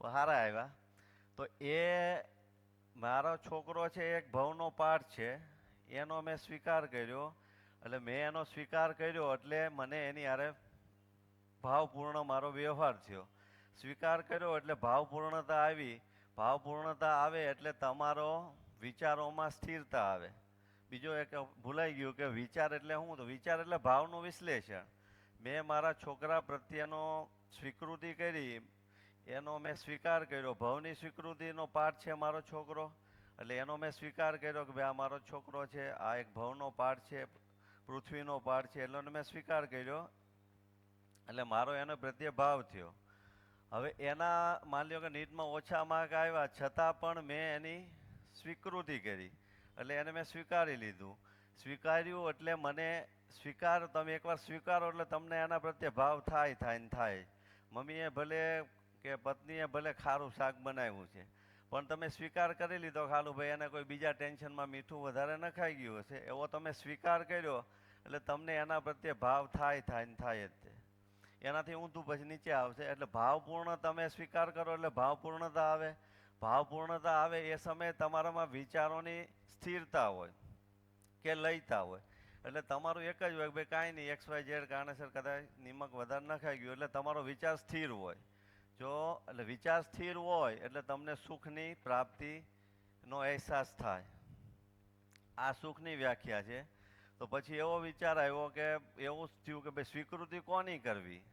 સારા આવ્યા. તો એ મારો છોકરો છે, એક ભવનો પાઠ છે, એનો મેં સ્વીકાર કર્યો. એટલે મેં એનો સ્વીકાર કર્યો એટલે મને એની હારે ભાવપૂર્ણ મારો વ્યવહાર થયો. સ્વીકાર કર્યો એટલે ભાવપૂર્ણતા આવી. ભાવપૂર્ણતા આવે એટલે તમારો વિચારોમાં સ્થિરતા આવે. બીજો એક ભૂલાઈ ગયું કે વિચાર એટલે શું? તો વિચાર એટલે ભાવનું વિશ્લેષણ. મેં મારા છોકરા પ્રત્યેનો સ્વીકૃતિ કરી, એનો મેં સ્વીકાર કર્યો. ભવની સ્વીકૃતિનો પાઠ છે મારો છોકરો, એટલે એનો મેં સ્વીકાર કર્યો કે ભાઈ આ મારો છોકરો છે, આ એક ભવનો પાઠ છે, પૃથ્વીનો પાઠ છે, એટલે મેં સ્વીકાર કર્યો. એટલે મારો એનો પ્રત્યે ભાવ થયો. હવે એના માની લો કે નીટમાં ઓછા માર્ક આવ્યા છતાં પણ મેં એની સ્વીકૃતિ કરી, એટલે એને મેં સ્વીકારી લીધું. સ્વીકાર્યું એટલે મને સ્વીકાર, તમે એકવાર સ્વીકારો એટલે તમને એના પ્રત્યે ભાવ થાય. મમ્મીએ ભલે કે પત્નીએ ભલે ખારું શાક બનાવ્યું છે, પણ તમે સ્વીકાર કરી લીધો ખાલું ભાઈ એને કોઈ બીજા ટેન્શનમાં મીઠું વધારે નખાઈ ગયું હશે, એવો તમે સ્વીકાર કર્યો એટલે તમને એના પ્રત્યે ભાવ થાય જ તે. એનાથી ઊંધું પછી નીચે આવશે. એટલે ભાવપૂર્ણ તમે સ્વીકાર કરો એટલે ભાવપૂર્ણતા આવે. ભાવપૂર્ણતા આવે એ સમયે તમારામાં વિચારોની સ્થિરતા હોય કે લયતા હોય. એટલે તમારું એક જ હોય ભાઈ કાંઈ નહીં, XYZ કારણસર કદાચ નિમક વધારે નખાઈ ગયું, એટલે તમારો વિચાર સ્થિર હોય. એટલે વિચાર સ્થિર હોય એટલે તમને સુખની પ્રાપ્તિનો અહેસાસ થાય. આ સુખની વ્યાખ્યા છે. તો પછી એવો વિચાર આવ્યો કે એવું થયું કે ભાઈ સ્વીકૃતિ કોની કરવી?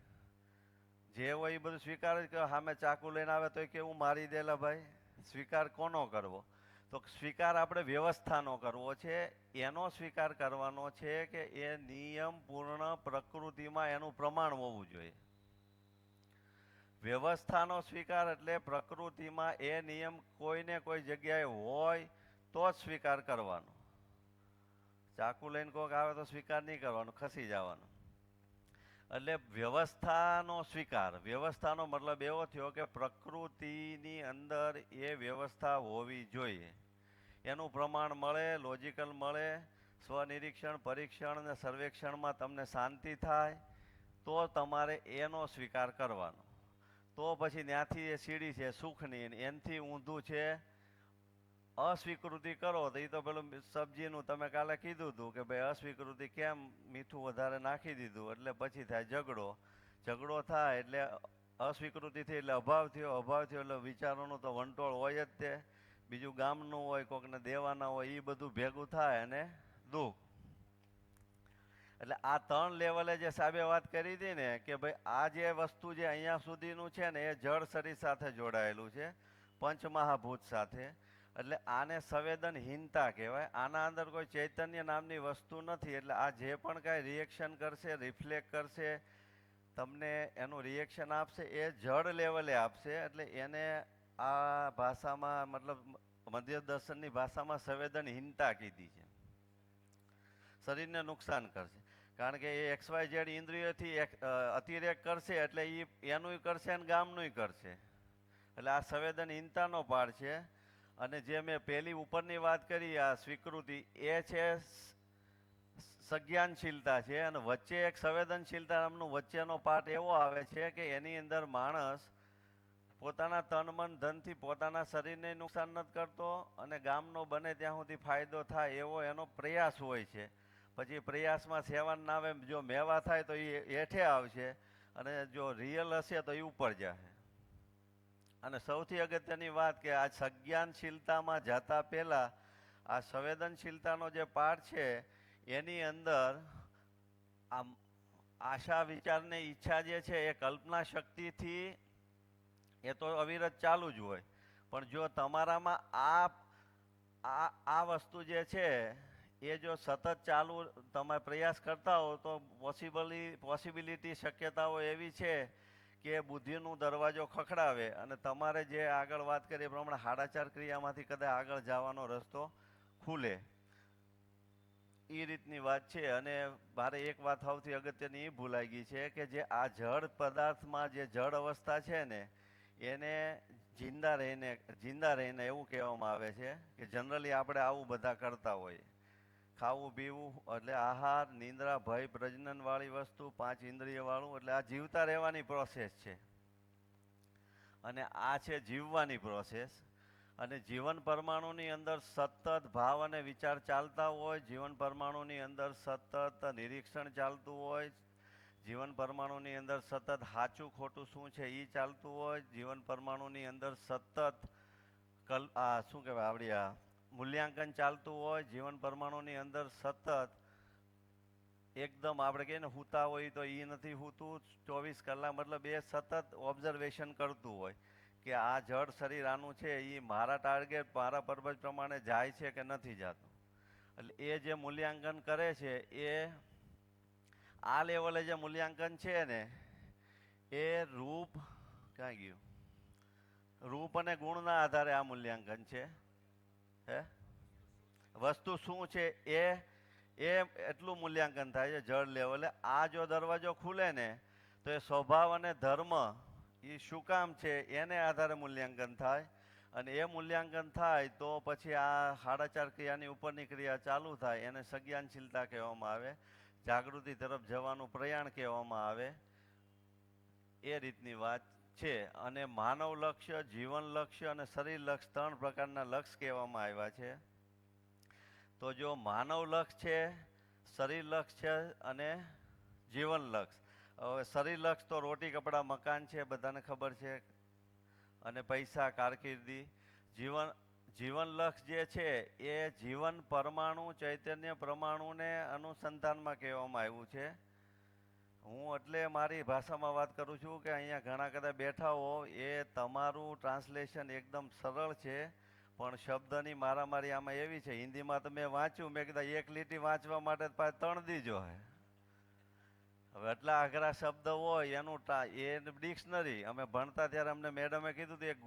જે હોય એ બધું સ્વીકાર જ કરો. સામે ચાકુ લઈને આવે તો કેવું મારી દેલા ભાઈ, સ્વીકાર કોનો કરવો? તો સ્વીકાર આપણે વ્યવસ્થાનો કરવો છે. એનો સ્વીકાર કરવાનો છે કે એ નિયમ પૂર્ણ પ્રકૃતિમાં એનું પ્રમાણ હોવું જોઈએ. વ્યવસ્થાનો સ્વીકાર એટલે પ્રકૃતિમાં એ નિયમ કોઈને કોઈ જગ્યાએ હોય તો જ સ્વીકાર કરવાનો. ચાકુ લઈને કોઈક આવે તો સ્વીકાર નહીં કરવાનો, ખસી જવાનું. એટલે વ્યવસ્થાનો સ્વીકાર. વ્યવસ્થાનો મતલબ એવો થયો કે પ્રકૃતિની અંદર એ વ્યવસ્થા હોવી જોઈએ. એનું પ્રમાણ મળે, લોજિકલ મળે, સ્વનિરીક્ષણ, પરીક્ષણ અને સર્વેક્ષણમાં તમને શાંતિ થાય તો તમારે એનો સ્વીકાર કરવાનો. તો પછી ત્યાંથી એ સીડી છે સુખની, એનાથી ઊંધું છે અસ્વીકૃતિ કરો. તો એ તો પેલું સબ્જીનું તમે કાલે કીધું હતું કે ભાઈ અસ્વીકૃતિ કેમ મીઠું વધારે નાખી દીધું, એટલે પછી થાય ઝઘડો થાય એટલે અસ્વીકૃતિથી એટલે અભાવ થયો એટલે વિચારોનું તો વંટોળ હોય જ તે. બીજું ગામનું હોય, કોકને દેવાના હોય, એ બધું ભેગું થાય અને દુઃખ. એટલે આ 3 લેવલે જે સાહેબે વાત કરી હતી ને કે ભાઈ આ જે વસ્તુ જે અહીંયા સુધીનું છે ને એ જળ શરીર સાથે જોડાયેલું છે, પંચમહાભૂત સાથે. એટલે આને સંવેદનહીનતા કહેવાય. આના અંદર કોઈ ચૈતન્ય નામની વસ્તુ નથી. એટલે આ જે પણ કાંઈ રિએક્શન કરશે, રિફ્લેક્ટ કરશે, તમને એનું રિએક્શન આપશે, એ જડ લેવલે આપશે. એટલે એને આ ભાષામાં મતલબ મધ્ય દર્શનની ભાષામાં સંવેદનહીનતા કીધી છે. શરીરને નુકસાન કરશે, કારણ કે એ XYZ ઇન્દ્રિયોથી અતિરેક કરશે એટલે એ એનું કરશે ને ગામનું કરશે. એટલે આ સંવેદનહીનતાનો પાઠ છે. અને જે મેં પહેલી ઉપરની વાત કરી, આ સ્વીકૃતિ, એ છે સંજ્ઞાનશીલતા છે. અને વચ્ચે એક સંવેદનશીલતા નામનું વચ્ચેનો પાઠ એવો આવે છે કે એની અંદર માણસ પોતાના તન મન ધનથી પોતાના શરીરને નુકસાન નથી કરતો અને ગામનો બને ત્યાં સુધી ફાયદો થાય એવો એનો પ્રયાસ હોય છે. પછી પ્રયાસમાં સેવાન નામે જો મેવા થાય તો એ હેઠે આવશે અને જો રિયલ હશે તો એ ઉપર જશે. અને સૌથી અગત્યની વાત કે આ સંજ્ઞાનશીલતામાં જતા પહેલા આ સંવેદનશીલતાનો જે પાઠ છે એની અંદર આમ આશા વિચારને ઈચ્છા જે છે એ કલ્પના શક્તિથી એ તો અવિરત ચાલુ જ હોય. પણ જો તમારામાં આ વસ્તુ જે છે એ જો સતત ચાલુ તમે પ્રયાસ કરતા હો તો પોસિબિલિટી શક્યતાઓ એવી છે કે બુદ્ધિનો દરવાજો ખખડાવે અને તમારે જે આગળ વાત કરી એ પ્રમાણે હાડાચાર ક્રિયામાંથી કદાચ આગળ જવાનો રસ્તો ખુલે. એ રીતની વાત છે. અને મારે એક વાત સૌથી અગત્યની એ ભૂલાઈ ગઈ છે કે જે આ જળ પદાર્થમાં જે જળ અવસ્થા છે ને એને જિંદા રહીને એવું કહેવામાં આવે છે કે જનરલી આપણે આવું બધા કરતા હોઈએ. ખાવું પીવું એટલે આહાર, નિંદ્રા, ભય, પ્રજનન વાળી વસ્તુ, 5 ઇન્દ્રિય વાળું, એટલે આ જીવતા રહેવાની પ્રોસેસ છે. અને આ છે જીવવાની પ્રોસેસ. અને જીવન પરમાણુની અંદર સતત ભાવ અને વિચાર ચાલતા હોય, જીવન પરમાણુની અંદર સતત નિરીક્ષણ ચાલતું હોય, જીવન પરમાણુની અંદર સતત સાચું ખોટું શું છે એ ચાલતું હોય, જીવન પરમાણુની અંદર સતત શું કહેવાય આવડી મૂલ્યાંકન ચાલતું હોય, જીવન પરમાણુની અંદર સતત એકદમ આપણે કહીએ ને હૂતા હોય તો એ નથી હૂતું, 24 કલાક મતલબ એ સતત ઓબ્ઝર્વેશન કરતું હોય કે આ જળ શરીર આનું છે એ મારા ટાર્ગેટ મારા પર્પઝ પ્રમાણે જાય છે કે નથી જતું. એટલે એ જે મૂલ્યાંકન કરે છે એ આ લેવલે જે મૂલ્યાંકન છે ને એ રૂપ ક્યાં ગયું, રૂપ અને ગુણના આધારે આ મૂલ્યાંકન છે. વસ્તુ શું છે એ એટલું મૂલ્યાંકન થાય છે જળ લેવલે. આ જો દરવાજો ખુલે ને તો એ સ્વભાવ અને ધર્મ એ શું કામ છે એને આધારે મૂલ્યાંકન થાય. અને એ મૂલ્યાંકન થાય તો પછી આ હાડાચાર ક્રિયાની ઉપરની ક્રિયા ચાલુ થાય. એને સંજ્ઞાનશીલતા કહેવામાં આવે, જાગૃતિ તરફ જવાનું પ્રયાણ કહેવામાં આવે. એ રીતની વાત છે. અને માનવ લક્ષ્ય, જીવન લક્ષ્ય અને શરીર લક્ષ્ય 3 પ્રકારના લક્ષ્ય કહેવામાં આવ્યા છે. તો જો માનવ લક્ષ્ય છે, શરીર લક્ષ્ય છે અને જીવન લક્ષ્ય. હવે શરીર લક્ષ્ય તો રોટી કપડાં મકાન છે, બધાને ખબર છે, અને પૈસા, કારકિર્દી. જીવન લક્ષ્ય જે છે એ જીવન પરમાણુ ચૈતન્ય પરમાણુને અનુસંધાનમાં કહેવામાં આવ્યું છે. હું એટલે મારી ભાષામાં વાત કરું છું કે અહીંયા ઘણા કદાચ બેઠા હો એ તમારું ટ્રાન્સલેશન એકદમ સરળ છે પણ શબ્દની મારામારી આમાં એવી છે. હિન્દીમાં તો મેં વાંચ્યું, મેં કીધા એક લીટી વાંચવા માટે 3 દીજો હે. હવે એટલા અઘરા શબ્દ હોય એનું એ ડિક્શનરી અમે ભણતા ત્યારે અમને મેડમે કીધું હતું એક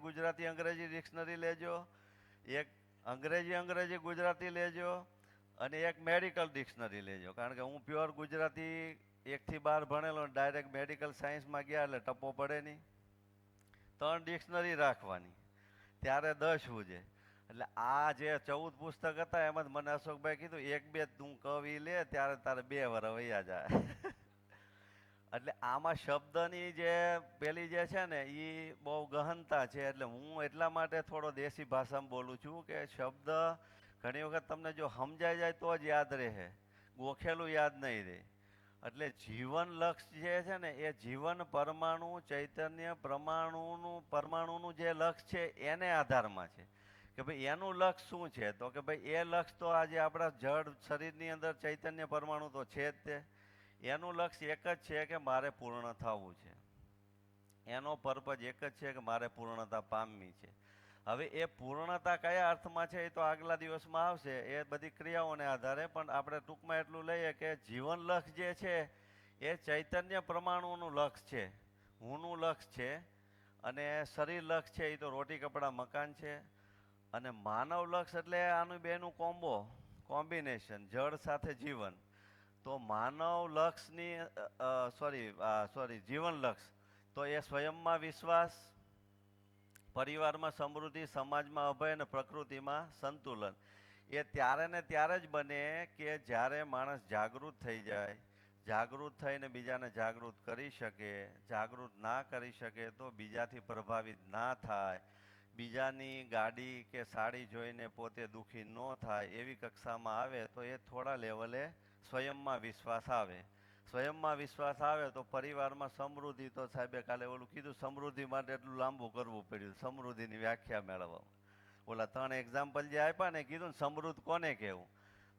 ગુજરાતી અંગ્રેજી ડિક્શનરી લેજો, એક અંગ્રેજી ગુજરાતી લેજો અને એક મેડિકલ ડિક્શનરી લેજો. કારણ કે હું પ્યોર ગુજરાતી 1 થી 12 ભણેલો, ડાયરેક્ટ મેડિકલ સાયન્સમાં ગયા એટલે ટપ્પો પડે નહીં. 3 ડિક્શનરી રાખવાની, ત્યારે 10 સુજે. એટલે આ જે 14 પુસ્તક હતા એમાં મને અશોકભાઈ કીધું 1-2 તું કવિ લે ત્યારે તારે 2 વર્ષ વયા જાય. એટલે આમાં શબ્દની જે પેલી જે છે ને એ બહુ ગહનતા છે. એટલે હું એટલા માટે થોડો દેશી ભાષામાં બોલું છું કે શબ્દ ઘણી વખત તમને જો સમજાઈ જાય તો જ યાદ રહે, ગોખેલું યાદ નહીં રહે. એટલે જીવન લક્ષ્ય જે છે ને એ જીવન પરમાણુ ચૈતન્ય પરમાણુનું જે લક્ષ્ય છે એને આધારમાં છે કે ભાઈ એનું લક્ષ્ય શું છે. તો કે ભાઈ એ લક્ષ્ય તો આજે આપણા જળ શરીરની અંદર ચૈતન્ય પરમાણુ તો છે જ તે. એનું લક્ષ્ય એક જ છે કે મારે પૂર્ણ થવું છે. એનો પર્પઝ એક જ છે કે મારે પૂર્ણતા પામવી છે. હવે એ પૂર્ણતા કયા અર્થમાં છે એ તો આગલા દિવસમાં આવશે, એ બધી ક્રિયાઓને આધારે. પણ આપણે ટૂંકમાં એટલું લઈએ કે જીવન લક્ષ જે છે એ ચૈતન્ય પ્રમાણુનું લક્ષ છે, હુંનું લક્ષ છે, અને શરીર લક્ષ છે એ તો રોટી કપડાં મકાન છે. અને માનવ લક્ષ એટલે આનું બેનું કોમ્બિનેશન, જળ સાથે જીવન. તો માનવ લક્ષની જીવન લક્ષ તો એ સ્વયંમાં વિશ્વાસ, પરિવારમાં સમૃદ્ધિ, સમાજમાં અભય અને પ્રકૃતિમાં સંતુલન. એ ત્યારે ને ત્યારે જ બને કે જ્યારે માણસ જાગૃત થઈ જાય, જાગૃત થઈને બીજાને જાગૃત કરી શકે. જાગૃત ના કરી શકે તો બીજાથી પ્રભાવિત ના થાય, બીજાની ગાડી કે સાડી જોઈને પોતે દુઃખી ન થાય, એવી કક્ષામાં આવે તો એ થોડા લેવલે સ્વયંમાં વિશ્વાસ આવે. સ્વયંમાં વિશ્વાસ આવે તો પરિવારમાં સમૃદ્ધિ. તો સાહેબે કાલે ઓલું કીધું, સમૃદ્ધિ માટે એટલું લાંબુ કરવું પડ્યું સમૃદ્ધિની વ્યાખ્યા મેળવવા. ઓલા 3 એક્ઝામ્પલ જે આપ્યા ને, કીધું ને સમૃદ્ધ કોને કહેવું,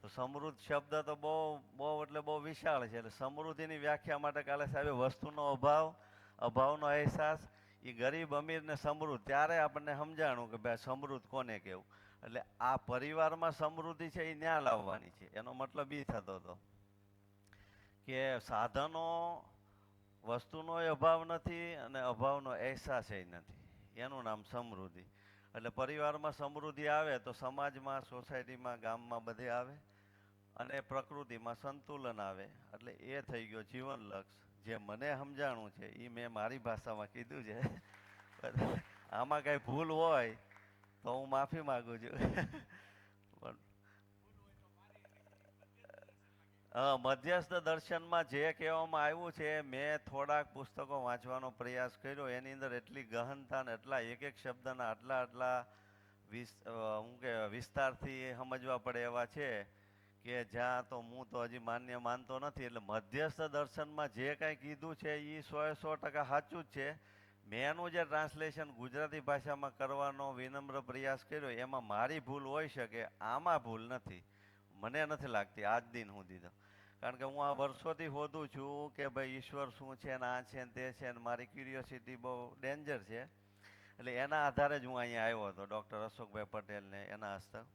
તો સમૃદ્ધ શબ્દ તો બહુ વિશાળ છે. એટલે સમૃદ્ધિની વ્યાખ્યા માટે કાલે સાહેબે વસ્તુનો અભાવનો અહેસાસ, એ ગરીબ અમીર ને સમૃદ્ધ, ત્યારે આપણને સમજાણું કે ભાઈ સમૃદ્ધ કોને કહેવું. એટલે આ પરિવારમાં સમૃદ્ધિ છે એ ન્યા લાવવાની છે. એનો મતલબ એ થતો હતો કે સાધનો, વસ્તુનો અભાવ નથી અને અભાવનો અહેસાસ નથી, એનું નામ સમૃદ્ધિ. એટલે પરિવારમાં સમૃદ્ધિ આવે તો સમાજમાં, સોસાયટીમાં, ગામમાં બધે આવે, અને પ્રકૃતિમાં સંતુલન આવે. એટલે એ થઈ ગયો જીવન લક્ષ. જે મને સમજાણું છે એ મેં મારી ભાષામાં કીધું છે. આમાં કઈ ભૂલ હોય તો હું માફી માંગુ છું. પણ મધ્યસ્થ દર્શનમાં જે કહેવામાં આવ્યું છે, મેં થોડાક પુસ્તકો વાંચવાનો પ્રયાસ કર્યો. એની અંદર એટલી ગહનતા ને એટલા એક શબ્દના આટલા વિસ્તારથી સમજવા પડે એવા છે કે જ્યાં તો હું તો હજી માનતો નથી. એટલે મધ્યસ્થ દર્શનમાં જે કાંઈ કીધું છે એ 100% સાચું જ છે. મેં એનું જે ટ્રાન્સલેશન ગુજરાતી ભાષામાં કરવાનો વિનમ્ર પ્રયાસ કર્યો, એમાં મારી ભૂલ હોઈ શકે, આમાં ભૂલ નથી, મને નથી લાગતી આજ દિન સુધી. કારણ કે હું આ વર્ષોથી શોધું છું કે ભાઈ ઈશ્વર શું છે ને આ છે ને તે છે ને મારી ક્યુરિયોસિટી બહુ ડેન્જર છે. એટલે એના આધારે જ હું અહીંયા આવ્યો હતો, ડૉક્ટર અશોકભાઈ પટેલને એના હસ્તક.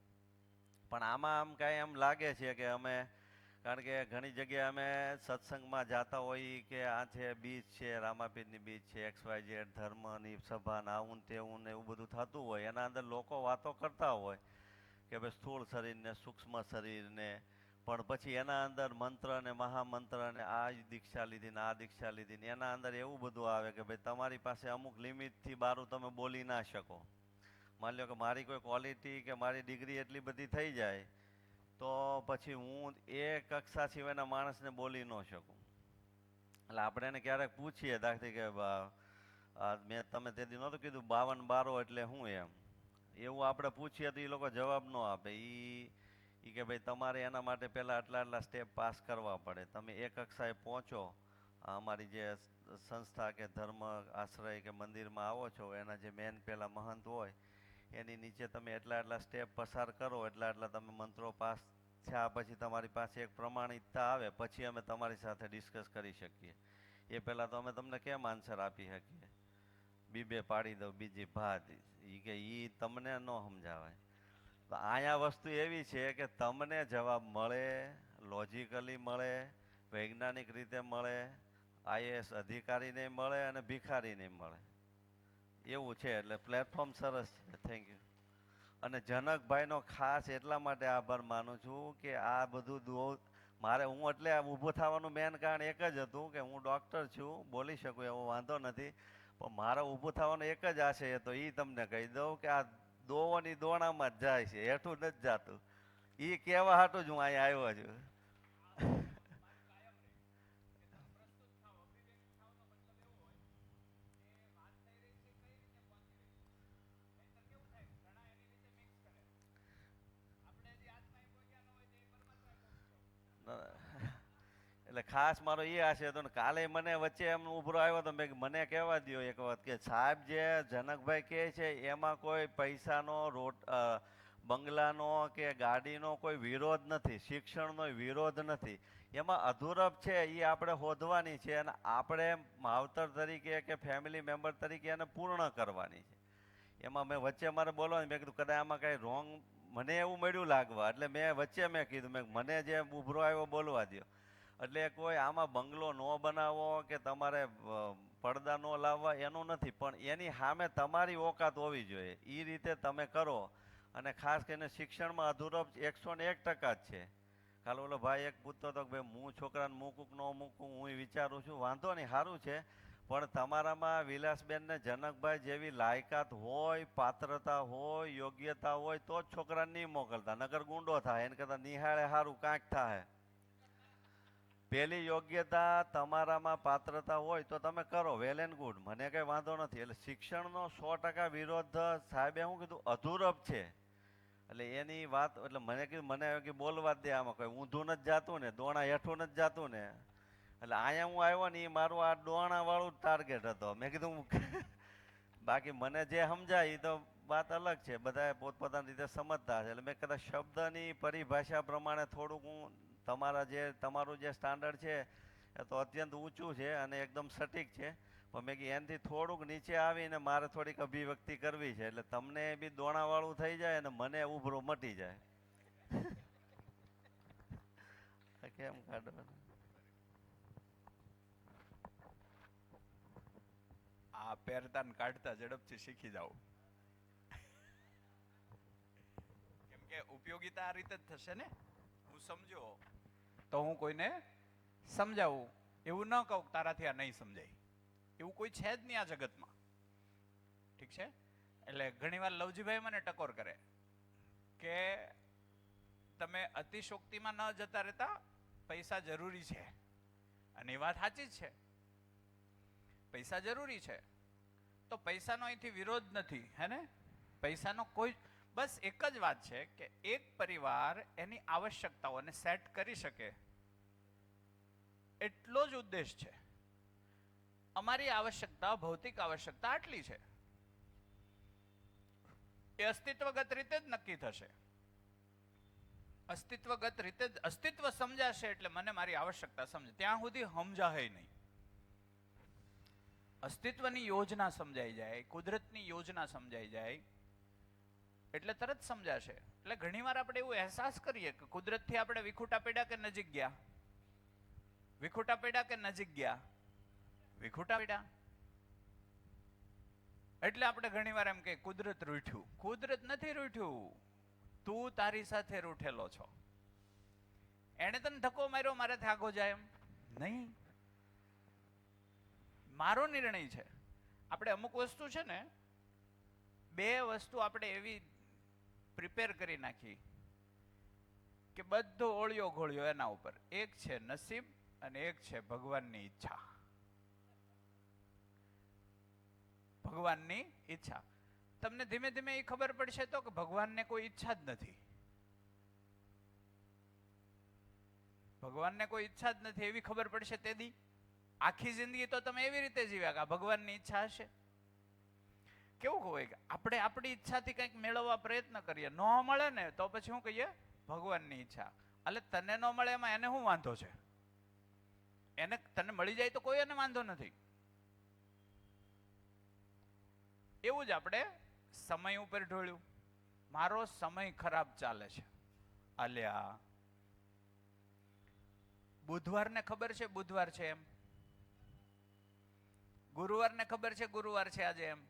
પણ આમાં આમ કાંઈ એમ લાગે છે કે અમે, કારણ કે ઘણી જગ્યાએ અમે સત્સંગમાં જતા હોઈએ કે આ છે બીચ છે, રામાપીરની બીચ છે, XYZ ધર્મની સભા ને આવું ને તેવું ને એવું બધું થતું હોય. એના અંદર લોકો વાતો કરતા હોય કે ભાઈ સ્થૂળ શરીર ને સૂક્ષ્મ શરીર ને, પણ પછી એના અંદર મંત્ર ને મહામંત્ર ને આ દીક્ષા લીધી ને આ દીક્ષા લીધી ને એના અંદર એવું બધું આવે કે ભાઈ તમારી પાસે અમુક લિમિટથી બારું તમે બોલી ના શકો. માની લો કે મારી કોઈ ક્વોલિટી કે મારી ડિગ્રી એટલી બધી થઈ જાય તો પછી હું એ કક્ષા સિવાયના માણસને બોલી ન શકું. એટલે આપણે એને ક્યારેક પૂછીએ દાખલી કે મેં તમે તેથી નહોતું કીધું 52 બારો એટલે શું એમ, એવું આપણે પૂછીએ તો એ લોકો જવાબ ન આપે. એ કે ભાઈ તમારે એના માટે પહેલાં આટલા સ્ટેપ પાસ કરવા પડે. તમે એ કક્ષાએ પહોંચો, અમારી જે સંસ્થા કે ધર્મ આશ્રય કે મંદિરમાં આવો છો એના જે મેન પહેલાં મહંત હોય એની નીચે તમે એટલા સ્ટેપ પસાર કરો, એટલા તમે મંત્રો પાસ થયા પછી તમારી પાસે એક પ્રમાણિકતા આવે, પછી અમે તમારી સાથે ડિસ્કસ કરી શકીએ. એ પહેલાં તો અમે તમને કેમ આન્સર આપી શકીએ, બે પાડી દો બીજી ભાત, કે એ તમને ન સમજાવાય. તો અહીંયા વસ્તુ એવી છે કે તમને જવાબ મળે, લોજિકલી મળે, વૈજ્ઞાનિક રીતે મળે, IAS અધિકારીને મળે અને ભિખારીને મળે, એવું છે. એટલે પ્લેટફોર્મ સરસ છે. Thank you. અને જનકભાઈનો ખાસ એટલા માટે આભાર માનું છું કે આ બધું હું એટલે ઊભું થવાનું મેન કારણ એક જ હતું કે હું ડૉક્ટર છું, બોલી શકું એવો વાંધો નથી, પણ મારે ઊભું થવાનો એક જ આશય હતો. એ તમને કહી દઉં કે આ દોવાની દોણામાં જ જાય છે, હેઠું નથી જાતું. એ કહેવા હાટું જ હું અહીંયા આવ્યો છું. એટલે ખાસ મારો એ આશય હતો ને કાલે મને વચ્ચે એમ ઉભરો આવ્યો તો મેં મને કહેવા દો એક વખત કે સાહેબ જે જનકભાઈ કહે છે એમાં કોઈ પૈસાનો બંગલાનો કે ગાડીનો કોઈ વિરોધ નથી, શિક્ષણનો વિરોધ નથી. એમાં અધૂરપ છે એ આપણે શોધવાની છે અને આપણે માવતર તરીકે કે ફેમિલી મેમ્બર તરીકે એને પૂર્ણ કરવાની છે. એમાં મેં વચ્ચે મારે બોલવાનું, મેં કીધું કદાચ આમાં કાંઈ રોંગ મને એવું મળ્યું લાગવા, એટલે મેં વચ્ચે મેં કીધું મને જે ઉભરો આવ્યો બોલવા દો. એટલે કોઈ આમાં બંગલો ન બનાવો કે તમારે પડદા ન લાવવા એનું નથી, પણ એની સામે તમારી ઓકાત હોવી જોઈએ. એ રીતે તમે કરો. અને ખાસ કરીને શિક્ષણમાં અધૂરપ 101% જ છે. કાલે ઓલો ભાઈ એક પૂછતો હતો કે ભાઈ હું છોકરાને મૂકું કે ન મૂકું, હું વિચારું છું. વાંધો નહીં, સારું છે, પણ તમારામાં વિલાસબેન ને જનકભાઈ જેવી લાયકાત હોય, પાત્રતા હોય, યોગ્યતા હોય તો જ છોકરાને નહીં મોકલતા, નકર ગુંડો થાય. એને કરતા નિહાળે સારું કાંઈક થાય. પેલી યોગ્યતા તમારામાં પાત્રતા હોય તો તમે કરો, વેલ એન્ડ ગુડ, મને કઈ વાંધો નથી. એટલે શિક્ષણનો 100% વિરોધ સાહેબે શું કીધું, અધૂરપ છે. એટલે એની વાત, એટલે મને કીધું મને કે બોલવા જ દે, આમાં કોઈ ઊંધું નથી જાતું ને, દોણા હેઠું નથી જાતું ને. એટલે અહીંયા હું આવ્યો ને એ મારું આ ડોણા વાળું ટાર્ગેટ હતો. મેં કીધું બાકી મને જે સમજાય એ તો વાત અલગ છે, બધા પોતપોતાની રીતે સમજતા છે. એટલે મેં કદાચ શબ્દની પરિભાષા પ્રમાણે થોડુંક હું તમારું જે સ્ટાન્ડર્ડ છે એ તો અત્યંત ઊંચું છે અને એકદમ સટીક છે, પણ મેં કીધું એનાથી થોડુંક નીચે આવીને મારે થોડીક અભિવ્યક્તિ કરવી છે. એટલે તમને બી દોણાવાળું થઈ જાય અને મને ઉભરો મટી જાય. કેમ કાઢવાનું? આ પહેરતા ને કાઢતા ઝડપથી શીખી જાવ, કેમ કે ઉપયોગિતા આ રીતે જ થશે ને. હું સમજો તો હું કોઈને સમજાવું, એવું ન કહું તારાથી આ નહીં સમજાય. એવું કોઈ છે જ નહીં આ જગતમાં, ઠીક છે? એટલે ઘણીવાર લવજીભાઈ મને ટકોર કરે કે તમે અતિશોક્તિમાં ન જતા રહેતા, પૈસા જરૂરી છે. અને એ વાત સાચી જ છે, પૈસા જરૂરી છે. તો પૈસાનો અહીંથી વિરોધ નથી, હે ને? પૈસાનો કોઈ, બસ એક જ વાત છે કે એક પરિવાર એની આવશ્યકતાઓને સેટ કરી શકે, એટલો જ ઉદ્દેશ છે. અમારી આવશ્યકતા, ભૌતિક આવશ્યકતા આટલી છે, એ અસ્તિત્વગત રીતે જ નક્કી થશે. અસ્તિત્વગત રીતે જ અસ્તિત્વ સમજાશે એટલે મને મારી આવશ્યકતા સમજે. ત્યાં સુધી સમજાય નહીં. અસ્તિત્વની યોજના સમજાઈ જાય, કુદરતની યોજના સમજાઈ જાય એટલે તરત સમજાશે. એટલે ઘણીવાર આપણે એવું અહેસાસ કરીએ કે કુદરતથી આપણે વિખૂટા પડ્યા કે નજીક ગયા, વિખૂટા પડ્યા કે નજીક ગયા, વિખૂટા પડ્યા. એટલે આપણે ઘણીવાર એમ કે કુદરત રૂઠ્યું. કુદરત નથી રૂઠ્યું, તું તારી સાથે રૂઠેલો છો. એને તને ધક્કો માર્યો મારાથી આગો જાય એમ નહીં, મારો નિર્ણય છે. આપણે અમુક વસ્તુ છે ને, બે વસ્તુ આપણે એવી પ્રિપેર કરી નાખી કે બધો ઓળિયો ઘોળિયો એના ઉપર. એક છે નસીબ અને એક છે ભગવાનની ઈચ્છા. ભગવાનની ઈચ્છા. તમને ધીમે ધીમે એ ખબર પડશે તો કે ભગવાનને કોઈ ઈચ્છા જ નથી. ભગવાનને કોઈ ઈચ્છા જ નથી એવી ખબર પડશે તે દી આખી જિંદગી તો તમે એવી રીતે જીવ્યા કે ભગવાનની ઈચ્છા હશે. કેવું હોય કે આપણે આપણી ઈચ્છાથી કંઈક મેળવવા પ્રયત્ન કરીએ, ન મળે ને તો પછી શું કહીએ, ભગવાનની ઈચ્છા. એટલે તને ન મળે એમાં એને શું વાંધો છે? એને તને મળી જાય તો કોઈ એને વાંધો નથી. એવું જ આપણે સમય ઉપર ઢોળ્યું. મારો સમય ખરાબ ચાલે છે, અલ્યા બુધવારને ખબર છે બુધવાર છે એમ, ગુરુવારને ખબર છે ગુરુવાર છે આજે એમ.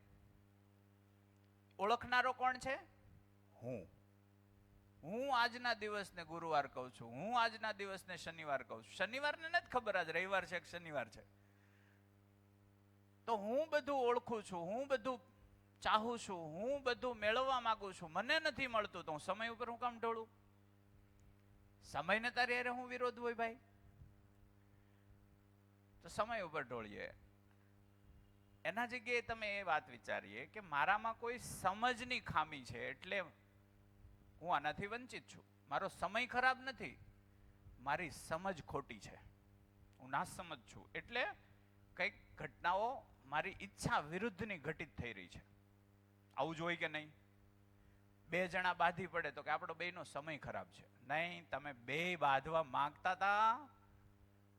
ઓળખનારો કોણ છે? હું આજના દિવસને ગુરુવાર કહું છું, હું આજના દિવસને શનિવાર કહું છું. શનિવારને નથી ખબર આજ રવિવાર છે કે શનિવાર છે. તો હું બધું ઓળખું છું, હું બધું ચાહું છું, હું બધું મેળવવા માંગુ છું, મને નથી મળતું તો હું સમય ઉપર હું કામ ઢોળું? સમયને તારી હારે હું વિરોધ હોય ભાઈ? તો સમય ઉપર ઢોળીએ. એના જગ્યાએ તમે એ વાત વિચારીએ કે મારામાં કોઈ સમજની ખામી છે એટલે હું આનાથી વંચિત છું. મારો સમય ખરાબ નથી, મારી સમજ ખોટી છે, હું નાસમજ છું. એટલે કંઈક ઘટનાઓ મારી ઈચ્છા વિરુદ્ધની ઘટિત થઈ રહી છે. આવું જ હોય કે નહીં? બે જણા બાંધી પડે તો કે આપણો બેયનો સમય ખરાબ છે. નહીં, તમે બે બાંધવા માંગતા હતા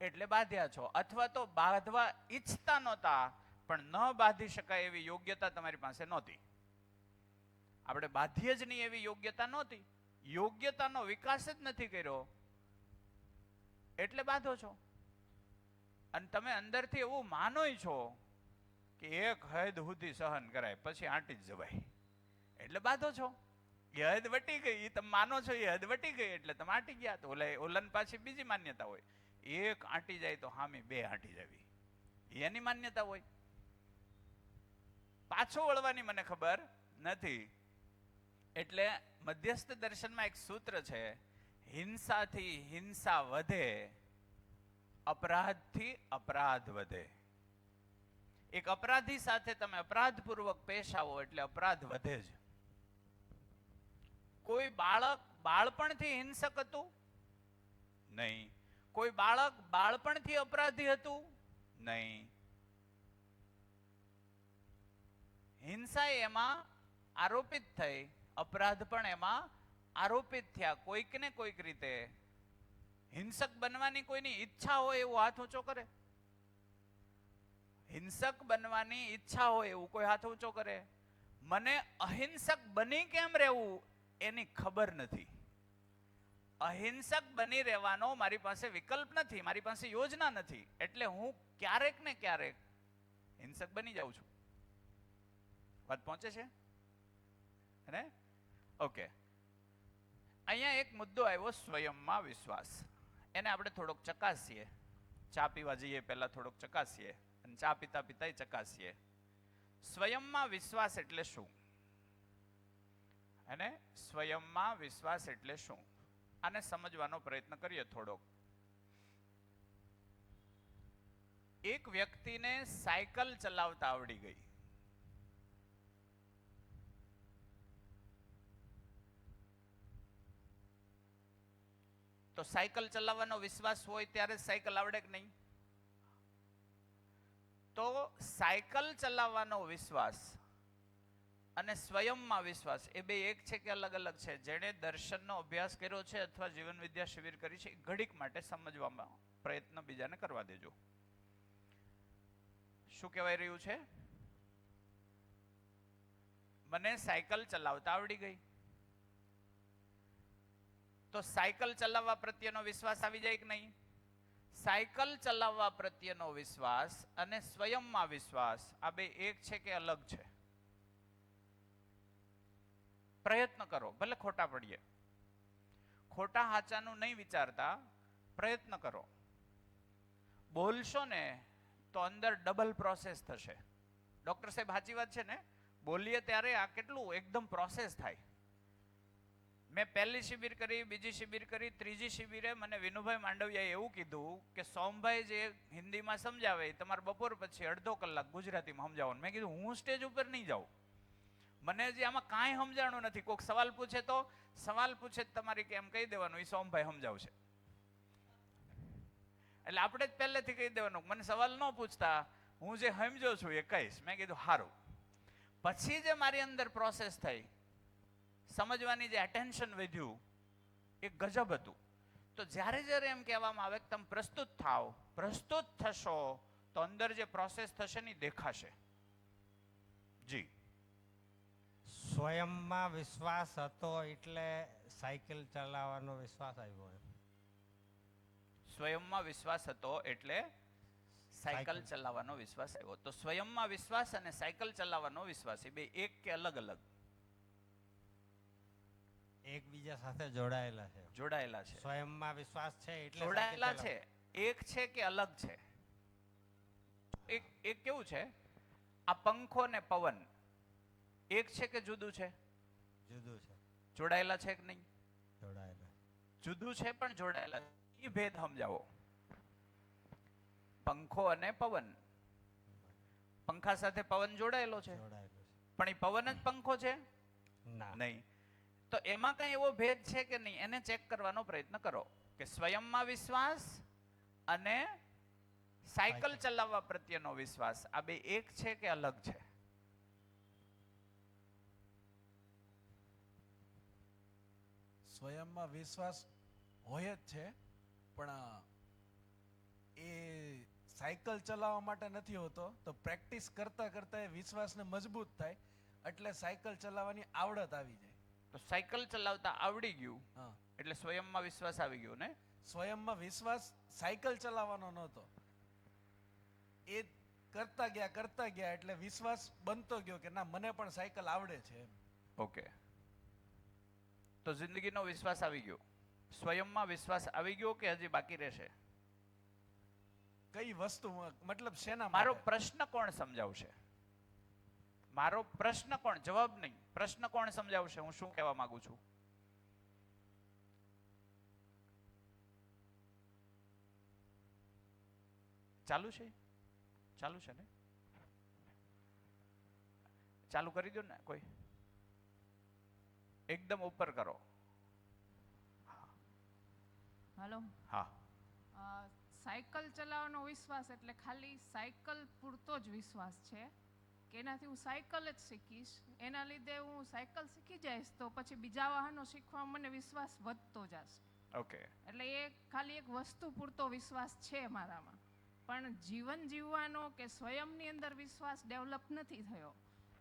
એટલે બાંધ્યા છો, અથવા તો બાંધવા ઈચ્છતા નહોતા પણ ન બાંધી શકાય એવી યોગ્યતા તમારી પાસે નહોતી. આપણે બાધ્ય જ નહીં એવી યોગ્યતા નહોતી. યોગ્યતાનો વિકાસ જ નથી કર્યો એટલે બાધો છો. અને તમે અંદરથી એવું માનોય છો કે એક હદ સુધી સહન કરાય પછી આંટી જ જવાય એટલે બાધો છો. એ હદ વટી ગઈ, એ તમે માનો છો એ હદ વટી ગઈ એટલે તમે આંટી ગયા. તો ઓલન પાછી બીજી માન્યતા હોય, એક આંટી જાય તો હામી બે આંટી જવી, એની માન્યતા હોય. પાછો વળવાની મને ખબર નથી. એટલે મધ્યસ્થ દર્શનમાં એક સૂત્ર છે, હિંસાથી હિંસા વધે, અપરાધથી અપરાધ વધે. એક અપરાધી સાથે તમે અપરાધપૂર્વક પેશ આવો એટલે અપરાધ વધે જ. કોઈ બાળક બાળપણથી હિંસક હતું નહીં, કોઈ બાળક બાળપણથી અપરાધી હતું નહીં. હિંસા એમાં આરોપિત થઈ, અપરાધ પણ એમાં આરોપિત થયા કોઈક ને કોઈક રીતે. હિંસક બનવાની કોઈની ઈચ્છા હોય એવું હાથ ઊંચો કરે? હિંસક બનવાની ઈચ્છા હોય એવું કોઈ હાથ ઊંચો કરે? મને અહિંસક બની કેમ રહેવું એની ખબર નથી. અહિંસક બની રહેવાનો મારી પાસે વિકલ્પ નથી, મારી પાસે યોજના નથી, એટલે હું ક્યારેક ને ક્યારેક હિંસક બની જાઉં છું. વાત પહોંચે છે ને? ઓકે, અહીંયા એક મુદ્દો આવ્યો, સ્વયંમાં વિશ્વાસ. એને આપણે થોડોક ચકાસીએ. ચા પીવા જઈએ પહેલા થોડોક ચકાસીએ અને ચા પીતા પીતા ચકાસીએ. સ્વયંમાં વિશ્વાસ એટલે શું? અને સ્વયંમાં વિશ્વાસ એટલે શું? આને સમજવાનો પ્રયત્ન કરીએ થોડોક. એક વ્યક્તિને સાયકલ ચલાવતા આવડી ગઈ. તો સાયકલ ચલાવવાનો વિશ્વાસ હોય ત્યારે સાયકલ આવડે કે નહીં? તો સાયકલ ચલાવવાનો વિશ્વાસ અને સ્વયંમાં વિશ્વાસ એ બે એક છે કે અલગ અલગ છે? જેણે દર્શનનો અભ્યાસ કર્યો છે અથવા જીવન વિદ્યા શિબિર કરી છે, ઘડીક માટે સમજવામાં પ્રયત્ન બીજાને કરવા દેજો. શું કહેવાય રહ્યું છે? મને સાયકલ ચલાવતા આવડી ગઈ. તો સાયકલ ચલાવવા પ્રત્યેનો વિશ્વાસ આવી જાય કે નહીં? સાયકલ ચલાવવા પ્રત્યેનો વિશ્વાસ અને સ્વયંમાં વિશ્વાસ આ બે એક છે કે અલગ છે? પ્રયત્ન કરો, ભલે ખોટા પડીએ. ખોટા હાચાનું નહીં વિચારતા, પ્રયત્ન કરો. બોલશો ને તો અંદર ડબલ પ્રોસેસ થશે. ડોક્ટર સાહેબ સાચી વાત છે ને? બોલીએ ત્યારે આ કેટલું એકદમ પ્રોસેસ થાય. મેં પહેલી શિબિર કરી, બીજી શિબિર કરી, ત્રીજી શિબિરે મને વિનુભાઈ માંડવિયાએ એવું કીધું કે સોમભાઈ જે હિન્દીમાં સમજાવે તમારે બપોર પછી અડધો કલાક ગુજરાતીમાં સમજાવવાનું. મેં કીધું હું સ્ટેજ ઉપર નહીં જાઉં, મને હજી આમાં કાંઈ સમજાણું નથી. કોઈક સવાલ પૂછે તો સવાલ પૂછે તમારી કેમ કહી દેવાનું, એ સોમભાઈ સમજાવશે. એટલે આપણે જ પહેલેથી કહી દેવાનું, મને સવાલ ન પૂછતા, હું જે સમજો છું એ કહીશ. મેં કીધું સારું. પછી જે મારી અંદર પ્રોસેસ થઈ, સમજવાની જે એટેન્શન વધ્યું એ ગજબ હતું. તો જ્યારે જ્યારે એમ કહેવામાં આવે કે તમે પ્રસ્તુત થાઓ, પ્રસ્તુત થશો તો અંદર જે પ્રોસેસ થશે ને દેખાશે. જી, સ્વયંમાં વિશ્વાસ હતો એટલે સાયકલ ચલાવવાનો વિશ્વાસ આવ્યો. સ્વયંમાં વિશ્વાસ હતો એટલે સાયકલ ચલાવવાનો વિશ્વાસ આવ્યો. તો સ્વયંમાં વિશ્વાસ અને સાયકલ ચલાવવાનો વિશ્વાસ એ બે એક કે અલગ અલગ? એકબીજા સાથે જોડાયેલા છે. જોડાયેલા છે. સ્વયંમાં વિશ્વાસ છે એટલે જોડાયેલા છે. એક છે કે અલગ છે? એક કેવું છે, આ પંખો ને પવન એક છે કે જુદું છે? જુદું છે. જોડાયેલા છે કે નહીં? જોડાયેલા. જુદું છે પણ જોડાયેલા. એ ભેદ સમજાવો. પંખો અને પવન, પંખા સાથે પવન જોડાયેલો છે, જોડાયેલો છે. પણ એ પવન જ પંખો છે ના. નહીં. તો એમાં કઈ એવો ભેદ છે કે નહીં? એને ચેક કરવાનો પ્રયત્ન કરો કે સ્વયંમાં વિશ્વાસ અને સાયકલ ચલાવવા પ્રત્યેનો વિશ્વાસ આ બે એક છે કે અલગ છે? સ્વયંમાં વિશ્વાસ હોય જ છે, પણ એ સાયકલ ચલાવવા માટે નથી હોતો. તો પ્રેક્ટિસ કરતા કરતા એ વિશ્વાસને મજબૂત થાય એટલે સાયકલ ચલાવવાની આવડત આવી જાય. તો સાયકલ ચલાવતા આવડી ગયું હા, એટલે સ્વયંમાં વિશ્વાસ આવી ગયો ને. સ્વયંમાં વિશ્વાસ સાયકલ ચલાવવાનો નહોતો, એ કરતા ગયા એટલે વિશ્વાસ બનતો ગયો કે ના મને પણ સાયકલ આવડે છે એમ. ઓકે, તો જિંદગીનો વિશ્વાસ આવી ગયો. સ્વયંમાં વિશ્વાસ આવી ગયો કે હજી બાકી રહેશે? કઈ વસ્તુ મતલબ શેના મારો માટે? પ્રશ્ન કોણ સમજાવશે? મારો પ્રશ્ન કોણ, જવાબ નહીં, પ્રશ્ન કોણ સમજાવશે હું શું કહેવા માંગુ છું? ચાલુ છે? ચાલુ છે ને? ચાલુ કરી દો ને કોઈ, એકદમ ઉપર કરો. હલો. હા, સાયકલ ચલાવવાનો વિશ્વાસ એટલે ખાલી સાયકલ પૂરતો જ વિશ્વાસ છે કે એનાથી હું સાયકલ જ શીખીશ, એના લીધે હું સાયકલ શીખી જઈશ તો પછી બીજા વાહનો શીખવા મને વિશ્વાસ વધતો જશે. ઓકે. એટલે એ ખાલી એક વસ્તુ પૂરતો વિશ્વાસ છે મારામાં, પણ જીવન જીવવાનો કે સ્વયંની અંદર વિશ્વાસ ડેવલપ નથી થયો.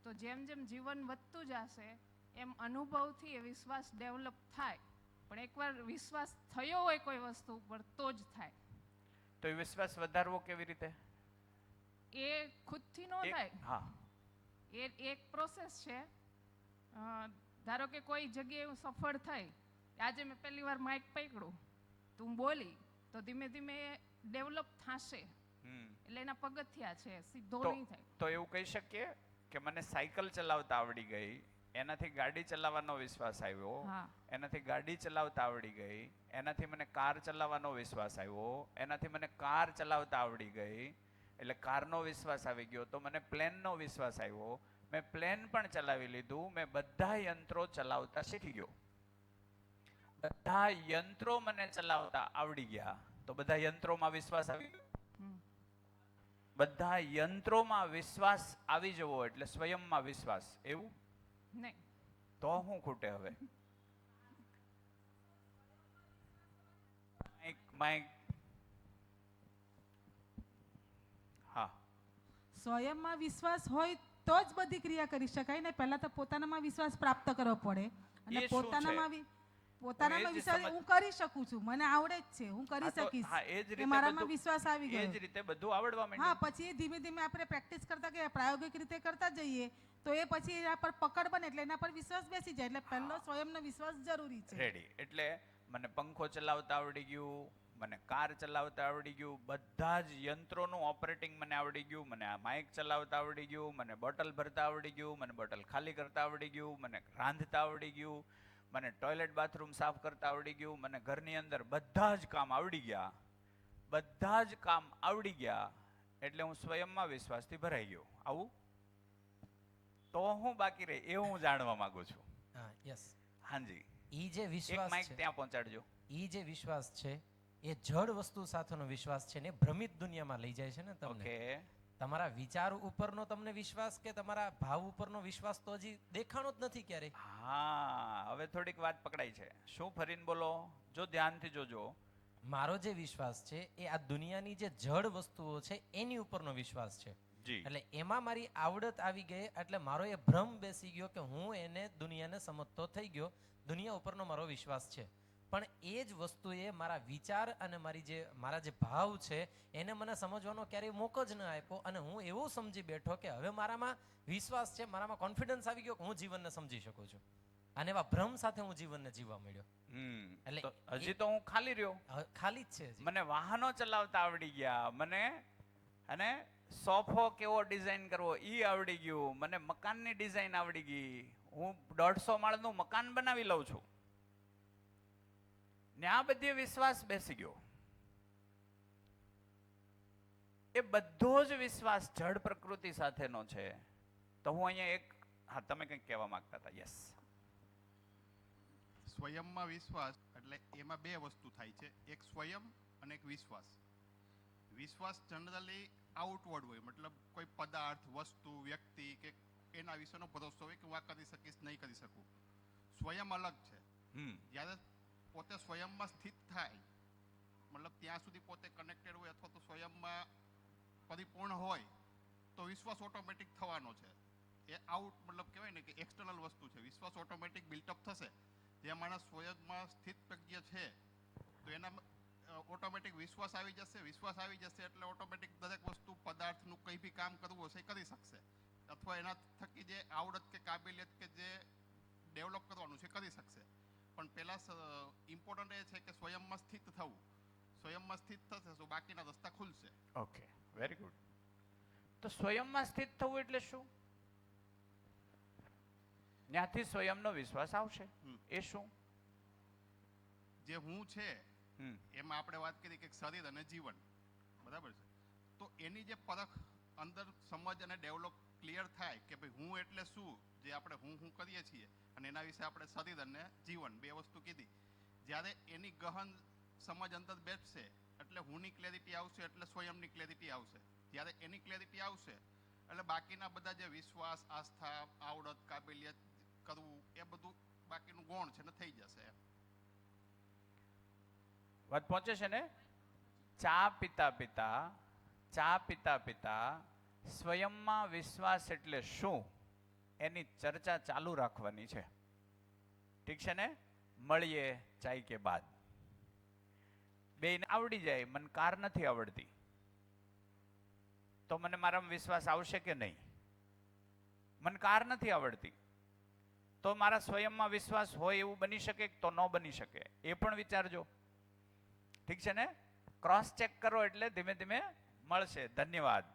તો જેમ જેમ જીવન વધતું જશે એમ અનુભવથી એ વિશ્વાસ ડેવલપ થાય, પણ એકવાર વિશ્વાસ થયો હોય કોઈ વસ્તુ ઉપર તો જ થાય. તો એ વિશ્વાસ વધારવો કેવી રીતે? એ ખુદથી ન થાય, હા, એ એક પ્રોસેસ છે. ધારો કે કોઈ જગ્યાએ હું સફળ થઈ, આજે મેં પહેલી વાર માઇક પકડ્યું તો હું બોલી, તો ધીમે ધીમે ડેવલપ થશે. એટલે એના પગથિયા છે, સીધો નહીં થાય. તો એવું કહી શકીએ કે મને સાયકલ ચલાવતા આવડી ગઈ, એનાથી ગાડી ચલાવવાનો વિશ્વાસ આવ્યો, હા. એનાથી ગાડી ચલાવતા આવડી ગઈ, એનાથી મને કાર ચલાવવાનો વિશ્વાસ આવ્યો, એનાથી મને કાર ચલાવતા આવડી ગઈ એટલે કારનો વિશ્વાસ આવી ગયો, તો મને પ્લેનનો વિશ્વાસ આવ્યો, મેં પ્લેન પણ ચલાવી લીધું, મેં બધા યંત્રો ચલાવતા શીખી ગયો. બધા યંત્રો મને ચલાવતા આવડી ગયા, તો બધા યંત્રોમાં વિશ્વાસ આવી ગયો. બધા યંત્રોમાં વિશ્વાસ આવી જવો એટલે સ્વયંમાં વિશ્વાસ, એવું નહીં. તો શું ખૂટે હવે? માઇક. હા, સ્વયંમાં વિશ્વાસ હોય તો જ બધી ક્રિયા કરી શકાય ને. પહેલા તો પોતાનામાં વિશ્વાસ પ્રાપ્ત કરવો પડે, અને એ શું છે? પોતાનામાં વિશ્વાસ હું કરી શકું છું, મને આવડે જ છે, હું કરી શકીશ, હા, એ જ એ રીતે મારામાં બધું- વિશ્વાસ આવી એ ગયો. જ રીતે બધું આવડવા હા, માંડ્યું. પછી ધીમે ધીમે આપણે પ્રેક્ટિસ કરતા ગયા, પ્રાયોગિક રીતે કરતા જઈએ તો એ પછી એના પર પકડ બને એટલે એના પર વિશ્વાસ બેસી જાય. એટલે પહેલો સ્વયંનો વિશ્વાસ જરૂરી છે. રેડી. એટલે મને પંખો ચલાવતા આવડી ગયું, મને કાર ચલાવતા આવડી ગયું, બધા જ યંત્રોનું ઓપરેટિંગ મને આવડી ગયું, મને આ માઇક ચલાવતા આવડી ગયું, મને બોટલ ભરતા આવડી ગયું, મને બોટલ ખાલી કરતા આવડી ગયું, મને રાંધતા આવડી ગયું, મને ટોયલેટ બાથરૂમ સાફ કરતા આવડી ગયું, મને ઘરની અંદર બધા જ કામ આવડી ગયા. બધા જ કામ આવડી ગયા એટલે હું સ્વયંમાં વિશ્વાસથી ભરાઈ ગયો. આવું તો હું બાકી રહે એ હું જાણવા માંગુ છું. હા, યસ. હાજી, ઈ જે એક વિશ્વાસ માઇક છે, ત્યાં પહોંચાડજો. ઈ જે વિશ્વાસ છે એ જડ વસ્તુ સાથેનો વિશ્વાસ છે ને, ભ્રમિત દુનિયામાં લઈ જાય છે ને તમને. ઓકે. તમારા વિચાર ઉપરનો તમને વિશ્વાસ કે તમારા ભાવ ઉપરનો વિશ્વાસ તો હજી દેખાણો જ નથી ક્યારે. હા, હવે થોડીક વાત પકડાઈ છે. શું ફરીને બોલો, જો ધ્યાનથી જોજો. મારો જે વિશ્વાસ છે એ આ દુનિયાની જે જડ વસ્તુઓ છે એની ઉપરનો વિશ્વાસ છે. જી. એટલે એમાં મારી આવડત આવી ગઈ એટલે મારો એ ભ્રમ બેસી ગયો કે હું એને દુનિયાને સમજતો થઈ ગયો. દુનિયા ઉપરનો મારો વિશ્વાસ છે, પણ એ જ વસ્તુએ મારા વિચાર અને મારા જે ભાવ છે એને મને સમજવાનો ક્યારેય મોકો જ ન આપ્યો, અને હું એવું સમજી બેઠો કે હવે મારામાં વિશ્વાસ છે, મારામાં કોન્ફિડન્સ આવી ગયો કે હું જીવનને સમજી શકું છું, અને એવા ભ્રમ સાથે હું જીવનને જીવવા મળ્યો. એટલે એટલે હજી તો હું ખાલી રહ્યો. હવે ખાલી જ છે હજી. મને વાહનો ચલાવતા આવડી ગયા, મને અને સોફો કેવો ડિઝાઇન કરવો ઈ આવડી ગયું, મને મકાનની ડિઝાઇન આવડી ગઈ, હું 150 માળનું મકાન બનાવી લઉં છું. ને આ બધી વિશ્વાસ બેસી ગયો. એ બધો જ વિશ્વાસ જડ પ્રકૃતિ સાથેનો છે. તો હું અહીંયા એક, હા તમે કંઈક કહેવા માંગતા હતા. યસ. સ્વયંમાં વિશ્વાસ એટલે એમાં બે વસ્તુ થાય છે, એક સ્વયં અને એક વિશ્વાસ. વિશ્વાસ જનરલી આઉટવર્ડ હોય, મતલબ કોઈ પદાર્થ, વસ્તુ, વ્યક્તિ કે એના વિશેનો ભરોસો હોય કે હું આ કરી શકીશ, નહીં કરી શકું. સ્વયં અલગ છે. જ્યારે પોતે સ્વયંમાં સ્થિત થાય, મતલબ ત્યાં સુધી પોતે કનેક્ટેડ હોય અથવા તો સ્વયંમાં પરિપૂર્ણ હોય તો વિશ્વાસ ઓટોમેટિક થવાનો છે. એ આઉટ મતલબ કહેવાય ને કે એક્સટર્નલ વસ્તુ છે. વિશ્વાસ ઓટોમેટિક બિલ્ટઅપ થશે. જે માણસ સ્વયંમાં સ્થિત પ્રજ્ઞ છે તો એના ઓટોમેટિક વિશ્વાસ આવી જશે. વિશ્વાસ આવી જશે એટલે ઓટોમેટિક દરેક વસ્તુ પદાર્થનું કંઈ બી કામ કરવું હશે એ કરી શકશે, અથવા એના થકી જે આવડત કે કાબિલિયત કે જે ડેવલપ કરવાનું છે કરી શકશે. પણ પહેલાં ઇમ્પોર્ટન્ટ એ છે કે સ્વયંમાં સ્થિત થવું. સ્વયંમાં સ્થિત થશે તો બાકીના રસ્તા ખુલશે. Okay, very good. તો સ્વયંમાં સ્થિત થવું એટલે શું? ત્યાંથી સ્વયંનો વિશ્વાસ આવશે. એ શું? જે હું છે એમાં આપણે વાત કરી કે શરીર અને જીવન, બરાબર છે. તો એની જે પરખ અંદર સમજ અને ડેવલપ ક્લિયર થાય કે ભાઈ હું એટલે શું, જે આપણે હું કરીએ છીએ, અને એના વિશે આપણે શરીર અને જીવન બે વસ્તુ કીધી. જ્યારે એની ગહન સમજ અંદર બેસશે એટલે હુંની ક્લેરિટી આવશે, એટલે સ્વયંની ક્લેરિટી આવશે. જ્યારે એની ક્લેરિટી આવશે એટલે બાકીના બધા જે વિશ્વાસ, આસ્થા, આવડત, કાબિલિયત કરવું એ બધું બાકીનું ગૌણ છે ને થઈ જશે. વાત પહોંચે છે ને? ચા પીતા પિતા સ્વયંમાં વિશ્વાસ એટલે શું એની ચર્ચા ચાલુ રાખવાની છે. ઠીક છે ને? મળીએ ચાય કે બાદ. બેયને આવડી જાય, મને કાર નથી આવડતી, તો મને મારામાં વિશ્વાસ આવશે કે નહીં? મને કાર નથી આવડતી તો મારા સ્વયંમાં વિશ્વાસ હોય એવું બની શકે તો ન બની શકે, એ પણ વિચારજો. ઠીક છે ને? ક્રોસ ચેક કરો એટલે ધીમે ધીમે મળશે. ધન્યવાદ.